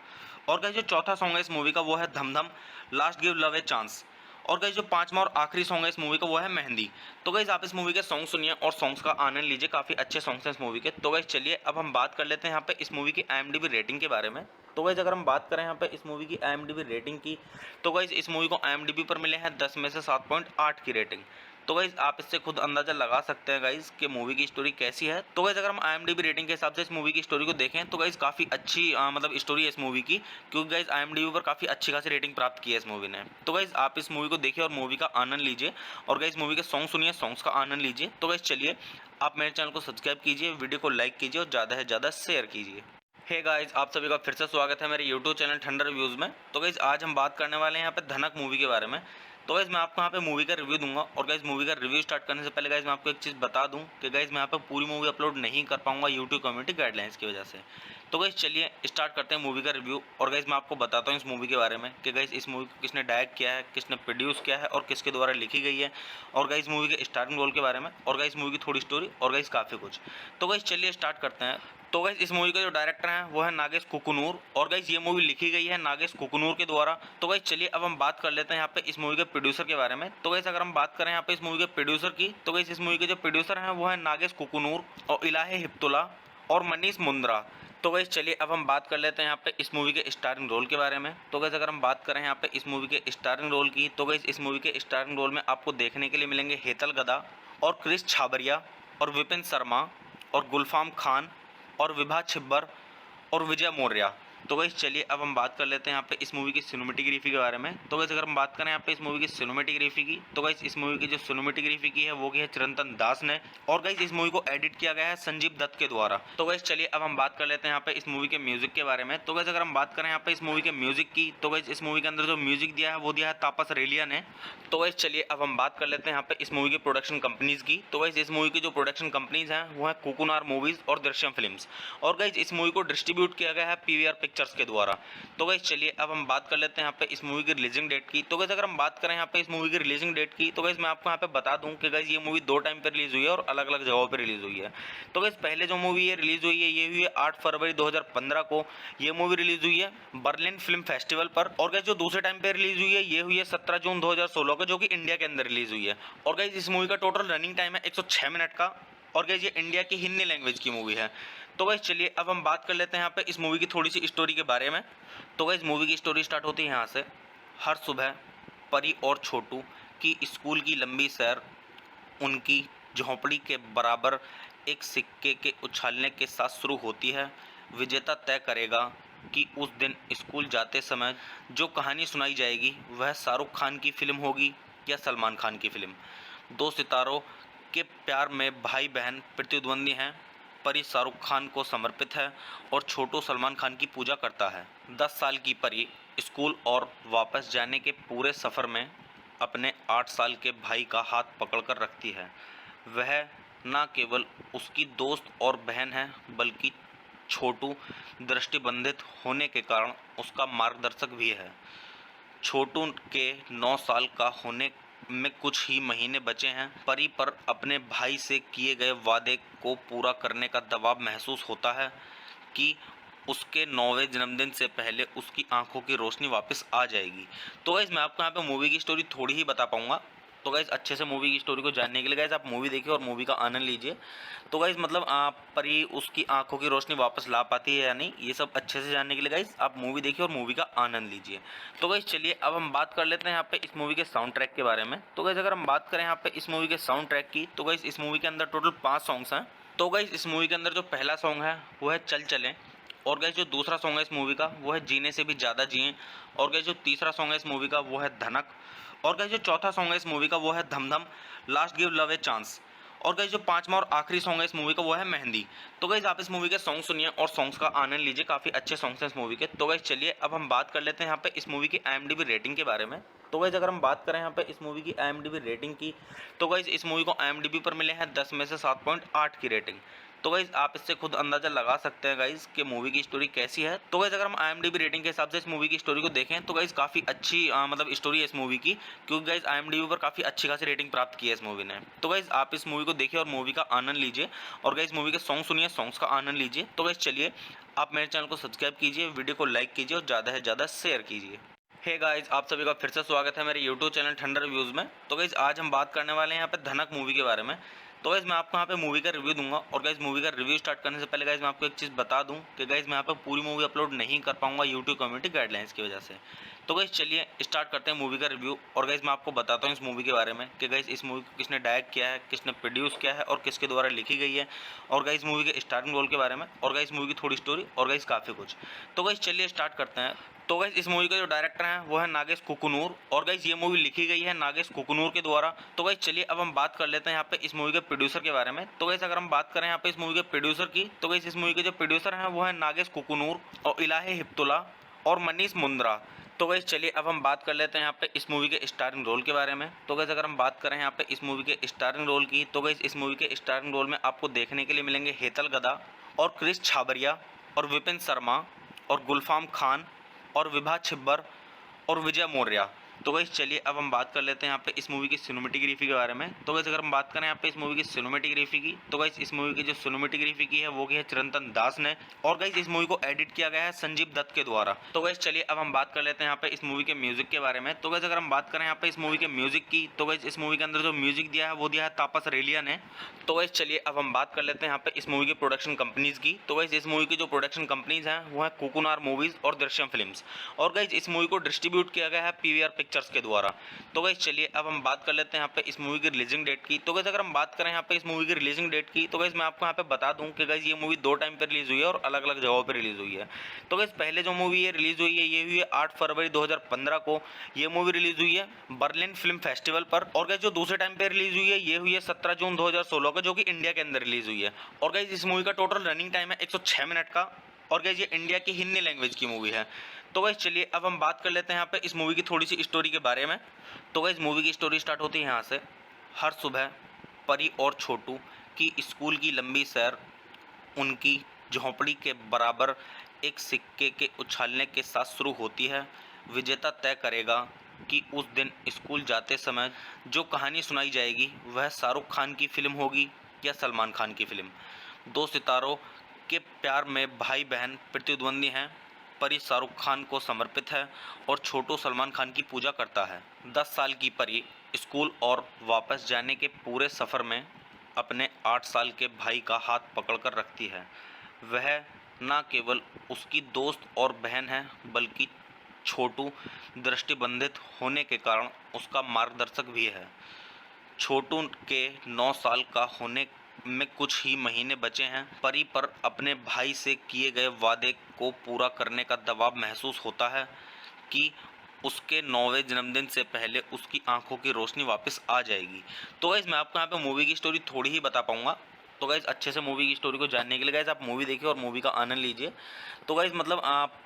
और गाइस जो चौथा सॉन्ग है इस मूवी का वो है धम धम last give love a chance, और गाइस जो पांचवा और आखिरी सॉन्ग है इस मूवी का वो है मेहंदी। तो गाइस आप इस मूवी के सॉन्ग सुनिए और सॉन्ग्स का आनंद लीजिए, काफ़ी अच्छे सॉन्ग्स हैं इस मूवी के। तो गाइस चलिए अब हम बात कर लेते हैं यहाँ पे इस मूवी की IMDb रेटिंग के बारे में। तो गाइस अगर हम बात करें यहाँ पे इस मूवी की IMDb रेटिंग की, तो गाइस इस मूवी को IMDb पर मिले हैं 10 में से 7.8 की रेटिंग। तो गाइस आप इससे खुद अंदाजा लगा सकते हैं गाइस कि मूवी की स्टोरी कैसी है। तो गाइस अगर हम IMDb रेटिंग के हिसाब से इस मूवी की स्टोरी को देखें तो गाइस काफ़ी अच्छी मतलब स्टोरी है इस मूवी की, क्योंकि गाइस IMDb पर काफ़ी अच्छी खासी रेटिंग प्राप्त की है इस मूवी ने। तो गाइस आप इस मूवी को देखिए और मूवी का आनंद लीजिए, और गाइस मूवी के सॉन्ग सुनिए, सॉन्ग्स का आनंद लीजिए। तो गाइस चलिए आप मेरे चैनल को सब्सक्राइब कीजिए, वीडियो को लाइक कीजिए और ज़्यादा से ज़्यादा शेयर कीजिए। हे गाइस आप सभी का फिर से स्वागत है मेरे यूट्यूब चैनल ठंडर रिव्यूज़ में। तो गाइस आज हम बात करने वाले हैं यहाँ पे धनक मूवी के बारे में। तो गाइस मैं आपको यहाँ पे मूवी का रिव्यू दूंगा, और गाइस मूवी का रिव्यू स्टार्ट करने से पहले गाइस मैं आपको एक चीज़ बता दूं कि गाइस मैं यहाँ पे पूरी मूवी अपलोड नहीं कर पाऊंगा यूट्यूब कम्युनिटी गाइडलाइंस की वजह से। तो गाइस चलिए स्टार्ट करते हैं मूवी का रिव्यू, और गाइस मैं आपको बताता हूँ इस मूवी के बारे में कि गाइस इस मूवी को किसने डायरेक्ट किया है, किसने प्रोड्यूस किया है और किसके द्वारा लिखी गई है, और गाइस मूवी के स्टार्टिंग रोल के बारे में, और गाइस मूवी की थोड़ी स्टोरी, और गाइस काफ़ी कुछ। तो गाइस चलिए स्टार्ट करते हैं। तो गाइस इस मूवी का जो डायरेक्टर है वो है नागेश कुकुनूर, और गाइस ये मूवी लिखी गई है नागेश कुकुनूर के द्वारा। तो गाइस चलिए अब हम बात कर लेते हैं यहाँ पे इस मूवी के प्रोड्यूसर के बारे में। तो गाइस अगर हम बात करें यहाँ पे इस मूवी के प्रोड्यूसर की, तो गाइस इस मूवी के जो प्रोड्यूसर हैं वो है नागेश कुकुनूर और इलाही हिप्तुल्ला और मनीष मुंद्रा। तो गाइस चलिए अब हम बात कर लेते हैं यहाँ पे इस मूवी के स्टारिंग रोल के बारे में। तो गाइस अगर हम बात करें यहाँ पे इस मूवी के स्टारिंग रोल की, तो गाइस इस मूवी के स्टारिंग रोल में आपको देखने के लिए मिलेंगे हेतल गदा और क्रिस छाबरिया और विपिन शर्मा और गुलफाम खान और विभा छिब्बर और विजय मौर्य। तो गाइस चलिए अब हम बात कर लेते हैं यहाँ पे इस मूवी की सिनेमेटोग्राफी के बारे में। तो गाइस अगर हम बात करें यहाँ पे इस मूवी की सिनेमेटोग्राफी की, तो गाइस इस मूवी की जो सिनेमेटोग्राफी की है वो की है चिरंतन दास ने, और गाइस इस मूवी को एडिट किया गया है संजीव दत्त के द्वारा। तो गाइस चलिए अब हम बात कर लेते हैं यहाँ पे इस मूवी के म्यूजिक के बारे में। तो गाइस अगर हम बात करें यहाँ पे इस मूवी के म्यूजिक की, तो गाइस इस मूवी के अंदर जो म्यूजिक दिया है वो दिया है तापस रेलिया ने। तो गाइस चलिए अब हम बात कर लेते हैं यहाँ पे इस मूवी की प्रोडक्शन कंपनीज की। तो गाइस इस मूवी की जो प्रोडक्शन कंपनीज हैं वो है कोकुनार मूवीज और दृश्यम फिल्म्स, और गाइस इस मूवी को डिस्ट्रीब्यूट किया गया है पीवीआर पिक्चर्स पिक्चर्स के द्वारा। तो गाइस चलिए अब हम बात कर लेते हैं यहाँ पे इस मूवी की रिलीजिंग डेट की। तो गाइस अगर हम बात करें यहाँ पे इस मूवी की रिलीजिंग डेट की, तो गाइस मैं आपको यहाँ पे बता दूं कि गाइस ये मूवी 2 टाइम पे रिलीज हुई है और अलग अलग जगहों पे रिलीज हुई है। तो गाइस पहले जो मूवी ये रिलीज हुई है ये हुई है 8 फरवरी 2015 को। ये मूवी रिलीज हुई है बर्लिन फिल्म फेस्टिवल पर। और गाइस जो दूसरे टाइम पे रिलीज हुई है ये हुई है 17 जून 2016 को, जो कि इंडिया के अंदर रिलीज हुई है। और गाइस इस मूवी का टोटल रनिंग टाइम है 106 मिनट का। और गाइस ये इंडिया की हिंदी लैंग्वेज की मूवी है। तो गाइस चलिए अब हम बात कर लेते हैं यहाँ पे इस मूवी की थोड़ी सी स्टोरी के बारे में। तो गाइस मूवी की स्टोरी स्टार्ट होती है यहाँ से। हर सुबह परी और छोटू की स्कूल की लंबी सैर उनकी झोंपड़ी के बराबर एक सिक्के के उछालने के साथ शुरू होती है। विजेता तय करेगा कि उस दिन स्कूल जाते समय जो कहानी सुनाई जाएगी वह शाहरुख खान की फिल्म होगी या सलमान खान की फिल्म। दो सितारों के प्यार में भाई बहन प्रतिद्वंदी हैं। परी शाहरुख खान को समर्पित है और छोटू सलमान खान की पूजा करता है। 10 साल की परी स्कूल और वापस जाने के पूरे सफ़र में अपने 8 साल के भाई का हाथ पकड़कर रखती है। वह न केवल उसकी दोस्त और बहन है बल्कि छोटू दृष्टिबंधित होने के कारण उसका मार्गदर्शक भी है। छोटू के 9 साल का होने में कुछ ही महीने बचे हैं। परी पर अपने भाई से किए गए वादे को पूरा करने का दबाव महसूस होता है कि उसके 9वें जन्मदिन से पहले उसकी आंखों की रोशनी वापस आ जाएगी। तो गाइस मैं आपको यहाँ पे मूवी की स्टोरी थोड़ी ही बता पाऊंगा। तो गाइस अच्छे से मूवी की स्टोरी को जानने के लिए गाइस आप मूवी देखिए और मूवी का आनंद लीजिए। तो गाइस मतलब आप परी उसकी आंखों की रोशनी वापस ला पाती है या नहीं, ये सब अच्छे से जानने के लिए गाइस आप मूवी देखिए और मूवी का आनंद लीजिए। तो गाइस चलिए अब हम बात कर लेते हैं यहाँ पे इस मूवी के साउंड ट्रैक के बारे में। तो गाइस अगर हम बात करें यहाँ पे इस मूवी के साउंड ट्रैक की, तो गाइस इस मूवी के अंदर टोटल 5 सॉन्ग्स हैं। तो गाइस इस मूवी के अंदर जो पहला सॉन्ग है वो है चल चलें। और गाइस जो दूसरा सॉन्ग है इस मूवी का वो है जीने से भी ज़्यादा जिएं। और गाइस जो तीसरा सॉन्ग है इस मूवी का वो है धनक। और गाइस जो चौथा सॉन्ग है इस मूवी का वो है धम धम last give love a chance. और गाइस जो पांचवा और आखिरी सॉन्ग है इस मूवी का वो है मेहंदी। तो गाइस आप इस मूवी के सॉन्ग सुनिए और सॉन्ग्स का आनंद लीजिए, काफ़ी अच्छे सॉन्ग्स हैं इस मूवी के। तो गाइस चलिए अब हम बात कर लेते हैं यहाँ पे इस मूवी की IMDb रेटिंग के बारे में। तो गाइस अगर हम बात करें यहाँ पे इस मूवी की IMDb रेटिंग की, तो गाइस इस मूवी को IMDb पर मिले हैं 10 में से 7.8 की रेटिंग। तो गाइस आप इससे खुद अंदाजा लगा सकते हैं गाइस कि मूवी की स्टोरी कैसी है। तो गाइस अगर हम IMDb रेटिंग के हिसाब से इस मूवी की स्टोरी को देखें तो गाइस काफ़ी अच्छी मतलब स्टोरी है इस मूवी की, क्योंकि गाइस IMDb पर काफ़ी अच्छी खासी रेटिंग प्राप्त की है इस मूवी ने। तो गाइस आप इस मूवी को देखिए और मूवी का आनंद लीजिए और गाइस मूवी के सॉन्ग सुनिए, सॉन्ग्स का आनंद लीजिए। तो गाइस चलिए आप मेरे चैनल को सब्सक्राइब कीजिए, वीडियो को लाइक कीजिए और ज़्यादा से ज़्यादा शेयर कीजिए। हे गाइस आप सभी का फिर से स्वागत है मेरे यूट्यूब चैनल ठंडर रिव्यूज़ में। तो गाइस आज हम बात करने वाले हैं यहाँ पे धनक मूवी के बारे में। तो गाइस मैं आपको यहाँ पे मूवी का रिव्यू दूंगा और गाइस मूवी का रिव्यू स्टार्ट करने से पहले गाइस मैं आपको एक चीज़ बता दूं कि गाइस मैं यहाँ पे पूरी मूवी अपलोड नहीं कर पाऊंगा यूट्यूब कम्युनिटी गाइडलाइंस की वजह से। तो गाइस चलिए स्टार्ट करते हैं मूवी का रिव्यू। और गाइस मैं आपको बताता हूँ इस मूवी के बारे में कि गाइस इस मूवी को किसने डायरेक्ट किया है, किसने प्रोड्यूस किया है और किसके द्वारा लिखी गई है, और गाइस मूवी के स्टार्टिंग रोल के बारे में, और गाइस मूवी की थोड़ी स्टोरी, और गाइस काफ़ी कुछ। तो गाइस चलिए स्टार्ट करते हैं। तो गाइस इस मूवी का जो डायरेक्टर है वो है नागेश कुकुनूर और गाइस ये मूवी लिखी गई है नागेश कुकुनूर के द्वारा। तो गाइस चलिए अब हम बात कर लेते हैं यहाँ पे इस मूवी के प्रोड्यूसर के बारे में। तो गाइस अगर हम बात करें यहाँ पे इस मूवी के प्रोड्यूसर की, तो गाइस इस मूवी के जो प्रोड्यूसर हैं वो है नागेश कुकुनूर और इलाही हिप्तुल्ला और मनीष मुंद्रा। तो गाइस चलिए अब हम बात कर लेते हैं यहाँ पे इस मूवी के स्टारिंग रोल के बारे में। तो गाइस अगर हम बात करें यहाँ पे इस मूवी के स्टारिंग रोल की, तो गाइस इस मूवी के स्टारिंग रोल में आपको देखने के लिए मिलेंगे हेतल गदा और क्रिस छाबरिया और विपिन शर्मा और गुलफाम खान और विभा छिब्बर और विजय मौर्य। तो गाइस चलिए अब हम बात कर लेते हैं यहाँ पे इस मूवी की सिनेमेटोग्राफी के बारे में। तो गाइस अगर हम बात करें यहाँ पे इस मूवी की सिनेमेटोग्राफी की, तो गाइस इस मूवी की जो सिनेमेटोग्राफी की है वो की है चिरंतन दास ने, और गाइस इस मूवी को एडिट किया गया है संजीव दत्त के द्वारा। तो गाइस चलिए अब हम बात कर लेते हैं यहाँ पे इस मूवी के म्यूजिक के बारे में। तो गाइस अगर हम बात करें यहाँ पे इस मूवी के म्यूजिक की, तो गाइस इस मूवी के अंदर जो म्यूजिक दिया है वो दिया है तापस रेलिया ने। तो गाइस चलिए अब हम बात कर लेते हैं यहाँ पे इस मूवी की प्रोडक्शन कंपनीज की। तो गाइस इस मूवी की जो प्रोडक्शन कंपनीज हैं वो है कोकुनार मूवीज और दृश्यम फिल्म्स, और गाइस इस मूवी को डिस्ट्रीब्यूट किया गया है PVR पिक्चर्स के द्वारा। तो गाइस चलिए अब हम बात कर लेते हैं यहाँ पे इस मूवी की रिलीजिंग डेट की। तो गाइस अगर हम बात करें यहाँ पे इस मूवी की रिलीजिंग डेट की, तो गाइस मैं आपको यहाँ पे बता दूं कि गाइस ये मूवी 2 टाइम पे रिलीज हुई है और अलग अलग जगहों पे रिलीज हुई है। तो गाइस पहले जो मूवी ये रिलीज हुई है ये हुई है 8 फरवरी 2015 को। ये मूवी रिलीज हुई है बर्लिन फिल्म फेस्टिवल पर। और गाइस जो दूसरे टाइम पे रिलीज हुई है ये हुई है 17 जून 2016 को, जो कि इंडिया के अंदर रिलीज हुई है। और गाइस इस मूवी का टोटल रनिंग टाइम है 106 मिनट का। और गाइस ये इंडिया की हिंदी लैंग्वेज की मूवी है। तो गाइस चलिए अब हम बात कर लेते हैं यहाँ पे इस मूवी की थोड़ी सी स्टोरी के बारे में। तो गाइस मूवी की स्टोरी स्टार्ट होती है यहाँ से। हर सुबह परी और छोटू की स्कूल की लंबी सैर उनकी झोंपड़ी के बराबर एक सिक्के के उछालने के साथ शुरू होती है। विजेता तय करेगा कि उस दिन स्कूल जाते समय जो कहानी सुनाई जाएगी वह शाहरुख खान की फिल्म होगी या सलमान खान की फिल्म। दो सितारों के प्यार में भाई बहन प्रतिद्वंदी हैं। परी शाहरुख खान को समर्पित है और छोटू सलमान खान की पूजा करता है। 10 साल की परी स्कूल और वापस जाने के पूरे सफ़र में अपने 8 साल के भाई का हाथ पकड़कर रखती है। वह न केवल उसकी दोस्त और बहन है बल्कि छोटू दृष्टिबंधित होने के कारण उसका मार्गदर्शक भी है। छोटू के 9 साल का होने में कुछ ही महीने बचे हैं। परी पर अपने भाई से किए गए वादे को पूरा करने का दबाव महसूस होता है कि उसके 9वें जन्मदिन से पहले उसकी आंखों की रोशनी वापस आ जाएगी। तो गाइस मैं आपको यहाँ पे मूवी की स्टोरी थोड़ी ही बता पाऊंगा। तो गाइस अच्छे से मूवी की स्टोरी को जानने के लिए गाइस आप मूवी देखिए और मूवी का आनंद लीजिए। तो गाइस मतलब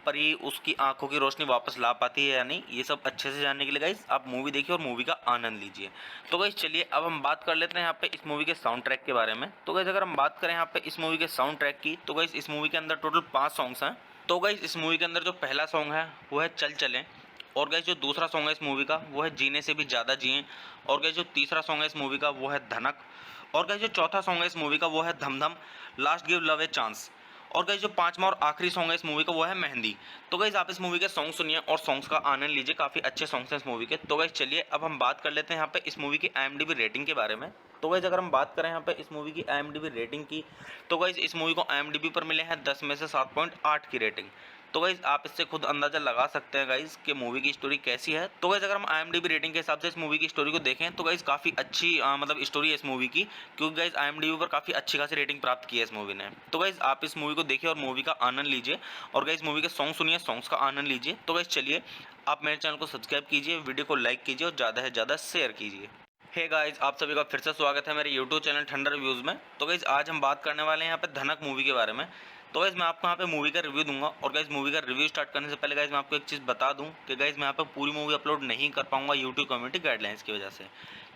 परी उसकी आंखों की रोशनी वापस ला पाती है या नहीं, ये सब अच्छे से जानने के लिए गाइस आप मूवी देखिए और मूवी का आनंद लीजिए। तो गाइस चलिए अब हम बात कर लेते हैं यहाँ पे इस मूवी के साउंड ट्रैक के बारे में। तो गाइस अगर हम बात करें यहाँ पे इस मूवी के साउंड ट्रैक की, तो गाइस इस मूवी के अंदर टोटल 5 सॉन्ग्स हैं। तो गाइस इस मूवी के अंदर जो पहला सॉन्ग है वो है चल चलें, और गाइस जो दूसरा सॉन्ग है इस मूवी का वो है जीने से भी ज़्यादा जिएं, और गाइस जो तीसरा सॉन्ग है इस मूवी का वो है धनक, और गाइस जो चौथा सॉन्ग है इस मूवी का वो है धम धम last give love a chance, और गाइस जो पांचवा और आखिरी सॉन्ग है इस मूवी का वो है मेहंदी। तो गाइस आप इस मूवी के सॉन्ग सुनिए और सॉन्ग्स का आनंद लीजिए, काफ़ी अच्छे सॉन्ग्स हैं इस मूवी के। तो गाइस चलिए अब हम बात कर लेते हैं यहाँ पे इस मूवी की IMDb रेटिंग के बारे में। तो गाइस अगर हम बात करें यहाँ पे इस मूवी की IMDb रेटिंग की, तो गाइस इस मूवी को IMDb पर मिले हैं 10 में से 7.8 की रेटिंग। तो गाइस आप इससे खुद अंदाजा लगा सकते हैं गाइस कि मूवी की स्टोरी कैसी है। तो गाइस अगर हम IMDb रेटिंग के हिसाब से इस मूवी की स्टोरी को देखें तो गाइस काफ़ी अच्छी मतलब स्टोरी है इस मूवी की, क्योंकि गाइस IMDb पर काफ़ी अच्छी खासी रेटिंग प्राप्त की है इस मूवी ने। तो गाइस आप इस मूवी को देखिए और मूवी का आनंद लीजिए, और गाइस मूवी के सॉन्ग सुनिए, सॉन्ग्स का आनंद लीजिए। तो गाइस चलिए आप मेरे चैनल को सब्सक्राइब कीजिए, वीडियो को लाइक कीजिए और ज़्यादा से ज़्यादा शेयर कीजिए। हे गाइस आप सभी का फिर से स्वागत है मेरे यूट्यूब चैनल ठंडर रिव्यूज़ में। तो गाइस आज हम बात करने वाले हैं यहाँ पे धनक मूवी के बारे में। तो गाइस मैं आपको यहाँ पे मूवी का रिव्यू दूंगा, और गाइस मूवी का रिव्यू स्टार्ट करने से पहले गाइस मैं आपको एक चीज़ बता दूं कि गाइस मैं यहाँ पे पूरी मूवी अपलोड नहीं कर पाऊंगा यूट्यूब कम्युनिटी गाइडलाइंस की वजह से।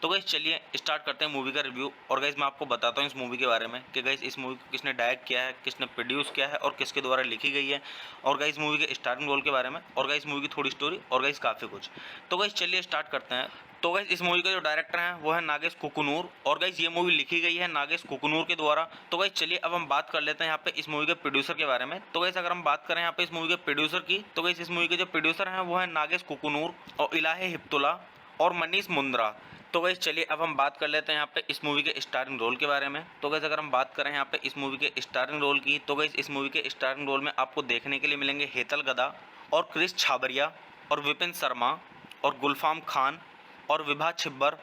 तो गाइस चलिए स्टार्ट करते हैं मूवी का रिव्यू, और गाइस मैं आपको बताता हूँ इस मूवी के बारे में कि गाइस इस मूवी को किसने डायरेक्ट किया है, किसने प्रोड्यूस किया है और किसके द्वारा लिखी गई है, और गाइस मूवी के स्टार्टिंग रोल के बारे में, और गाइस मूवी की थोड़ी स्टोरी, और गाइस काफ़ी कुछ। तो गाइस चलिए स्टार्ट करते हैं। तो गाइस इस मूवी का जो डायरेक्टर है वो है नागेश कुकुनूर, और गाइस ये मूवी लिखी गई है नागेश कुकुनूर के द्वारा। तो गाइस चलिए अब हम बात कर लेते हैं यहाँ पे इस मूवी के प्रोड्यूसर के बारे में। तो गाइस अगर हम बात करें यहाँ पे इस मूवी के प्रोड्यूसर की, तो गाइस इस मूवी के जो प्रोड्यूसर हैं वो है नागेश कुकुनूर और इलाहे हिप्तुल्ला और मनीष मुंद्रा। तो गाइस चलिए अब हम बात कर लेते हैं यहाँ पे इस मूवी के स्टारिंग रोल के बारे में। तो गाइस अगर हम बात करें यहाँ पे इस मूवी के स्टारिंग रोल की, तो गाइस इस मूवी के स्टारिंग रोल में आपको देखने के लिए मिलेंगे हेतल गदा और क्रिस छाबरिया और विपिन शर्मा और गुलफाम खान और विभा छिब्बर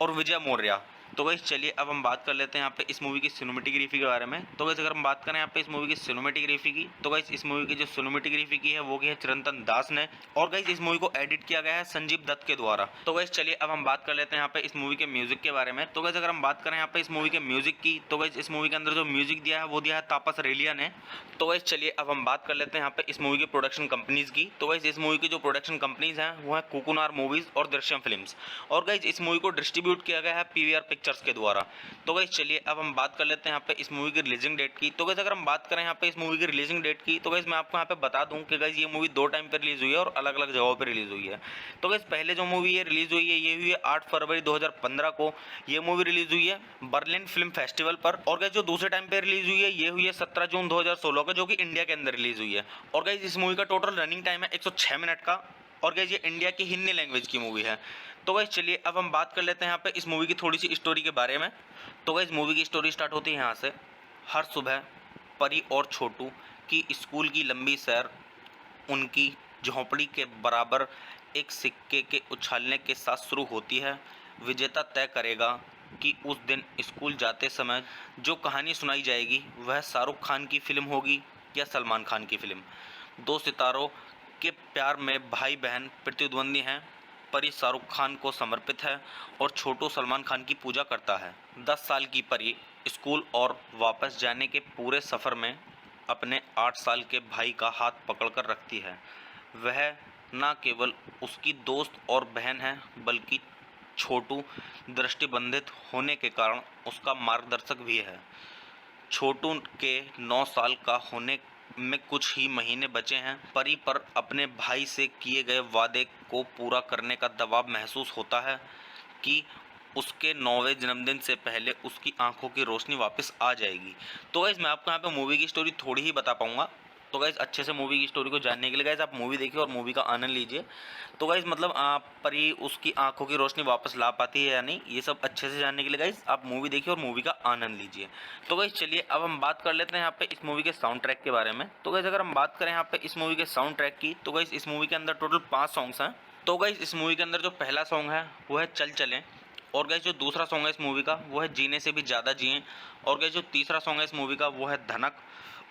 और विजय मौर्य। तो गाइस चलिए अब हम बात कर लेते हैं यहाँ पे इस मूवी की सिनेमेटोग्राफी के बारे में। तो गाइस अगर हम बात करें यहाँ पे इस मूवी की सिनेमेटोग्राफी की, तो गाइस इस मूवी की जो सिनेमेटोग्राफी की है वो की है चिरंतन दास ने, और गाइस इस मूवी को एडिट किया गया है संजीव दत्त के द्वारा। तो गाइस चलिए अब हम बात कर लेते हैं यहाँ पे इस मूवी के म्यूजिक के बारे में। तो गाइस अगर हम बात करें यहाँ पे इस मूवी के म्यूजिक की, तो गाइस इस मूवी के अंदर जो म्यूजिक दिया है वो दिया है तापस रेलिया ने। तो गाइस चलिए अब हम बात कर लेते हैं यहाँ पे इस मूवी की प्रोडक्शन कंपनीज की। तो गाइस इस मूवी की जो प्रोडक्शन कंपनीज हैं वो है कुकुनार मूवीज और दृश्यम फिल्म्स, और गाइस इस मूवी को डिस्ट्रीब्यूट किया गया है PVR पिक्चर्स के द्वारा। तो गाइस चलिए अब हम बात कर लेते हैं यहाँ पे इस मूवी की रिलीजिंग डेट की। तो गाइस अगर हम बात करें यहाँ पे इस मूवी की रिलीजिंग डेट की, तो गाइस मैं आपको यहाँ पे बता दूं कि गाइस ये मूवी 2 टाइम पे रिलीज हुई है और अलग अलग जगहों पे रिलीज हुई है। तो गाइस पहले जो मूवी ये रिलीज हुई है ये हुई है 8 फरवरी 2015 को। ये मूवी रिलीज हुई है बर्लिन फिल्म फेस्टिवल पर। और गाइस जो दूसरे टाइम पे रिलीज हुई है ये हुई है 17 जून 2016 को, जो कि इंडिया के अंदर रिलीज हुई है। और गाइस इस मूवी का टोटल रनिंग टाइम है 106 मिनट का, और गाइस ये इंडिया की हिंदी लैंग्वेज की मूवी है। तो गाइस चलिए अब हम बात कर लेते हैं यहाँ पे इस मूवी की थोड़ी सी स्टोरी के बारे में। तो गाइस मूवी की स्टोरी स्टार्ट होती है यहाँ से। हर सुबह परी और छोटू की स्कूल की लंबी सैर उनकी झोंपड़ी के बराबर एक सिक्के के उछालने के साथ शुरू होती है। विजेता तय करेगा कि उस दिन स्कूल जाते समय जो कहानी सुनाई जाएगी वह शाहरुख खान की फिल्म होगी या सलमान खान की फिल्म। दो सितारों के प्यार में भाई बहन प्रतिद्वंदी हैं। परी शाहरुख खान को समर्पित है और छोटू सलमान खान की पूजा करता है। 10 साल की परी स्कूल और वापस जाने के पूरे सफ़र में अपने 8 साल के भाई का हाथ पकड़कर रखती है। वह न केवल उसकी दोस्त और बहन है बल्कि छोटू दृष्टिबंधित होने के कारण उसका मार्गदर्शक भी है। छोटू के 9 साल का होने में कुछ ही महीने बचे हैं। परी पर अपने भाई से किए गए वादे को पूरा करने का दबाव महसूस होता है कि उसके 9वें जन्मदिन से पहले उसकी आंखों की रोशनी वापस आ जाएगी। तो गाइस मैं आपको यहाँ पे मूवी की स्टोरी थोड़ी ही बता पाऊंगा। तो गाइस अच्छे से मूवी की स्टोरी को जानने के लिए गाइस आप मूवी देखिए और मूवी का आनंद लीजिए। तो गाइस मतलब परी उसकी आंखों की रोशनी वापस ला पाती है या नहीं, ये सब अच्छे से जानने के लिए गाइस आप मूवी देखिए और मूवी का आनंद लीजिए। तो गाइस चलिए अब हम बात कर लेते हैं यहाँ पे इस मूवी के साउंड ट्रैक के बारे में। तो गाइस अगर हम बात करें यहाँ पे इस मूवी के साउंड ट्रैक की, तो गाइस इस मूवी के अंदर टोटल 5 सॉन्ग्स हैं। तो गाइस इस मूवी के अंदर जो पहला सॉन्ग है वो है चल चलें, और गाइस जो दूसरा सॉन्ग है इस मूवी का वो है जीने से भी ज़्यादा जिएं, और गाइस जो तीसरा सॉन्ग है इस मूवी का वो है धनक,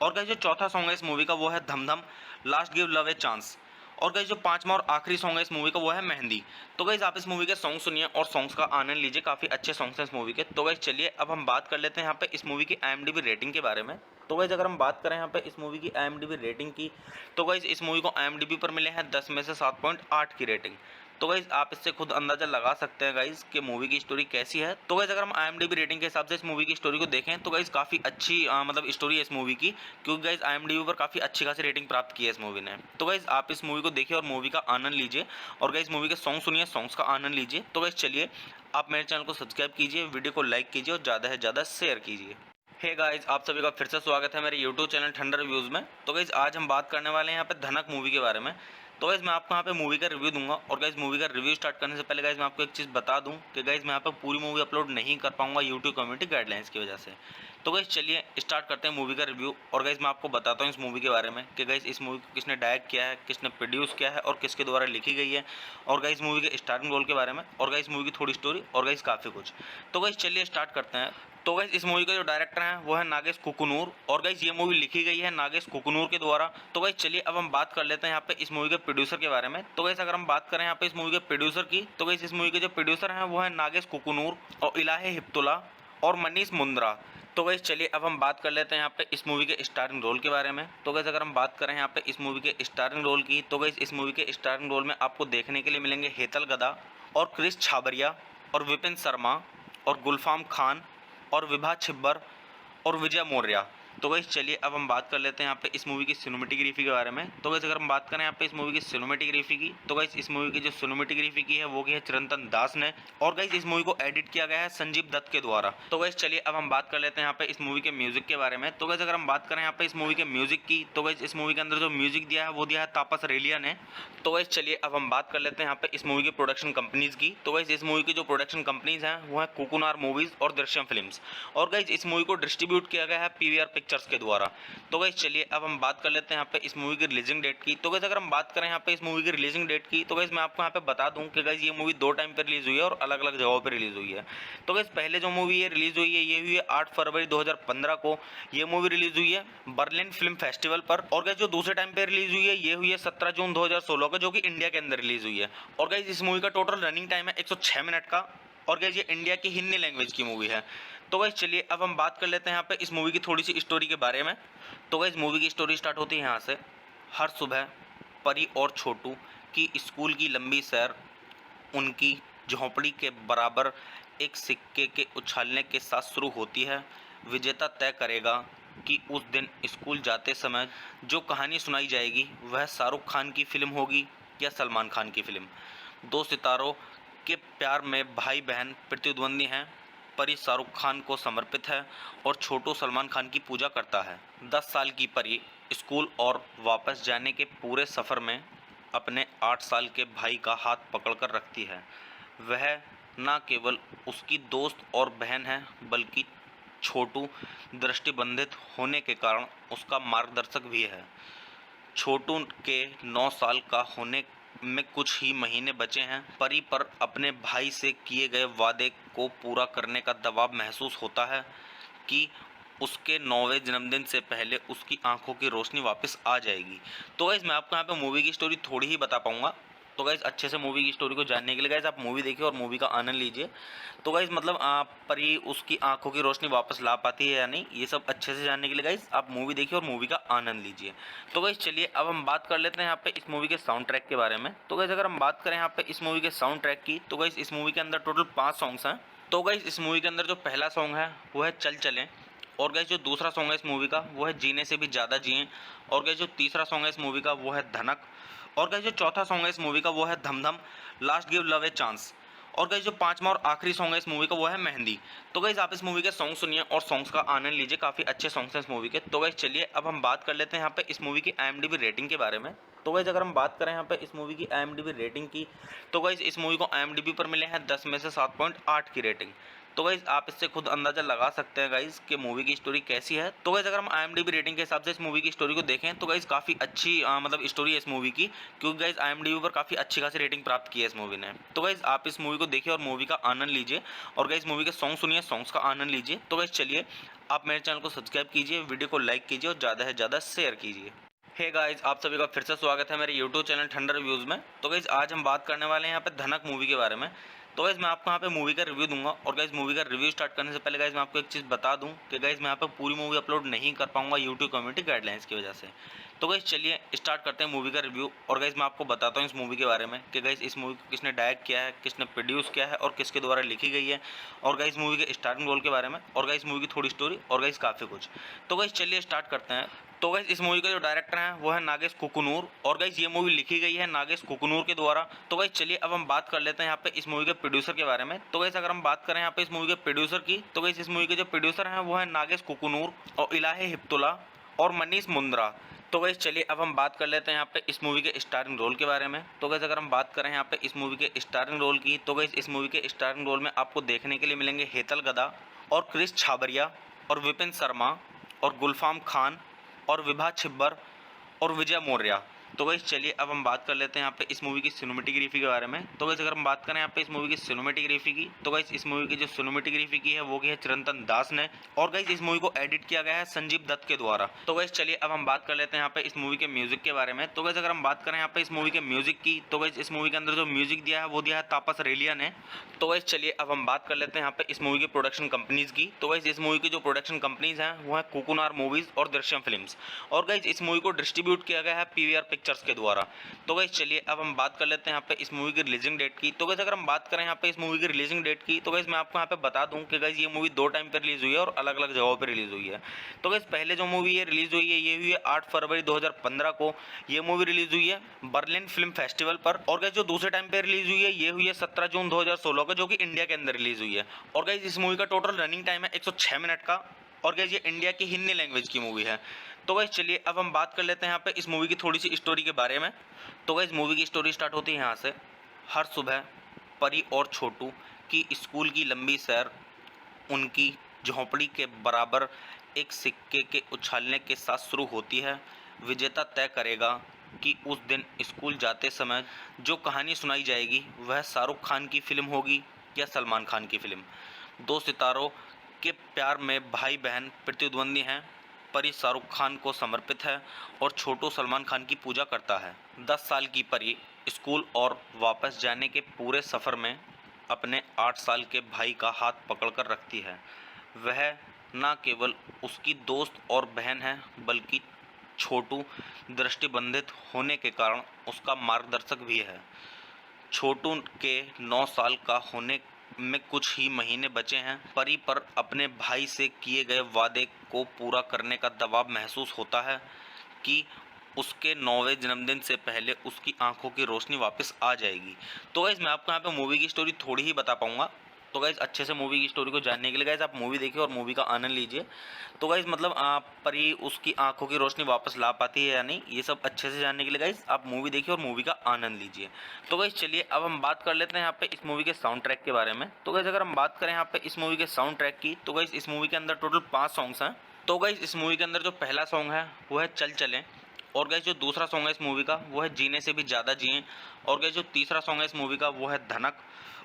और गाइस जो चौथा सॉन्ग है इस मूवी का वो है धम धम last give love a chance, और गाइस जो पांचवा और आखिरी सॉन्ग है इस मूवी का वो है मेहंदी। तो गाइस आप इस मूवी के सॉन्ग सुनिए और सॉन्ग्स का आनंद लीजिए, काफ़ी अच्छे सॉन्ग्स हैं इस मूवी के। तो गाइस चलिए अब हम बात कर लेते हैं यहाँ पे इस मूवी की IMDb रेटिंग के बारे में। तो गाइस अगर हम बात करें यहाँ पे इस मूवी की IMDb रेटिंग की, तो गाइस इस मूवी को IMDb पर मिले हैं 10 में से 7.8 की रेटिंग। तो गाइस आप इससे खुद अंदाजा लगा सकते हैं गाइस कि मूवी की स्टोरी कैसी है। तो गाइस अगर हम IMDb रेटिंग के हिसाब से इस मूवी की स्टोरी को देखें तो गाइस काफ़ी अच्छी मतलब स्टोरी है इस मूवी की, क्योंकि गाइस IMDb पर काफ़ी अच्छी खासी रेटिंग प्राप्त की है इस मूवी ने। तो गाइस आप इस मूवी को देखिए और मूवी का आनंद लीजिए, और गाइस मूवी के सॉन्ग सुनिए, सॉन्ग्स का आनंद लीजिए। तो गाइस चलिए आप मेरे चैनल को सब्सक्राइब कीजिए, वीडियो को लाइक कीजिए और ज़्यादा से ज़्यादा शेयर कीजिए। हे गाइस आप सभी का फिर से स्वागत है मेरे यूट्यूब चैनल ठंडर रिव्यूज़ में। तो गाइस आज हम बात करने वाले हैं यहाँ पे धनक मूवी के बारे में। तो गाइस मैं आपको यहाँ पे मूवी का रिव्यू दूंगा, और गाइस मूवी का रिव्यू स्टार्ट करने से पहले गाइस मैं आपको एक चीज़ बता दूं कि गाइस मैं यहाँ पे पूरी मूवी अपलोड नहीं कर पाऊंगा यूट्यूब कम्युनिटी गाइडलाइंस की वजह से। तो गाइस चलिए स्टार्ट करते हैं मूवी का रिव्यू, और गाइस मैं आपको बताता हूँ इस मूवी के बारे में कि गाइस इस मूवी को किसने डायरेक्ट किया है, किसने प्रोड्यूस किया है और किसके द्वारा लिखी गई है, और गाइस मूवी के स्टार्टिंग रोल के बारे में, और गाइस मूवी की थोड़ी स्टोरी, और गाइस काफ़ी कुछ। तो गाइस चलिए स्टार्ट करते हैं। तो गाइस इस मूवी का जो डायरेक्टर है वो है नागेश कुकुनूर, और गाइस ये मूवी लिखी गई है नागेश कुकुनूर के द्वारा। तो गाइस चलिए अब हम बात कर लेते हैं यहाँ पे इस मूवी के प्रोड्यूसर के बारे में। तो गाइस अगर हम बात करें यहाँ पे इस मूवी के प्रोड्यूसर की, तो गाइस इस मूवी के जो प्रोड्यूसर हैं वो है नागेश कुकुनूर और इलाहे हिप्तुल्ला और मनीष मुंद्रा। तो गाइस चलिए अब हम बात कर लेते हैं यहाँ पे इस मूवी के स्टारिंग रोल के बारे में। तो गाइस अगर हम बात करें यहाँ पे इस मूवी के स्टारिंग रोल की, तो गाइस इस मूवी के स्टारिंग रोल में आपको देखने के लिए मिलेंगे हेतल गदा और क्रिस छाबरिया और विपिन शर्मा और गुलफाम खान और विभा छिब्बर और विजय मौर्य। तो गाइस चलिए अब हम बात कर लेते हैं यहाँ पे इस मूवी की सिनेमेटोग्राफी के बारे में। तो गाइस अगर हम बात करें यहाँ पे इस मूवी की सिनेमेटोग्राफी की, तो गाइस इस मूवी की जो सिनेमेटोग्राफी की है वो की है चिरंतन दास ने, और गाइस इस मूवी को एडिट किया गया है संजीव दत्त के द्वारा। तो गाइस चलिए अब हम बात कर लेते हैं यहाँ पे इस मूवी के म्यूजिक के बारे में। तो गाइस अगर हम बात करें यहाँ पे इस मूवी के म्यूजिक की, तो गाइस इस मूवी के अंदर जो म्यूजिक दिया है वो दिया है तापस रेलिया ने। तो गाइस चलिए अब हम बात कर लेते हैं यहाँ पे इस मूवी की प्रोडक्शन कंपनीज की। तो गाइस इस मूवी की जो प्रोडक्शन कंपनीज हैं वो है कोकुनार मूवीज और दृश्यम फिल्म्स, और गाइस इस मूवी को डिस्ट्रीब्यूट किया गया है PVR पिक्चर्स के द्वारा। तो गाइस चलिए अब हम बात कर लेते हैं यहाँ पे इस मूवी की रिलीजिंग डेट की। तो गाइस अगर हम बात करें यहाँ पे इस मूवी की रिलीजिंग डेट की, तो गाइस मैं आपको यहाँ पे बता दूं कि गाइस ये मूवी 2 टाइम पे रिलीज हुई है और अलग अलग जगहों पे रिलीज हुई है। तो गाइस पहले जो मूवी ये रिलीज हुई है ये हुई है 8 फरवरी 2015 को। ये मूवी रिलीज हुई है बर्लिन फिल्म फेस्टिवल पर। और गाइस जो दूसरे टाइम पे रिलीज हुई है ये हुई है 17 जून 2016 को, जो कि इंडिया के अंदर रिलीज हुई है। और गाइस इस मूवी का टोटल रनिंग टाइम है 106 मिनट का, और गाइस ये इंडिया की हिंदी लैंग्वेज की मूवी है। तो गाइस चलिए अब हम बात कर लेते हैं यहाँ पे इस मूवी की थोड़ी सी स्टोरी के बारे में। तो गाइस मूवी की स्टोरी स्टार्ट होती है यहाँ से। हर सुबह परी और छोटू की स्कूल की लंबी सैर उनकी झोंपड़ी के बराबर एक सिक्के के उछालने के साथ शुरू होती है। विजेता तय करेगा कि उस दिन स्कूल जाते समय जो कहानी सुनाई जाएगी वह शाहरुख खान की फिल्म होगी या सलमान खान की फिल्म। 2 सितारों के प्यार में भाई बहन प्रतिद्वंदी हैं। परी शाहरुख खान को समर्पित है और छोटू सलमान खान की पूजा करता है। 10 साल की परी स्कूल और वापस जाने के पूरे सफ़र में अपने 8 साल के भाई का हाथ पकड़कर रखती है। वह न केवल उसकी दोस्त और बहन है, बल्कि छोटू दृष्टिबंधित होने के कारण उसका मार्गदर्शक भी है। छोटू के 9 साल का होने में कुछ ही महीने बचे हैं। परी पर अपने भाई से किए गए वादे को पूरा करने का दबाव महसूस होता है कि उसके 9वें जन्मदिन से पहले उसकी आंखों की रोशनी वापस आ जाएगी। तो गाइस मैं आपको यहाँ पे मूवी की स्टोरी थोड़ी ही बता पाऊंगा। तो गाइस अच्छे से मूवी की स्टोरी को जानने के लिए गाइस आप मूवी देखिए और मूवी का आनंद लीजिए। तो गाइस मतलब परी उसकी आंखों की रोशनी वापस ला पाती है या नहीं, ये सब अच्छे से जानने के लिए गाइस आप मूवी देखिए और मूवी का आनंद लीजिए। तो गाइस चलिए अब हम बात कर लेते हैं यहाँ पे इस मूवी के साउंड ट्रैक के बारे में। तो गाइस अगर हम बात करें यहाँ पे इस मूवी के साउंड ट्रैक की, तो गाइस इस मूवी के अंदर टोटल 5 सॉन्ग्स हैं। तो गाइस इस मूवी के अंदर जो पहला सॉन्ग है वो है चल चलें, और गाइस जो दूसरा सॉन्ग है इस मूवी का वो है जीने से भी ज़्यादा जिएं। और गाइस जो तीसरा सॉन्ग है इस मूवी का वो है धनक। और गाइस जो चौथा सॉन्ग है इस मूवी का वो है धम धम, last give love a chance. और गाइस जो पांचवा और आखिरी सॉन्ग है इस मूवी का वो है मेहंदी। तो गाइस आप इस मूवी के सॉन्ग सुनिए और सॉन्ग्स का आनंद लीजिए, काफ़ी अच्छे सॉन्ग्स हैं इस मूवी के। तो गाइस चलिए अब हम बात कर लेते हैं यहाँ पे इस मूवी की IMDb रेटिंग के बारे में। तो गाइस अगर हम बात करें यहाँ पे इस मूवी की IMDb रेटिंग की, तो गाइस इस मूवी को IMDb पर मिले हैं 10 में से 7.8 की रेटिंग। तो गाइस आप इससे खुद अंदाजा लगा सकते हैं गाइस कि मूवी की स्टोरी कैसी है। तो गाइस अगर हम IMDb रेटिंग के हिसाब से इस मूवी की स्टोरी को देखें तो गाइस काफ़ी अच्छी मतलब स्टोरी है इस मूवी की, क्योंकि गाइस IMDb पर काफ़ी अच्छी खासी रेटिंग प्राप्त की है इस मूवी ने। तो गाइस आप इस मूवी को देखिए और मूवी का आनंद लीजिए, और गाइस मूवी के सॉन्ग सुनिए, सॉन्ग्स का आनंद लीजिए। तो गाइस चलिए आप मेरे चैनल को सब्सक्राइब कीजिए, वीडियो को लाइक कीजिए और ज़्यादा से ज़्यादा शेयर कीजिए। हे गाइस आप सभी का फिर से स्वागत है मेरे यूट्यूब चैनल ठंडर रिव्यूज़ में। तो गाइस आज हम बात करने वाले हैं यहाँ पे धनक मूवी के बारे में। तो गाइस मैं आपको यहाँ पे मूवी का रिव्यू दूंगा, और गाइस मूवी का रिव्यू स्टार्ट करने से पहले गाइस मैं आपको एक चीज़ बता दूं कि गाइस मैं यहाँ पे पूरी मूवी अपलोड नहीं कर पाऊंगा यूट्यूब कम्युनिटी गाइडलाइंस की वजह से। तो गाइस चलिए स्टार्ट करते हैं मूवी का रिव्यू, और गाइस मैं आपको बताता हूँ इस मूवी के बारे में कि गाइस इस मूवी को किसने डायरेक्ट किया है, किसने प्रोड्यूस किया है और किसके द्वारा लिखी गई है, और गाइस मूवी के स्टार्टिंग रोल के बारे में, और गाइस मूवी की थोड़ी स्टोरी, और गाइस काफ़ी कुछ। तो गाइस चलिए स्टार्ट करते हैं। तो गाइस इस मूवी का जो डायरेक्टर है वो है नागेश कुकुनूर, और गाइस ये मूवी लिखी गई है नागेश कुकुनूर के द्वारा। तो गाइस चलिए अब हम बात कर लेते हैं यहाँ पे इस मूवी के प्रोड्यूसर के बारे में। तो गाइस अगर हम बात करें यहाँ पे इस मूवी के प्रोड्यूसर की, तो गाइस इस मूवी के जो प्रोड्यूसर हैं वो है नागेश कुकुनूर और इलाही हिप्तुल्ला और मनीष मुंद्रा। तो गाइस चलिए अब हम बात कर लेते हैं यहाँ पे इस मूवी के स्टारिंग रोल के बारे में। तो गाइस अगर हम बात करें यहाँ पे इस मूवी के स्टारिंग रोल की, तो गाइस इस मूवी के स्टारिंग रोल में आपको देखने के लिए मिलेंगे हेतल गदा और क्रिस छाबरिया और विपिन शर्मा और गुलफाम खान और विभा छिब्बर और विजय मौर्य। तो गाइस चलिए अब हम बात कर लेते हैं यहाँ पे इस मूवी की सिनेमेटोग्राफी के बारे में। तो गाइस अगर हम बात करें यहाँ पे इस मूवी की सिनेमेटोग्राफी की, तो गाइस इस मूवी की जो सिनेमेटोग्राफी की है वो की है चिरंतन दास ने, और गाइस इस मूवी को एडिट किया गया है संजीव दत्त के द्वारा। तो गाइस चलिए अब हम बात कर लेते हैं यहाँ पे इस मूवी के म्यूजिक के बारे में। तो गाइस अगर हम बात करें यहाँ पे इस मूवी के म्यूजिक की, तो गाइस इस मूवी के अंदर जो म्यूजिक दिया है वो दिया है तापस रेलिया ने। तो गाइस चलिए अब हम बात कर लेते हैं यहाँ पे इस मूवी के प्रोडक्शन कंपनीज की। तो गाइस इस मूवी की जो प्रोडक्शन कंपनीज हैं वो है कोकुनार मूवीज और दृश्यम फिल्म्स, और गाइस इस मूवी को डिस्ट्रीब्यूट किया गया है PVR पिक्चर्स के द्वारा। तो गाइस चलिए अब हम बात कर लेते हैं यहाँ पे इस मूवी की रिलीजिंग डेट की। तो गाइस अगर हम बात करें यहाँ पे इस मूवी की रिलीजिंग डेट की, तो गाइस मैं आपको यहाँ पे बता दूं कि गाइस ये मूवी 2 टाइम पे रिलीज हुई है और अलग अलग जगहों पे रिलीज हुई है। तो गाइस पहले जो मूवी ये रिलीज हुई है ये हुई है 8 फरवरी 2015 को, ये मूवी रिलीज हुई है बर्लिन फिल्म फेस्टिवल पर। और गाइस जो दूसरे टाइम पे रिलीज हुई है ये हुई है 17 जून 2016 को, जो कि इंडिया के अंदर रिलीज हुई है। और गाइस इस मूवी का टोटल रनिंग टाइम है 106 मिनट का, और गाइस ये इंडिया की हिंदी लैंग्वेज की मूवी है। तो गाइस चलिए अब हम बात कर लेते हैं यहाँ पे इस मूवी की थोड़ी सी स्टोरी के बारे में। तो गाइस मूवी की स्टोरी स्टार्ट होती है यहाँ से। हर सुबह परी और छोटू की स्कूल की लंबी सैर उनकी झोंपड़ी के बराबर एक सिक्के के उछालने के साथ शुरू होती है। विजेता तय करेगा कि उस दिन स्कूल जाते समय जो कहानी सुनाई जाएगी वह शाहरुख खान की फिल्म होगी या सलमान खान की फिल्म। 2 सितारों के प्यार में भाई बहन प्रतिद्वंदी हैं। परी शाहरुख खान को समर्पित है और छोटू सलमान खान की पूजा करता है। 10 साल की परी स्कूल और वापस जाने के पूरे सफ़र में अपने 8 साल के भाई का हाथ पकड़कर रखती है। वह न केवल उसकी दोस्त और बहन है, बल्कि छोटू दृष्टिबंधित होने के कारण उसका मार्गदर्शक भी है। छोटू के 9 साल का होने में कुछ ही महीने बचे हैं। परी पर अपने भाई से किए गए वादे को पूरा करने का दबाव महसूस होता है कि उसके 9वें जन्मदिन से पहले उसकी आंखों की रोशनी वापस आ जाएगी। तो गाइस मैं आपको यहाँ पे मूवी की स्टोरी थोड़ी ही बता पाऊंगा। तो गाइस अच्छे से मूवी की स्टोरी को जानने के लिए गाइस आप मूवी देखिए और मूवी का आनंद लीजिए। तो गाइस मतलब परी उसकी आंखों की रोशनी वापस ला पाती है या नहीं, ये सब अच्छे से जानने के लिए गाइस आप मूवी देखिए और मूवी का आनंद लीजिए। तो गाइस चलिए अब हम बात कर लेते हैं यहाँ पे इस मूवी के साउंड ट्रैक के बारे में। तो गाइस अगर हम बात करें यहाँ पे इस मूवी के साउंड ट्रैक की, तो गाइस इस मूवी के अंदर टोटल 5 सॉन्ग्स हैं। तो गाइस इस मूवी के अंदर जो पहला सॉन्ग है वो है चल चलें, और गाइस जो दूसरा सॉन्ग है इस मूवी का वो है जीने से भी ज़्यादा जिएं, और गाइस जो तीसरा सॉन्ग है इस मूवी का वो है धनक,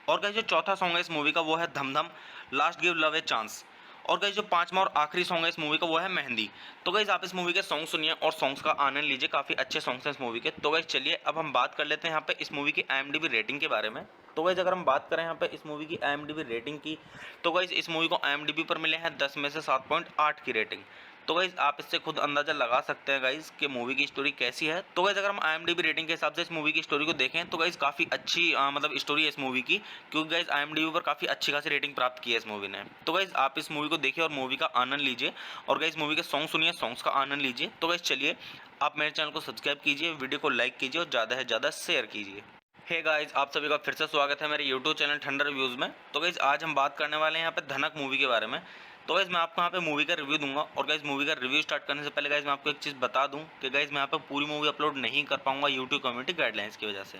और गाइस जो चौथा सॉन्ग है इस मूवी का वो है धम धम, last give love a chance, और गाइस जो पांचवा और आखिरी सॉन्ग है इस मूवी का वो है मेहंदी। तो गाइस आप इस मूवी के सॉन्ग सुनिए और सॉन्ग्स का आनंद लीजिए, काफ़ी अच्छे सॉन्ग्स हैं इस मूवी के। तो गाइस चलिए अब हम बात कर लेते हैं यहाँ पे इस मूवी की IMDb रेटिंग के बारे में। तो गाइस अगर हम बात करें यहाँ पे इस मूवी की IMDb रेटिंग की, तो गाइस इस मूवी को IMDb पर मिले हैं 10 में से 7.8 की रेटिंग। तो गाइज आप इससे खुद अंदाजा लगा सकते हैं गाइज कि मूवी की स्टोरी कैसी है। तो गाइज अगर हम IMDb रेटिंग के हिसाब से इस मूवी की स्टोरी को देखें तो गाइज काफ़ी अच्छी मतलब स्टोरी है इस मूवी की, क्योंकि गाइज IMDb पर काफ़ी अच्छी खासी रेटिंग प्राप्त की है इस मूवी ने। तो गाइज आप इस मूवी को देखिए और मूवी का आनंद लीजिए, और गाइज मूवी के सॉन्ग सुनिए, सॉन्ग्स का आनंद लीजिए। तो गाइज चलिए आप मेरे चैनल को सब्सक्राइब कीजिए, वीडियो को लाइक कीजिए और ज़्यादा से ज़्यादा शेयर कीजिए। हे गाइस, आप सभी का फिर से स्वागत है मेरे यूट्यूब चैनल ठंडर रिव्यूज़ में। तो गाइस आज हम बात करने वाले हैं यहाँ पे धनक मूवी के बारे में। तो गाइस मैं आपको यहाँ पे मूवी का रिव्यू दूंगा, और गाइस मूवी का रिव्यू स्टार्ट करने से पहले गाइस मैं आपको एक चीज़ बता दूं कि गाइस मैं यहाँ पे पूरी मूवी अपलोड नहीं कर पाऊंगा यूट्यूब कम्युनिटी गाइडलाइंस की वजह से।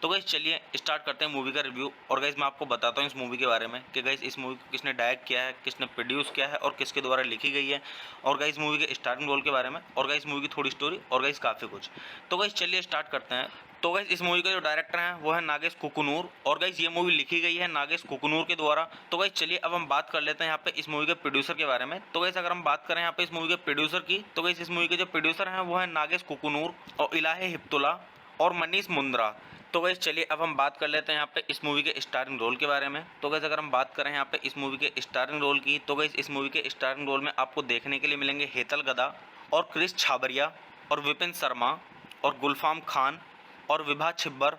तो गाइस चलिए स्टार्ट करते हैं मूवी का रिव्यू, और गाइस मैं आपको बताता हूँ इस मूवी के बारे में कि गाइस इस मूवी को किसने डायरेक्ट किया है, किसने प्रोड्यूस किया है और किसके द्वारा लिखी गई है, और गाइस मूवी के स्टार्टिंग रोल के बारे में, और गाइस मूवी की थोड़ी स्टोरी, और गाइस काफ़ी कुछ। तो गाइस चलिए स्टार्ट करते हैं। तो गाइस इस मूवी का जो डायरेक्टर है वो है नागेश कुकुनूर, और गाइस ये मूवी लिखी गई है नागेश कुकुनूर के द्वारा। तो गाइस चलिए अब हम बात कर लेते हैं यहाँ पे इस मूवी के प्रोड्यूसर के बारे में। तो गाइस अगर हम बात करें यहाँ पे इस मूवी के प्रोड्यूसर की, तो गाइस इस मूवी के जो प्रोड्यूसर हैं वो है नागेश कुकुनूर और इलाही हिप्तुल्ला और मनीष मुंद्रा। तो गाइस चलिए अब हम बात कर लेते हैं यहाँ पे इस मूवी के स्टारिंग रोल के बारे में। तो गाइस अगर हम बात करें यहाँ पे इस मूवी के स्टारिंग रोल की, तो गाइस इस मूवी के स्टारिंग रोल में आपको देखने के लिए मिलेंगे हेतल गदा और क्रिस छाबरिया और विपिन शर्मा और गुलफाम खान और विभा छिब्बर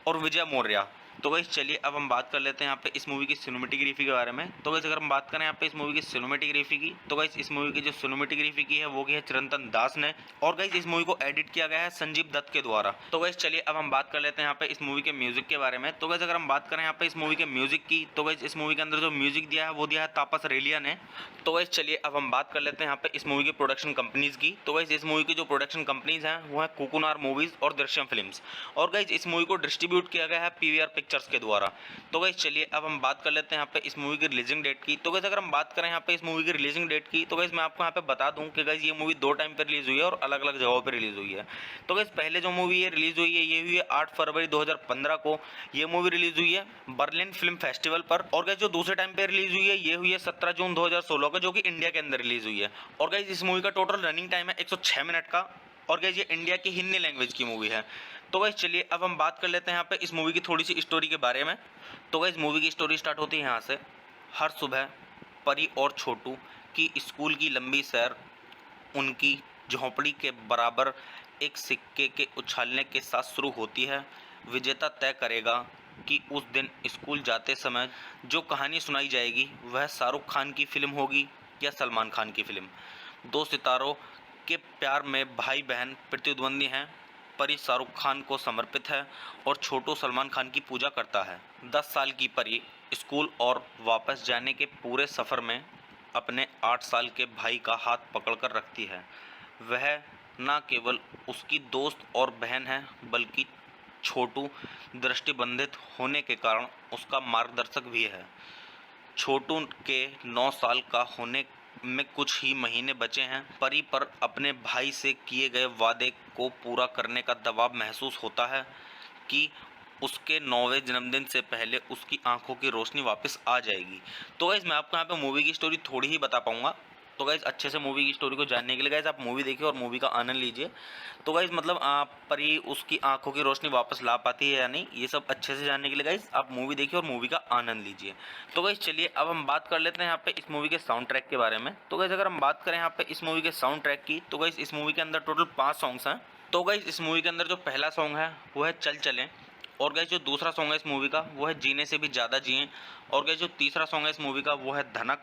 और विजय मौर्य। तो गाइस चलिए अब हम बात कर लेते हैं यहाँ पे इस मूवी की सिनेमेटोग्राफी के बारे में। तो गाइस अगर हम बात करें यहाँ पे इस मूवी की सिनेमेटोग्राफी की, तो गाइस इस मूवी की जो सिनेमेटोग्राफी की है वो की है चिरंतन दास ने, और गाइस इस मूवी को एडिट किया गया है संजीव दत्त के द्वारा। तो गाइस चलिए अब हम बात कर लेते हैं यहाँ पे इस मूवी के म्यूजिक के बारे में। तो गाइस अगर हम बात करें यहाँ पे इस मूवी के म्यूजिक की, तो गाइस इस मूवी के अंदर जो म्यूजिक दिया है वो दिया है तापस रेलिया ने। तो गाइस चलिए अब हम बात कर लेते हैं यहाँ पे इस मूवी की प्रोडक्शन कंपनीज की। तो गाइस इस मूवी की जो प्रोडक्शन कंपनीज हैं वो है कुकुनार मूवीज और दृश्यम फिल्म्स, और गाइस इस मूवी को डिस्ट्रीब्यूट किया गया है PVR पिक्चर्स के द्वारा। तो गाइस चलिए अब हम बात कर लेते हैं यहाँ पे इस मूवी की रिलीजिंग डेट की। तो गाइस अगर हम बात करें यहाँ पे इस मूवी की रिलीजिंग डेट की, तो गाइस मैं आपको यहाँ पे बता दूं कि गाइस ये मूवी 2 टाइम पे रिलीज हुई है और अलग अलग जगहों पे रिलीज हुई है। तो गाइस पहले जो मूवी ये रिलीज हुई है ये हुई है 8 फरवरी 2015 को। ये मूवी रिलीज हुई है बर्लिन फिल्म फेस्टिवल पर। और गाइस जो दूसरे टाइम पे रिलीज हुई है ये हुई है 17 जून 2016 को, जो कि इंडिया के अंदर रिलीज हुई है। और गाइस इस मूवी का टोटल रनिंग टाइम है 106 मिनट का, और गाइस ये इंडिया की हिंदी लैंग्वेज की मूवी है। तो गाइस चलिए अब हम बात कर लेते हैं यहाँ पे इस मूवी की थोड़ी सी स्टोरी के बारे में। तो गाइस मूवी की स्टोरी स्टार्ट होती है यहाँ से। हर सुबह परी और छोटू की स्कूल की लंबी सैर उनकी झोंपड़ी के बराबर एक सिक्के के उछालने के साथ शुरू होती है। विजेता तय करेगा कि उस दिन स्कूल जाते समय जो कहानी सुनाई जाएगी वह शाहरुख खान की फिल्म होगी या सलमान खान की फिल्म। 2 सितारों के प्यार में भाई बहन प्रतिद्वंदी हैं। परी शाहरुख खान को समर्पित है और छोटू सलमान खान की पूजा करता है। 10 साल की परी स्कूल और वापस जाने के पूरे सफ़र में अपने 8 साल के भाई का हाथ पकड़कर रखती है। वह न केवल उसकी दोस्त और बहन है, बल्कि छोटू दृष्टिबंधित होने के कारण उसका मार्गदर्शक भी है। छोटू के 9 साल का होने में कुछ ही महीने बचे हैं। परी पर अपने भाई से किए गए वादे को पूरा करने का दबाव महसूस होता है कि उसके 9वें जन्मदिन से पहले उसकी आंखों की रोशनी वापस आ जाएगी। तो गाइस मैं आपको यहाँ पे मूवी की स्टोरी थोड़ी ही बता पाऊंगा। तो गाइस अच्छे से मूवी की स्टोरी को जानने के लिए गाइस आप मूवी देखिए और मूवी का आनंद लीजिए। तो गाइस मतलब परी उसकी आंखों की रोशनी वापस ला पाती है या नहीं, ये सब अच्छे से जानने के लिए गाइस आप मूवी देखिए और मूवी का आनंद लीजिए। तो गाइस चलिए अब हम बात कर लेते हैं यहाँ पे इस मूवी के साउंड ट्रैक के बारे में। तो गाइस अगर हम बात करें यहाँ पे इस मूवी के साउंड ट्रैक की, तो गाइस इस मूवी के अंदर टोटल 5 सॉन्ग्स हैं। तो गाइस इस मूवी के अंदर जो पहला सॉन्ग है वो है चल चलें, और गाइस जो दूसरा सॉन्ग है इस मूवी का वो है जीने से भी ज़्यादा जिएं, और गाइस जो तीसरा सॉन्ग है इस मूवी का वो है धनक,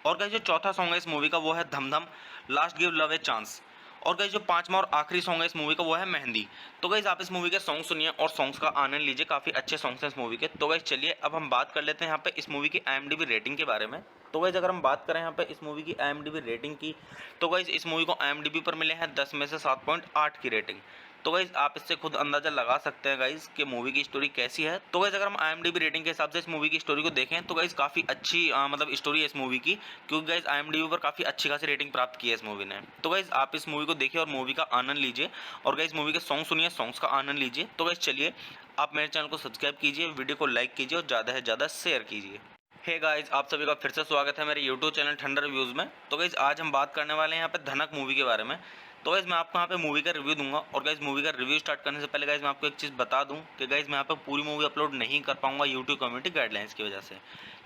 और गाइस जो चौथा सॉन्ग है इस मूवी का वो है धम धम last give love a chance, और गाइस जो 5वां और आखिरी सॉन्ग है इस मूवी का वो है मेहंदी। तो गाइस आप इस मूवी के सॉन्ग सुनिए और सॉन्ग्स का आनंद लीजिए, काफ़ी अच्छे सॉन्ग्स हैं इस मूवी के। तो गाइस चलिए अब हम बात कर लेते हैं यहाँ पे इस मूवी की IMDb रेटिंग के बारे में। तो गाइस अगर हम बात करें यहाँ पे इस मूवी की IMDb रेटिंग की, तो गाइस इस मूवी को IMDb पर मिले हैं 10 में से 7.8 की रेटिंग। तो गाइस आप इससे खुद अंदाजा लगा सकते हैं गाइस कि मूवी की स्टोरी कैसी है। तो गाइस अगर हम IMDb रेटिंग के हिसाब से इस मूवी की स्टोरी को देखें तो गाइस काफ़ी अच्छी मतलब स्टोरी है इस मूवी की, क्योंकि गाइस IMDb पर काफ़ी अच्छी खासी रेटिंग प्राप्त की है इस मूवी ने। तो गाइस आप इस मूवी को देखिए और मूवी का आनंद लीजिए, और गाइस मूवी के सॉन्ग सुनिए, सॉन्ग्स का आनंद लीजिए। तो गाइस चलिए आप मेरे चैनल को सब्सक्राइब कीजिए, वीडियो को लाइक कीजिए और ज़्यादा से ज़्यादा शेयर कीजिए। हे गाइस, आप सभी का फिर से स्वागत है मेरे यूट्यूब चैनल ठंडर रिव्यूज़ में। तो गाइस आज हम बात करने वाले हैं यहाँ पे धनक मूवी के बारे में। तो गाइस मैं आपको यहाँ पे मूवी का रिव्यू दूंगा और गाइस मूवी का रिव्यू स्टार्ट करने से पहले गाइस मैं आपको एक चीज़ बता दूं कि गाइस मैं यहाँ पे पूरी मूवी अपलोड नहीं कर पाऊंगा यूट्यूब कम्युनिटी गाइडलाइंस की वजह से।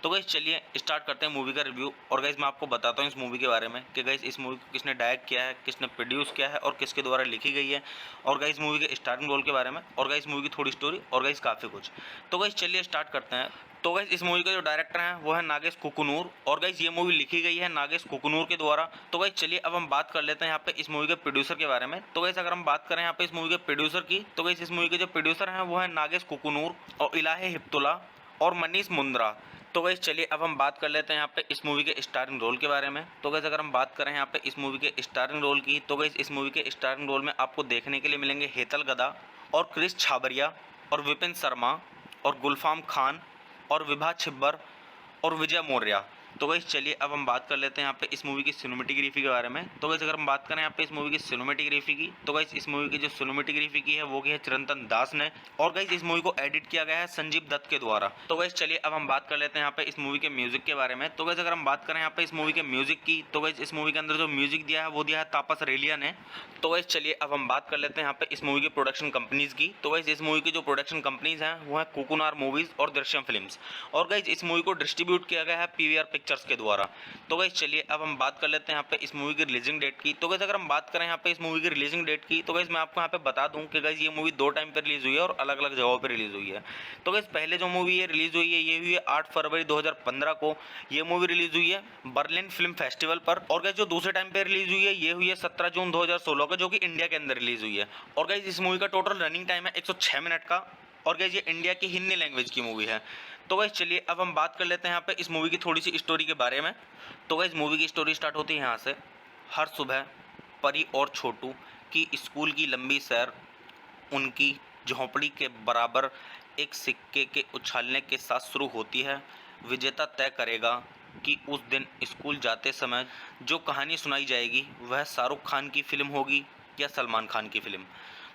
तो गाइस चलिए स्टार्ट करते हैं मूवी का रिव्यू और गाइस मैं आपको बताता हूँ इस मूवी के बारे में कि गाइस इस मूवी को किसने डायरेक्ट किया है, किसने प्रोड्यूस किया है और किसके द्वारा लिखी गई है, और गाइस मूवी के स्टार्टिंग रोल के बारे में, और गाइस मूवी की थोड़ी स्टोरी, और गाइस काफ़ी कुछ। तो गाइस चलिए स्टार्ट करते हैं। तो गाइस इस मूवी का जो डायरेक्टर है वो है नागेश कुकुनूर और गाइस ये मूवी लिखी गई है नागेश कुकुनूर के द्वारा। तो गाइस चलिए अब हम बात कर लेते हैं यहाँ पे इस मूवी के प्रोड्यूसर के बारे में। तो गाइस अगर हम बात करें यहाँ पे इस मूवी के प्रोड्यूसर की, तो गाइस इस मूवी के जो प्रोड्यूसर हैं वो है नागेश कुकुनूर और इलाही हिप्तुल्ला और मनीष मुंद्रा। तो गाइस चलिए अब हम बात कर लेते हैं यहाँ पे इस मूवी के स्टारिंग रोल के बारे में। तो गाइस अगर हम बात करें यहाँ पे इस मूवी के स्टारिंग रोल की, तो गाइस इस मूवी के स्टारिंग रोल में आपको देखने के लिए मिलेंगे हेतल गदा और क्रिस छाबरिया और विपिन शर्मा और गुलफाम खान और विभा छिब्बर और विजय मौर्य। तो गाइस चलिए अब हम बात कर लेते हैं यहाँ पे इस मूवी की सिनेमेटोग्राफी के बारे में। तो गाइस अगर हम बात करें यहाँ पे इस मूवी की सिनेमेटोग्राफी की, तो गाइस इस मूवी की जो सिनेमेटोग्राफी की है वो की है चिरंतन दास ने, और गाइस इस मूवी को एडिट किया गया है संजीव दत्त के द्वारा। तो गाइस चलिए अब हम बात कर लेते हैं यहाँ पे इस मूवी के म्यूजिक के बारे में। तो गाइस अगर हम बात करें यहाँ पे इस मूवी के म्यूजिक की, तो गाइस इस मूवी के अंदर जो म्यूजिक दिया है वो दिया है तापस रेलिया ने। तो गाइस चलिए अब हम बात कर लेते हैं यहाँ पे इस मूवी की प्रोडक्शन कंपनीज की। तो गाइस इस मूवी की जो प्रोडक्शन कंपनीज हैं वो है कोकुनार मूवीज और दृश्यम फिल्म्स, और गाइस इस मूवी को डिस्ट्रीब्यूट किया गया है पीवीआर पिक्चर्स के द्वारा। तो गाइस चलिए अब हम बात कर लेते हैं यहाँ पे इस मूवी की रिलीजिंग डेट की। तो गाइस अगर हम बात करें यहाँ पे इस मूवी की रिलीजिंग डेट की, तो गाइस मैं आपको यहाँ पे बता दूं कि गाइस ये मूवी दो टाइम पे रिलीज हुई है और अलग अलग जगहों पे रिलीज हुई है। तो गाइस पहले जो मूवी ये रिलीज हुई है ये हुई है 8 फरवरी 2015 को। ये मूवी रिलीज हुई है बर्लिन फिल्म फेस्टिवल पर। और गाइस जो दूसरे टाइम पे रिलीज हुई है ये हुई है 17 जून 2016 को, जो कि इंडिया के अंदर रिलीज हुई है। और गाइस इस मूवी का टोटल रनिंग टाइम है 106 मिनट का, और गाइस ये इंडिया की हिंदी लैंग्वेज की मूवी है। तो गाइस चलिए अब हम बात कर लेते हैं यहाँ पे इस मूवी की थोड़ी सी स्टोरी के बारे में। तो गाइस मूवी की स्टोरी स्टार्ट होती है यहाँ से। हर सुबह परी और छोटू की स्कूल की लंबी सैर उनकी झोंपड़ी के बराबर एक सिक्के के उछालने के साथ शुरू होती है। विजेता तय करेगा कि उस दिन स्कूल जाते समय जो कहानी सुनाई जाएगी वह शाहरुख खान की फिल्म होगी या सलमान खान की फिल्म।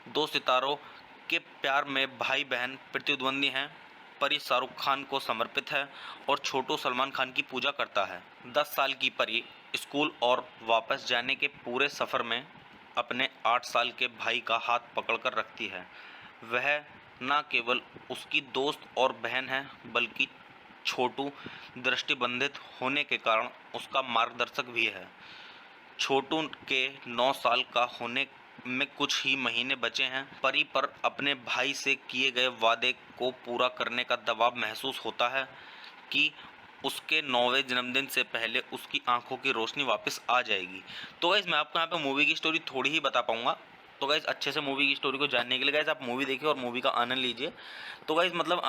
दो सितारों के प्यार में भाई बहन प्रतिद्वंदी हैं। परी शाहरुख खान को समर्पित है और छोटू सलमान खान की पूजा करता है। 10 साल की परी स्कूल और वापस जाने के पूरे सफ़र में अपने 8 साल के भाई का हाथ पकड़कर रखती है। वह न केवल उसकी दोस्त और बहन है बल्कि छोटू दृष्टिबंधित होने के कारण उसका मार्गदर्शक भी है। छोटू के 9 साल का होने में कुछ ही महीने बचे हैं। परी पर अपने भाई से किए गए वादे को पूरा करने का दबाव महसूस होता है कि उसके 9वें जन्मदिन से पहले उसकी आंखों की रोशनी वापस आ जाएगी। तो गाइस मैं आपको यहाँ पे मूवी की स्टोरी थोड़ी ही बता पाऊंगा। तो गाइस अच्छे से मूवी की स्टोरी को जानने के लिए गाइस आप मूवी देखिए और मूवी का आनंद लीजिए। तो गाइस मतलब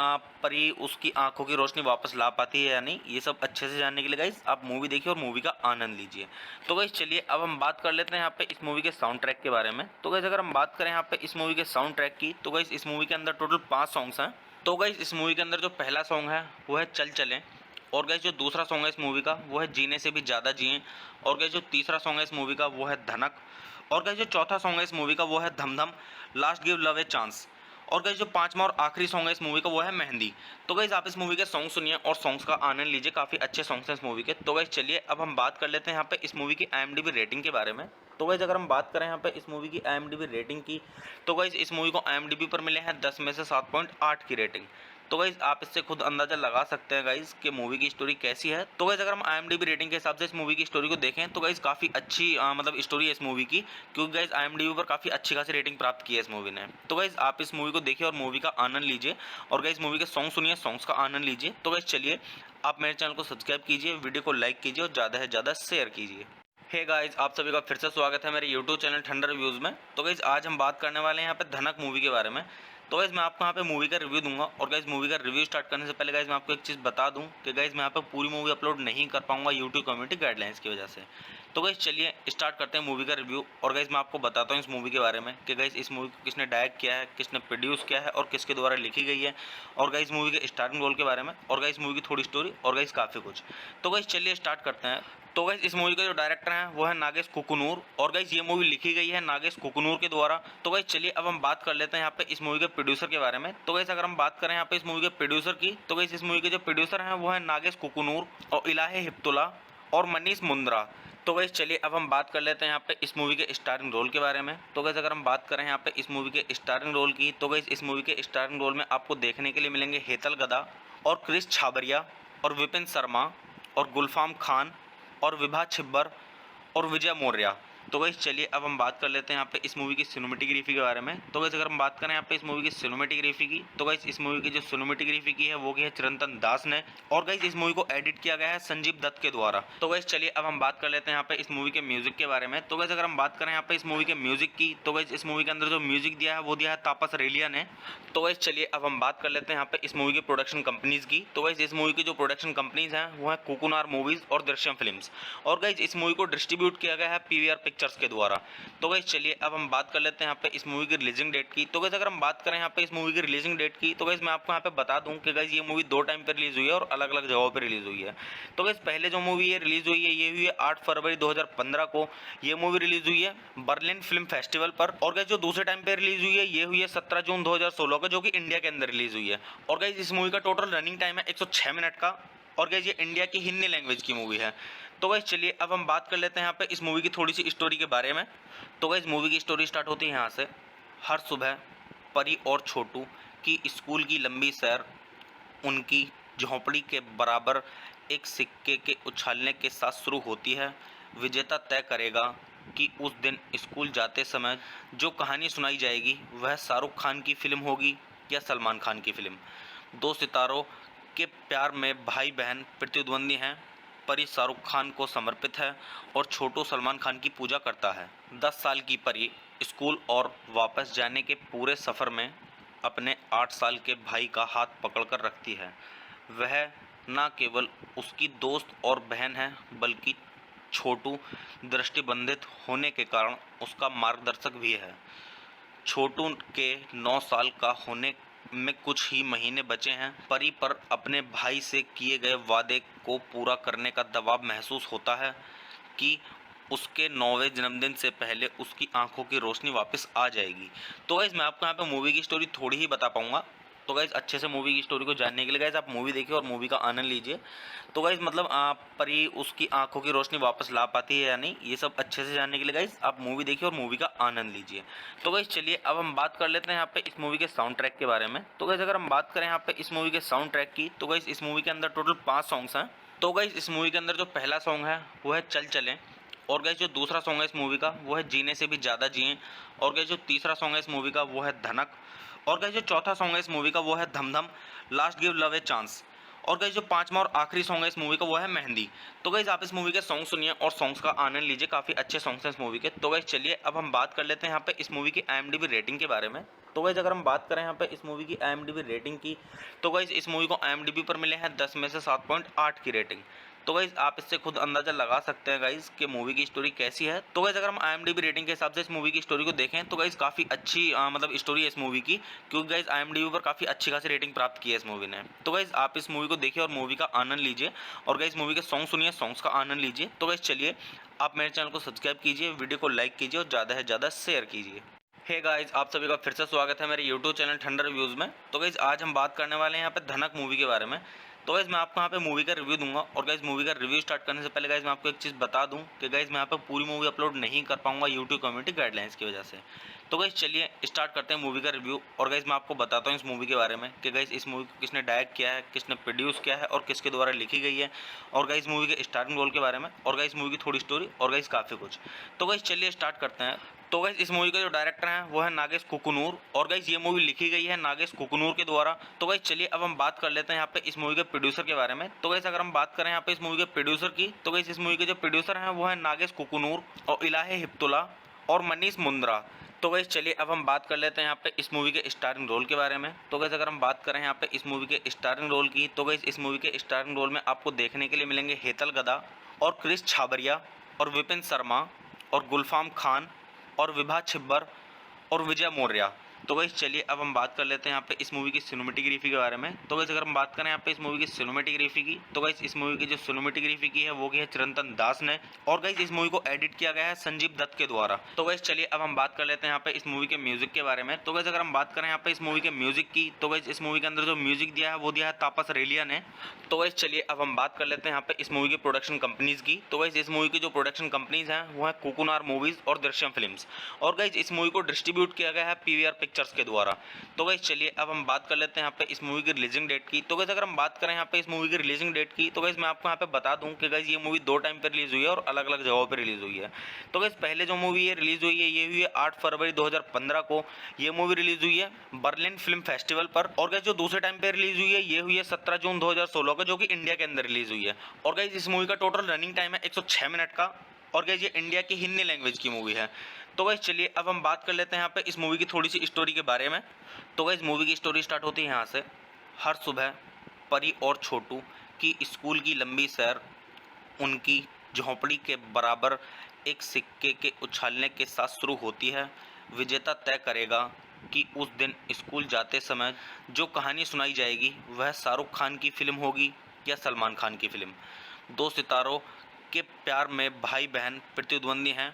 परी उसकी आंखों की रोशनी वापस ला पाती है या नहीं, ये सब अच्छे से जानने के लिए गाइस आप मूवी देखिए और मूवी का आनंद लीजिए। तो गाइस चलिए अब हम बात कर लेते हैं यहाँ पे इस मूवी के साउंड ट्रैक के बारे में। तो गाइस अगर हम बात करें यहाँ पे इस मूवी के साउंड ट्रैक की, तो गाइस इस मूवी के अंदर टोटल 5 सॉन्ग्स हैं। तो गाइस इस मूवी के अंदर जो पहला सॉन्ग है वो है चल चलें, और गाइस जो दूसरा सॉन्ग है इस मूवी का वो है जीने से भी ज़्यादा जिएं, और गाइस जो तीसरा सॉन्ग है इस मूवी का वो है धनक, और गाइस जो चौथा सॉन्ग है इस मूवी का वो है धम धम last give love a chance, और गाइस जो पांचवा और आखिरी सॉन्ग है इस मूवी का वो है मेहंदी। तो गाइस आप इस मूवी के सॉन्ग सुनिए और सॉन्ग्स का आनंद लीजिए, काफ़ी अच्छे सॉन्ग्स हैं इस मूवी के। तो गाइस चलिए अब हम बात कर लेते हैं यहाँ पे इस मूवी की IMDb रेटिंग के बारे में। तो गाइस अगर हम बात करें यहाँ पे इस मूवी की IMDb रेटिंग की, तो गाइस इस मूवी को IMDb पर मिले हैं 10 में से 7.8 की रेटिंग। तो गाइस आप इससे खुद अंदाज़ा लगा सकते हैं गाइस कि मूवी की स्टोरी कैसी है। तो गाइस अगर हम IMDb रेटिंग के हिसाब से इस मूवी की स्टोरी को देखें तो गाइस काफ़ी अच्छी मतलब स्टोरी है इस मूवी की, क्योंकि गाइस IMDb पर काफ़ी अच्छी खासी रेटिंग प्राप्त की है इस मूवी ने। तो गाइस आप इस मूवी को देखिए और मूवी का आनंद लीजिए, और गाइस मूवी के सॉन्ग सुनिए, सॉन्ग्स का आनंद लीजिए। तो गाइस चलिए आप मेरे चैनल को सब्सक्राइब कीजिए, वीडियो को लाइक कीजिए और ज़्यादा से ज़्यादा शेयर कीजिए। हे गाइस आप सभी का फिर से स्वागत है मेरे यूट्यूब चैनल ठंडर रिव्यूज़ में। तो गाइस आज हम बात करने वाले हैं यहाँ पे धनक मूवी के बारे में। तो गाइस मैं आपको यहाँ पे मूवी का रिव्यू दूंगा, और गाइस मूवी का रिव्यू स्टार्ट करने से पहले गाइस मैं आपको एक चीज़ बता दूं कि गाइस मैं यहाँ पे पूरी मूवी अपलोड नहीं कर पाऊंगा यूट्यूब कम्युनिटी गाइडलाइंस की वजह से। तो गाइस चलिए स्टार्ट करते हैं मूवी का रिव्यू, और गाइस मैं आपको बताता हूँ इस मूवी के बारे में कि गाइस इस मूवी को किसने डायरेक्ट किया है, किसने प्रोड्यूस किया है और किसके द्वारा लिखी गई है, और गाइस मूवी के स्टार्टिंग रोल के बारे में, और गाइस मूवी की थोड़ी स्टोरी, और गाइस काफ़ी कुछ। तो गाइस चलिए स्टार्ट करते हैं। तो गाइस इस मूवी का जो डायरेक्टर है वो है नागेश कुकुनूर, और गाइस ये मूवी लिखी गई है नागेश कुकुनूर के द्वारा। तो गाइस चलिए अब हम बात कर लेते हैं यहाँ पे इस मूवी के प्रोड्यूसर के बारे में। तो गाइस अगर हम बात करें यहाँ पे इस मूवी के प्रोड्यूसर की, तो गाइस इस मूवी के जो प्रोड्यूसर हैं वो है नागेश कुकुनूर और इलाही हिप्तुल्ला और मनीष मुंद्रा। तो गाइस चलिए अब हम बात कर लेते हैं यहाँ पे इस मूवी के स्टारिंग रोल के बारे में। तो गाइस अगर हम बात करें यहाँ पे इस मूवी के स्टारिंग रोल की, तो गाइस इस मूवी के स्टारिंग रोल में आपको देखने के लिए मिलेंगे हेतल गदा और क्रिस छाबरिया और विपिन शर्मा और गुलफाम खान और विभा छिब्बर और विजय मौर्य। तो गाइस चलिए अब हम बात कर लेते हैं यहाँ पे इस मूवी की सिनेमेटोग्राफी के बारे में। तो गाइस अगर हम बात करें यहाँ पे इस मूवी की सिनेमेटोग्राफी की, तो गाइस इस मूवी की जो सिनेमेटोग्राफी की है वो की है चिरंतन दास ने, और गाइस इस मूवी को एडिट किया गया है संजीव दत्त के द्वारा। तो गाइस चलिए अब हम बात कर लेते हैं यहाँ पे इस मूवी के म्यूजिक के बारे में। तो गाइस अगर हम बात करें यहाँ पे इस मूवी के म्यूजिक की, तो गाइस इस मूवी के अंदर जो म्यूजिक दिया है वो दिया है तापस रेलिया ने। तो गाइस चलिए अब हम बात कर लेते हैं यहाँ पे इस मूवी की प्रोडक्शन कंपनीज की। तो गाइस इस मूवी की जो प्रोडक्शन कंपनीज हैं वो है कोकुनार मूवीज और दृश्यम फिल्म्स, और गाइस इस मूवी को डिस्ट्रीब्यूट किया गया है पीवीआर पिक्चर्स के द्वारा। तो गाइस चलिए अब हम बात कर लेते हैं यहाँ पे इस मूवी की रिलीजिंग डेट की। तो गाइस अगर हम बात करें यहाँ पे इस मूवी की रिलीजिंग डेट की, तो गाइस मैं आपको यहाँ पे बता दूं कि गाइस ये मूवी 2 टाइम पे रिलीज हुई है और अलग अलग जगहों पे रिलीज हुई है। तो गाइस पहले जो मूवी ये रिलीज हुई है ये हुई है 8 फरवरी 2015 को। ये मूवी रिलीज हुई है बर्लिन फिल्म फेस्टिवल पर। और गाइस जो दूसरे टाइम पे रिलीज हुई है ये हुई है 17 जून 2016 को, जो कि इंडिया के अंदर रिलीज हुई है। और गाइस इस मूवी का टोटल रनिंग टाइम है 106 मिनट का, और गाइस ये इंडिया की हिंदी लैंग्वेज की मूवी है। तो गाइस चलिए अब हम बात कर लेते हैं यहाँ पे इस मूवी की थोड़ी सी स्टोरी के बारे में। तो गाइस मूवी की स्टोरी स्टार्ट होती है यहाँ से। हर सुबह परी और छोटू की स्कूल की लंबी सैर उनकी झोंपड़ी के बराबर एक सिक्के के उछालने के साथ शुरू होती है। विजेता तय करेगा कि उस दिन स्कूल जाते समय जो कहानी सुनाई जाएगी वह शाहरुख खान की फिल्म होगी या सलमान खान की फिल्म। 2 सितारों के प्यार में भाई बहन प्रतिद्वंदी हैं। परी शाहरुख खान को समर्पित है और छोटू सलमान खान की पूजा करता है। 10 साल की परी स्कूल और वापस जाने के पूरे सफ़र में अपने 8 साल के भाई का हाथ पकड़कर रखती है। वह न केवल उसकी दोस्त और बहन है बल्कि छोटू दृष्टिबंधित होने के कारण उसका मार्गदर्शक भी है। छोटू के 9 साल का होने में कुछ ही महीने बचे हैं। परी पर अपने भाई से किए गए वादे को पूरा करने का दबाव महसूस होता है कि उसके 9वें जन्मदिन से पहले उसकी आंखों की रोशनी वापस आ जाएगी। तो गाइस मैं आपको यहाँ पे मूवी की स्टोरी थोड़ी ही बता पाऊंगा। तो गाइस अच्छे से मूवी की स्टोरी को जानने के लिए गाइस आप मूवी देखिए और मूवी का आनंद लीजिए। तो गाइस मतलब परी उसकी आंखों की रोशनी वापस ला पाती है या नहीं, ये सब अच्छे से जानने के लिए गाइस आप मूवी देखिए और मूवी का आनंद लीजिए। तो गाइस चलिए अब हम बात कर लेते हैं यहाँ पे इस मूवी के साउंड ट्रैक के बारे में। तो गाइस अगर हम बात करें यहाँ पे इस मूवी के साउंड ट्रैक की, तो गाइस इस मूवी के अंदर टोटल 5 सॉन्ग्स हैं। तो गाइस इस मूवी के अंदर जो पहला सॉन्ग है वो है चल चलें, और गाइस जो दूसरा सॉन्ग है इस मूवी का वो है जीने से भी ज़्यादा जिएं, और गाइस जो तीसरा सॉन्ग है इस मूवी का वो है धनक, और गाइस जो चौथा सॉन्ग है इस मूवी का वो है धम धम last give love a chance, और गाइस जो 5वां और आखिरी सॉन्ग है इस मूवी का वो है मेहंदी। तो गाइस आप इस मूवी के सॉन्ग सुनिए और सॉन्ग्स का आनंद लीजिए, काफ़ी अच्छे सॉन्ग्स हैं इस मूवी के। तो गाइस चलिए अब हम बात कर लेते हैं यहाँ पे इस मूवी की IMDb रेटिंग के बारे में। तो गाइस अगर हम बात करें यहाँ पे इस मूवी की IMDb रेटिंग की, तो गाइस इस मूवी को IMDb पर मिले हैं 10 में से 7.8 की रेटिंग। तो गाइस आप इससे खुद अंदाजा लगा सकते हैं गाइस कि मूवी की स्टोरी कैसी है। तो गाइस अगर हम IMDb रेटिंग के हिसाब से इस मूवी की स्टोरी को देखें तो गाइस काफ़ी अच्छी मतलब स्टोरी है इस मूवी की, क्योंकि गाइस IMDb पर काफ़ी अच्छी खासी रेटिंग प्राप्त की है इस मूवी ने। तो गाइस आप इस मूवी को देखिए और मूवी का आनंद लीजिए, और गाइस मूवी के सॉन्ग सुनिए, सॉन्ग्स का आनंद लीजिए। तो गाइस चलिए आप मेरे चैनल को सब्सक्राइब कीजिए, वीडियो को लाइक कीजिए और ज़्यादा से ज़्यादा शेयर कीजिए। हे गाइस आप सभी का फिर से स्वागत है मेरे यूट्यूब चैनल ठंडर रिव्यूज़ में। तो गाइस आज हम बात करने वाले हैं यहाँ पे धनक मूवी के बारे में। तो गाइस मैं आपको यहाँ पे मूवी का रिव्यू दूंगा, और गाइस मूवी का रिव्यू स्टार्ट करने से पहले गाइस मैं आपको एक चीज़ बता दूं कि गाइस मैं यहाँ पे पूरी मूवी अपलोड नहीं कर पाऊंगा यूट्यूब कम्युनिटी गाइडलाइंस की वजह से। तो गाइस चलिए स्टार्ट करते हैं मूवी का रिव्यू, और गाइस मैं आपको बताता हूँ इस मूवी के बारे में कि गाइस इस मूवी को किसने डायरेक्ट किया है, किसने प्रोड्यूस किया है और किसके द्वारा लिखी गई है, और गाइस मूवी के स्टार्टिंग रोल के बारे में, और गाइस मूवी की थोड़ी स्टोरी, और गाइस काफ़ी कुछ। तो गाइस चलिए स्टार्ट करते हैं। तो गाइस इस मूवी का जो डायरेक्टर हैं वो है नागेश कुकुनूर, और गाइस ये मूवी लिखी गई है नागेश कुकुनूर के द्वारा। तो गाइस चलिए अब हम बात कर लेते हैं यहाँ पे इस मूवी के प्रोड्यूसर के बारे में। तो गाइस अगर हम बात करें यहाँ पे इस मूवी के प्रोड्यूसर की, तो गाइस इस मूवी के जो प्रोड्यूसर हैं वो है नागेश कुकुनूर और इलाहे हिप्तुल्ला और मनीष मुंद्रा। तो गाइस चलिए अब हम बात कर लेते हैं यहाँ पे इस मूवी के स्टारिंग रोल के बारे में। तो गाइस अगर हम बात करें यहाँ पे इस मूवी के स्टारिंग रोल की, तो गाइस इस मूवी के स्टारिंग रोल में आपको देखने के लिए मिलेंगे हेतल गदा और क्रिस छाबरिया और विपिन शर्मा और गुलफाम खान और विभा छिब्बर और विजय मौर्य। तो गाइस चलिए अब हम बात कर लेते हैं यहाँ पे इस मूवी की सिनेमेटोग्राफी के बारे में। तो गाइस अगर हम बात करें यहाँ पे इस मूवी की सिनेमेटोग्राफी की, तो गाइस इस मूवी की जो सिनेमेटोग्राफी की है वो की है चिरंतन दास ने, और गाइस इस मूवी को एडिट किया गया है संजीव दत्त के द्वारा। तो गाइस चलिए अब हम बात कर लेते हैं यहाँ पे इस मूवी के म्यूजिक के बारे में। तो गाइस अगर हम बात करें यहाँ पे इस मूवी के म्यूजिक की, तो गाइस इस मूवी के अंदर जो म्यूजिक दिया है वो दिया है तापस रेलिया ने। तो गाइस चलिए अब हम बात कर लेते हैं यहाँ पे इस मूवी की प्रोडक्शन कंपनीज की। तो गाइस इस मूवी की जो प्रोडक्शन कंपनीज हैं वो है कोकुनार मूवीज और दृश्यम फिल्म्स, और गाइस इस मूवी को डिस्ट्रीब्यूट किया गया है पीवीआर पिक्चर्स के द्वारा। तो गाइस चलिए अब हम बात कर लेते हैं यहाँ पे इस मूवी की रिलीजिंग डेट की। तो गाइस अगर हम बात करें यहाँ पे इस मूवी की रिलीजिंग डेट की, तो गाइस मैं आपको यहाँ पे बता दूं कि गाइस ये मूवी 2 टाइम पे रिलीज हुई है और अलग अलग जगहों पे रिलीज हुई है। तो गाइस पहले जो मूवी ये रिलीज हुई है ये हुई है 8 फरवरी 2015 को। ये मूवी रिलीज हुई है बर्लिन फिल्म फेस्टिवल पर। और गाइस जो दूसरे टाइम पे रिलीज हुई है ये हुई है 17 जून 2016 को, जो कि इंडिया के अंदर रिलीज हुई है। और गाइस इस मूवी का टोटल रनिंग टाइम है 106 मिनट का, और गाइस ये इंडिया की हिंदी लैंग्वेज की मूवी है। तो गाइस चलिए अब हम बात कर लेते हैं यहाँ पे इस मूवी की थोड़ी सी स्टोरी के बारे में। तो गाइस मूवी की स्टोरी स्टार्ट होती है यहाँ से। हर सुबह परी और छोटू की स्कूल की लंबी सैर उनकी झोंपड़ी के बराबर एक सिक्के के उछालने के साथ शुरू होती है। विजेता तय करेगा कि उस दिन स्कूल जाते समय जो कहानी सुनाई जाएगी वह शाहरुख खान की फिल्म होगी या सलमान खान की फिल्म। 2 सितारों के प्यार में भाई बहन प्रतिद्वंदी हैं।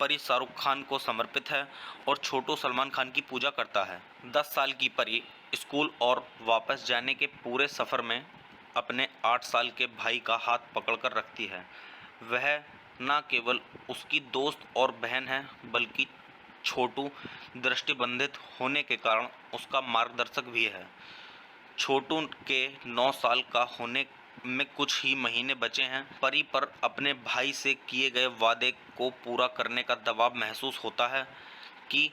परी शाहरुख खान को समर्पित है और छोटू सलमान खान की पूजा करता है। 10 साल की परी स्कूल और वापस जाने के पूरे सफ़र में अपने 8 साल के भाई का हाथ पकड़कर रखती है। वह न केवल उसकी दोस्त और बहन है, बल्कि छोटू दृष्टिबंधित होने के कारण उसका मार्गदर्शक भी है। छोटू के 9 साल का होने में कुछ ही महीने बचे हैं। परी पर अपने भाई से किए गए वादे को पूरा करने का दबाव महसूस होता है कि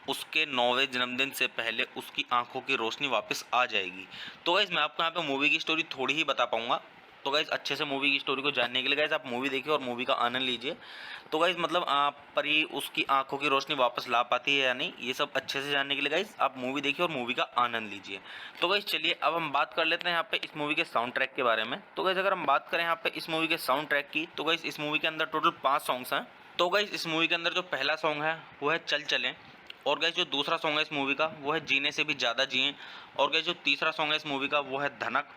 उसके 9वें जन्मदिन से पहले उसकी आंखों की रोशनी वापस आ जाएगी। तो गाइस मैं आपको यहाँ पे मूवी की स्टोरी थोड़ी ही बता पाऊंगा। तो गाइस अच्छे से मूवी की स्टोरी को जानने के लिए गाइस आप मूवी देखिए और मूवी का आनंद लीजिए। तो गाइस मतलब परी उसकी आंखों की रोशनी वापस ला पाती है या नहीं, ये सब अच्छे से जानने के लिए गाइस आप मूवी देखिए और मूवी का आनंद लीजिए। तो गाइस चलिए अब हम बात कर लेते हैं यहाँ पे इस मूवी के साउंड ट्रैक के बारे में। तो गाइस अगर हम बात करें यहाँ पे इस मूवी के साउंड ट्रैक की, तो गाइस इस मूवी के अंदर टोटल 5 सॉन्ग्स हैं। तो गाइस इस मूवी के अंदर जो पहला सॉन्ग है वो है चल चलें, और गाइस जो दूसरा सॉन्ग है इस मूवी का वो है जीने से भी ज़्यादा जिएं, और गाइस जो तीसरा सॉन्ग है इस मूवी का वो है धनक,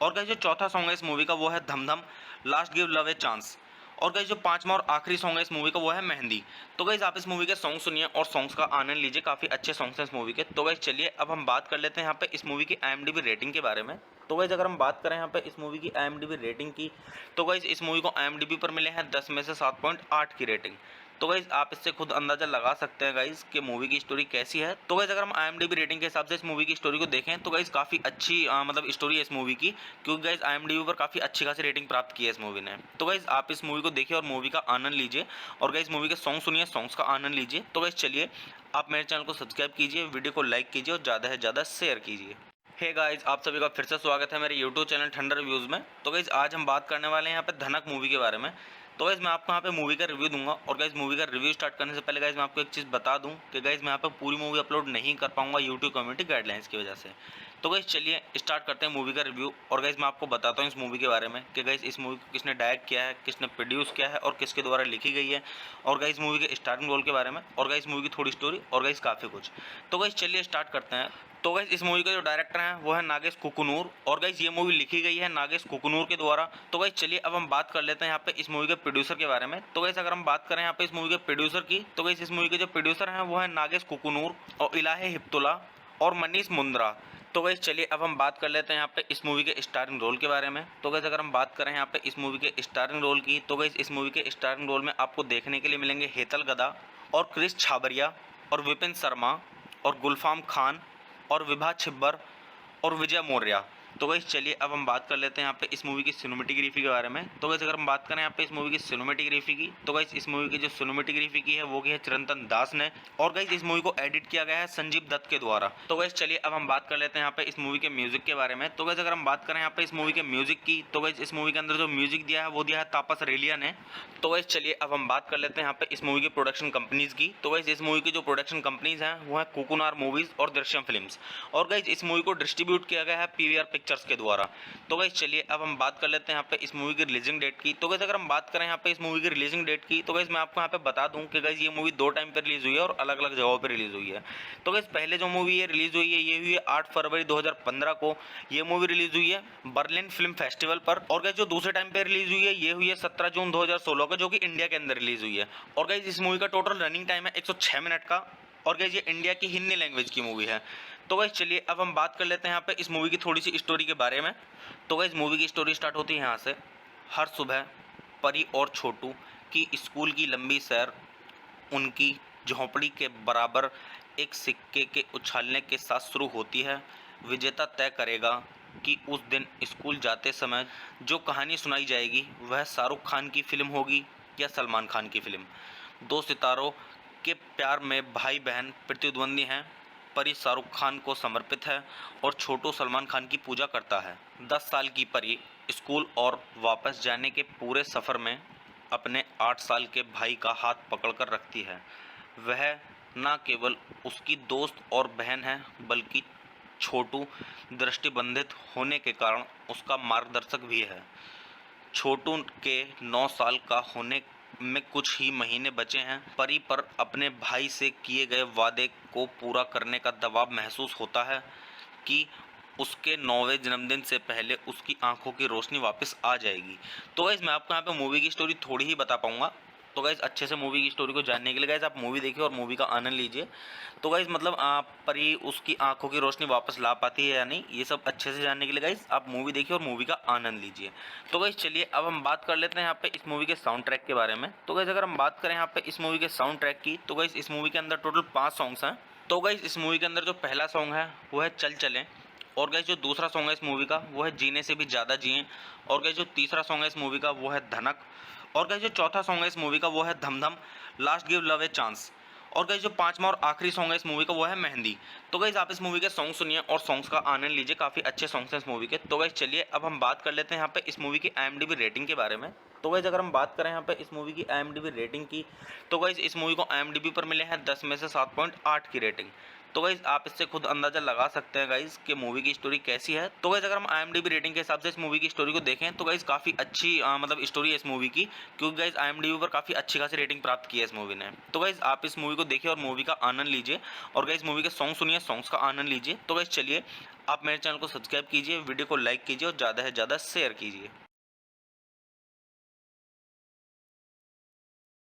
और गाइस जो चौथा सॉन्ग है इस मूवी का वो है धम धम last give love a chance, और गाइस जो 5वां और आखिरी सॉन्ग है इस मूवी का वो है मेहंदी। तो गाइस आप इस मूवी के सॉन्ग सुनिए और सॉन्ग्स का आनंद लीजिए, काफ़ी अच्छे सॉन्ग्स हैं इस मूवी के। तो गाइस चलिए अब हम बात कर लेते हैं यहाँ पे इस मूवी की IMDb रेटिंग के बारे में। तो गाइस अगर हम बात करें यहाँ पे इस मूवी की IMDb रेटिंग की, तो गाइस इस मूवी को IMDb पर मिले हैं 10 में से 7.8 की रेटिंग। तो गाइस आप इससे खुद अंदाज़ा लगा सकते हैं गाइस कि मूवी की स्टोरी कैसी है। तो गाइस अगर हम IMDb रेटिंग के हिसाब से इस मूवी की स्टोरी को देखें तो गाइस काफ़ी अच्छी मतलब स्टोरी है इस मूवी की, क्योंकि गाइस IMDb पर काफ़ी अच्छी खासी रेटिंग प्राप्त की है इस मूवी ने। तो गाइस आप इस मूवी को देखिए और मूवी का आनंद लीजिए, और गाइस मूवी के सॉन्ग सुनिए, सॉन्ग्स का आनंद लीजिए। तो गाइस चलिए आप मेरे चैनल को सब्सक्राइब कीजिए, वीडियो को लाइक कीजिए और ज़्यादा से ज़्यादा शेयर कीजिए। हे गाइस आप सभी का फिर से स्वागत है मेरे यूट्यूब चैनल ठंडर रिव्यूज़ में। तो गाइस आज हम बात करने वाले हैं यहाँ पे धनक मूवी के बारे में। तो गाइस मैं आपको यहाँ पे मूवी का रिव्यू दूंगा, और गाइस मूवी का रिव्यू स्टार्ट करने से पहले गाइस मैं आपको एक चीज़ बता दूं कि गाइस मैं यहाँ पे पूरी मूवी अपलोड नहीं कर पाऊंगा यूट्यूब कम्युनिटी गाइडलाइंस की वजह से। तो गाइस चलिए स्टार्ट करते हैं मूवी का रिव्यू, और गाइस मैं आपको बताता हूँ इस मूवी के बारे में कि गाइस इस मूवी को किसने डायरेक्ट किया है, किसने प्रोड्यूस किया है और किसके द्वारा लिखी गई है, और गाइस मूवी के स्टार्टिंग रोल के बारे में, और गाइस मूवी की थोड़ी स्टोरी, और गाइस काफ़ी कुछ। तो गाइस चलिए स्टार्ट करते हैं। तो गाइस इस मूवी का जो डायरेक्टर है वो है नागेश कुकुनूर, और गाइस ये मूवी लिखी गई है नागेश कुकुनूर के द्वारा। तो गाइस चलिए अब हम बात कर लेते हैं यहाँ पे इस मूवी के प्रोड्यूसर के बारे में। तो गाइस अगर हम बात करें यहाँ पे इस मूवी के प्रोड्यूसर की, तो गाइस इस मूवी के जो प्रोड्यूसर हैं वो है नागेश कुकुनूर और इलाहे हिप्तुल्ला और मनीष मुंद्रा। तो गाइस चलिए अब हम बात कर लेते हैं यहाँ पे इस मूवी के स्टारिंग रोल के बारे में। तो गाइस अगर हम बात करें यहाँ पे इस मूवी के स्टारिंग रोल की, तो गाइस इस मूवी के स्टारिंग रोल में आपको देखने के लिए मिलेंगे हेतल गदा और क्रिस छाबरिया और विपिन शर्मा और गुलफाम खान और विभा छिब्बर और विजय मौर्य। तो गाइस चलिए अब हम बात कर लेते हैं यहाँ पे इस मूवी की सिनेमेटोग्राफी के बारे में। तो गाइस अगर हम बात करें यहाँ पे इस मूवी की सिनेमेटोग्राफी की, तो गाइस इस मूवी की जो सिनेमेटोग्राफी की है वो की है चिरंतन दास ने, और गाइस इस मूवी को एडिट किया गया है संजीव दत्त के द्वारा। तो गाइस चलिए अब हम बात कर लेते हैं यहाँ पे इस मूवी के म्यूजिक के बारे में। तो गाइस अगर हम बात करें यहाँ पे इस मूवी के म्यूजिक की, तो गाइस इस मूवी के अंदर जो म्यूजिक दिया है वो दिया है तापस रेलिया ने। तो गाइस चलिए अब हम बात कर लेते हैं यहाँ पे इस मूवी की प्रोडक्शन कंपनीज की। तो गाइस इस मूवी की जो प्रोडक्शन कंपनीज हैं वो है कोकुनार मूवीज और दृश्यम फिल्म्स, और गाइस इस मूवी को डिस्ट्रीब्यूट किया गया है पीवीआर पिक्चर्स के द्वारा। तो गाइस चलिए अब हम बात कर लेते हैं यहाँ पे इस मूवी की रिलीजिंग डेट की। तो गाइस अगर हम बात करें यहाँ पे इस मूवी की रिलीजिंग डेट की, तो गाइस मैं आपको यहाँ पे बता दूं कि गाइस ये मूवी 2 टाइम पे रिलीज हुई है और अलग अलग जगहों पे रिलीज हुई है। तो गाइस पहले जो मूवी ये रिलीज हुई है ये हुई है 8 फरवरी 2015 को। ये मूवी रिलीज हुई है बर्लिन फिल्म फेस्टिवल पर। और गाइस जो दूसरे टाइम पे रिलीज हुई है ये हुई है 17 जून 2016 को, जो कि इंडिया के अंदर रिलीज हुई है। और गाइस इस मूवी का टोटल रनिंग टाइम है 106 मिनट का। और गाइस ये इंडिया की हिंदी लैंग्वेज की मूवी है। तो गाइस चलिए अब हम बात कर लेते हैं यहाँ पे इस मूवी की थोड़ी सी स्टोरी के बारे में। तो गाइस मूवी की स्टोरी स्टार्ट होती है यहाँ से। हर सुबह परी और छोटू की स्कूल की लंबी सैर उनकी झोंपड़ी के बराबर एक सिक्के के उछालने के साथ शुरू होती है। विजेता तय करेगा कि उस दिन स्कूल जाते समय जो कहानी सुनाई जाएगी वह शाहरुख खान की फिल्म होगी या सलमान खान की फिल्म। दो सितारों के प्यार में भाई बहन प्रतिद्वंदी हैं। परी शाहरुख खान को समर्पित है और छोटू सलमान खान की पूजा करता है। 10 साल की परी स्कूल और वापस जाने के पूरे सफ़र में अपने 8 साल के भाई का हाथ पकड़कर रखती है। वह न केवल उसकी दोस्त और बहन है बल्कि छोटू दृष्टिबंधित होने के कारण उसका मार्गदर्शक भी है। छोटू के 9 साल का होने में कुछ ही महीने बचे हैं। परी पर अपने भाई से किए गए वादे को पूरा करने का दबाव महसूस होता है कि उसके 9वें जन्मदिन से पहले उसकी आंखों की रोशनी वापस आ जाएगी। तो गाइस मैं आपको यहाँ पे मूवी की स्टोरी थोड़ी ही बता पाऊंगा। तो गाइस अच्छे से मूवी की स्टोरी को जानने के लिए गाइस आप मूवी देखिए और मूवी का आनंद लीजिए। तो गाइस मतलब परी उसकी आंखों की रोशनी वापस ला पाती है या नहीं, ये सब अच्छे से जानने के लिए गाइस आप मूवी देखिए और मूवी का आनंद लीजिए। तो गाइस चलिए अब हम बात कर लेते हैं यहाँ पे इस मूवी के साउंड ट्रैक के बारे में। तो गाइस अगर हम बात करें यहाँ पे इस मूवी के साउंड ट्रैक की, तो गाइस इस मूवी के अंदर टोटल 5 सॉन्ग्स हैं। तो गाइस इस मूवी के अंदर जो पहला सॉन्ग है वो है चल चलें। और गाइस जो दूसरा सॉन्ग है इस मूवी का वो है जीने से भी ज़्यादा जिएं। और गाइस जो तीसरा सॉन्ग है इस मूवी का वो है धनक। और गाइस जो चौथा सॉन्ग है इस मूवी का वो है धम धम last give love a chance. और गाइस जो पांचवा और आखिरी सॉन्ग है इस मूवी का वो है मेहंदी। तो गाइस आप इस मूवी के सॉन्ग सुनिए और सॉन्ग्स का आनंद लीजिए, काफ़ी अच्छे सॉन्ग्स हैं इस मूवी के। तो गाइस चलिए अब हम बात कर लेते हैं यहाँ पे इस मूवी की IMDb रेटिंग के बारे में। तो गाइस अगर हम बात करें यहाँ पे इस मूवी की IMDb रेटिंग की, तो गाइस इस मूवी को IMDb पर मिले हैं 10 में से 7.8 की रेटिंग। तो गाइस आप इससे खुद अंदाज़ा लगा सकते हैं गाइस कि मूवी की स्टोरी कैसी है। तो गाइस अगर हम IMDb रेटिंग के हिसाब से इस मूवी की स्टोरी को देखें तो गाइस काफ़ी अच्छी मतलब स्टोरी है इस मूवी की, क्योंकि गाइस IMDb पर काफ़ी अच्छी खासी रेटिंग प्राप्त की है इस मूवी ने। तो गाइस आप इस मूवी को देखिए और मूवी का आनंद लीजिए और गाइस मूवी के सॉन्ग सुनिए, सॉन्ग्स का आनंद लीजिए। तो गाइस चलिए आप मेरे चैनल को सब्सक्राइब कीजिए, वीडियो को लाइक कीजिए और ज़्यादा से ज़्यादा शेयर कीजिए।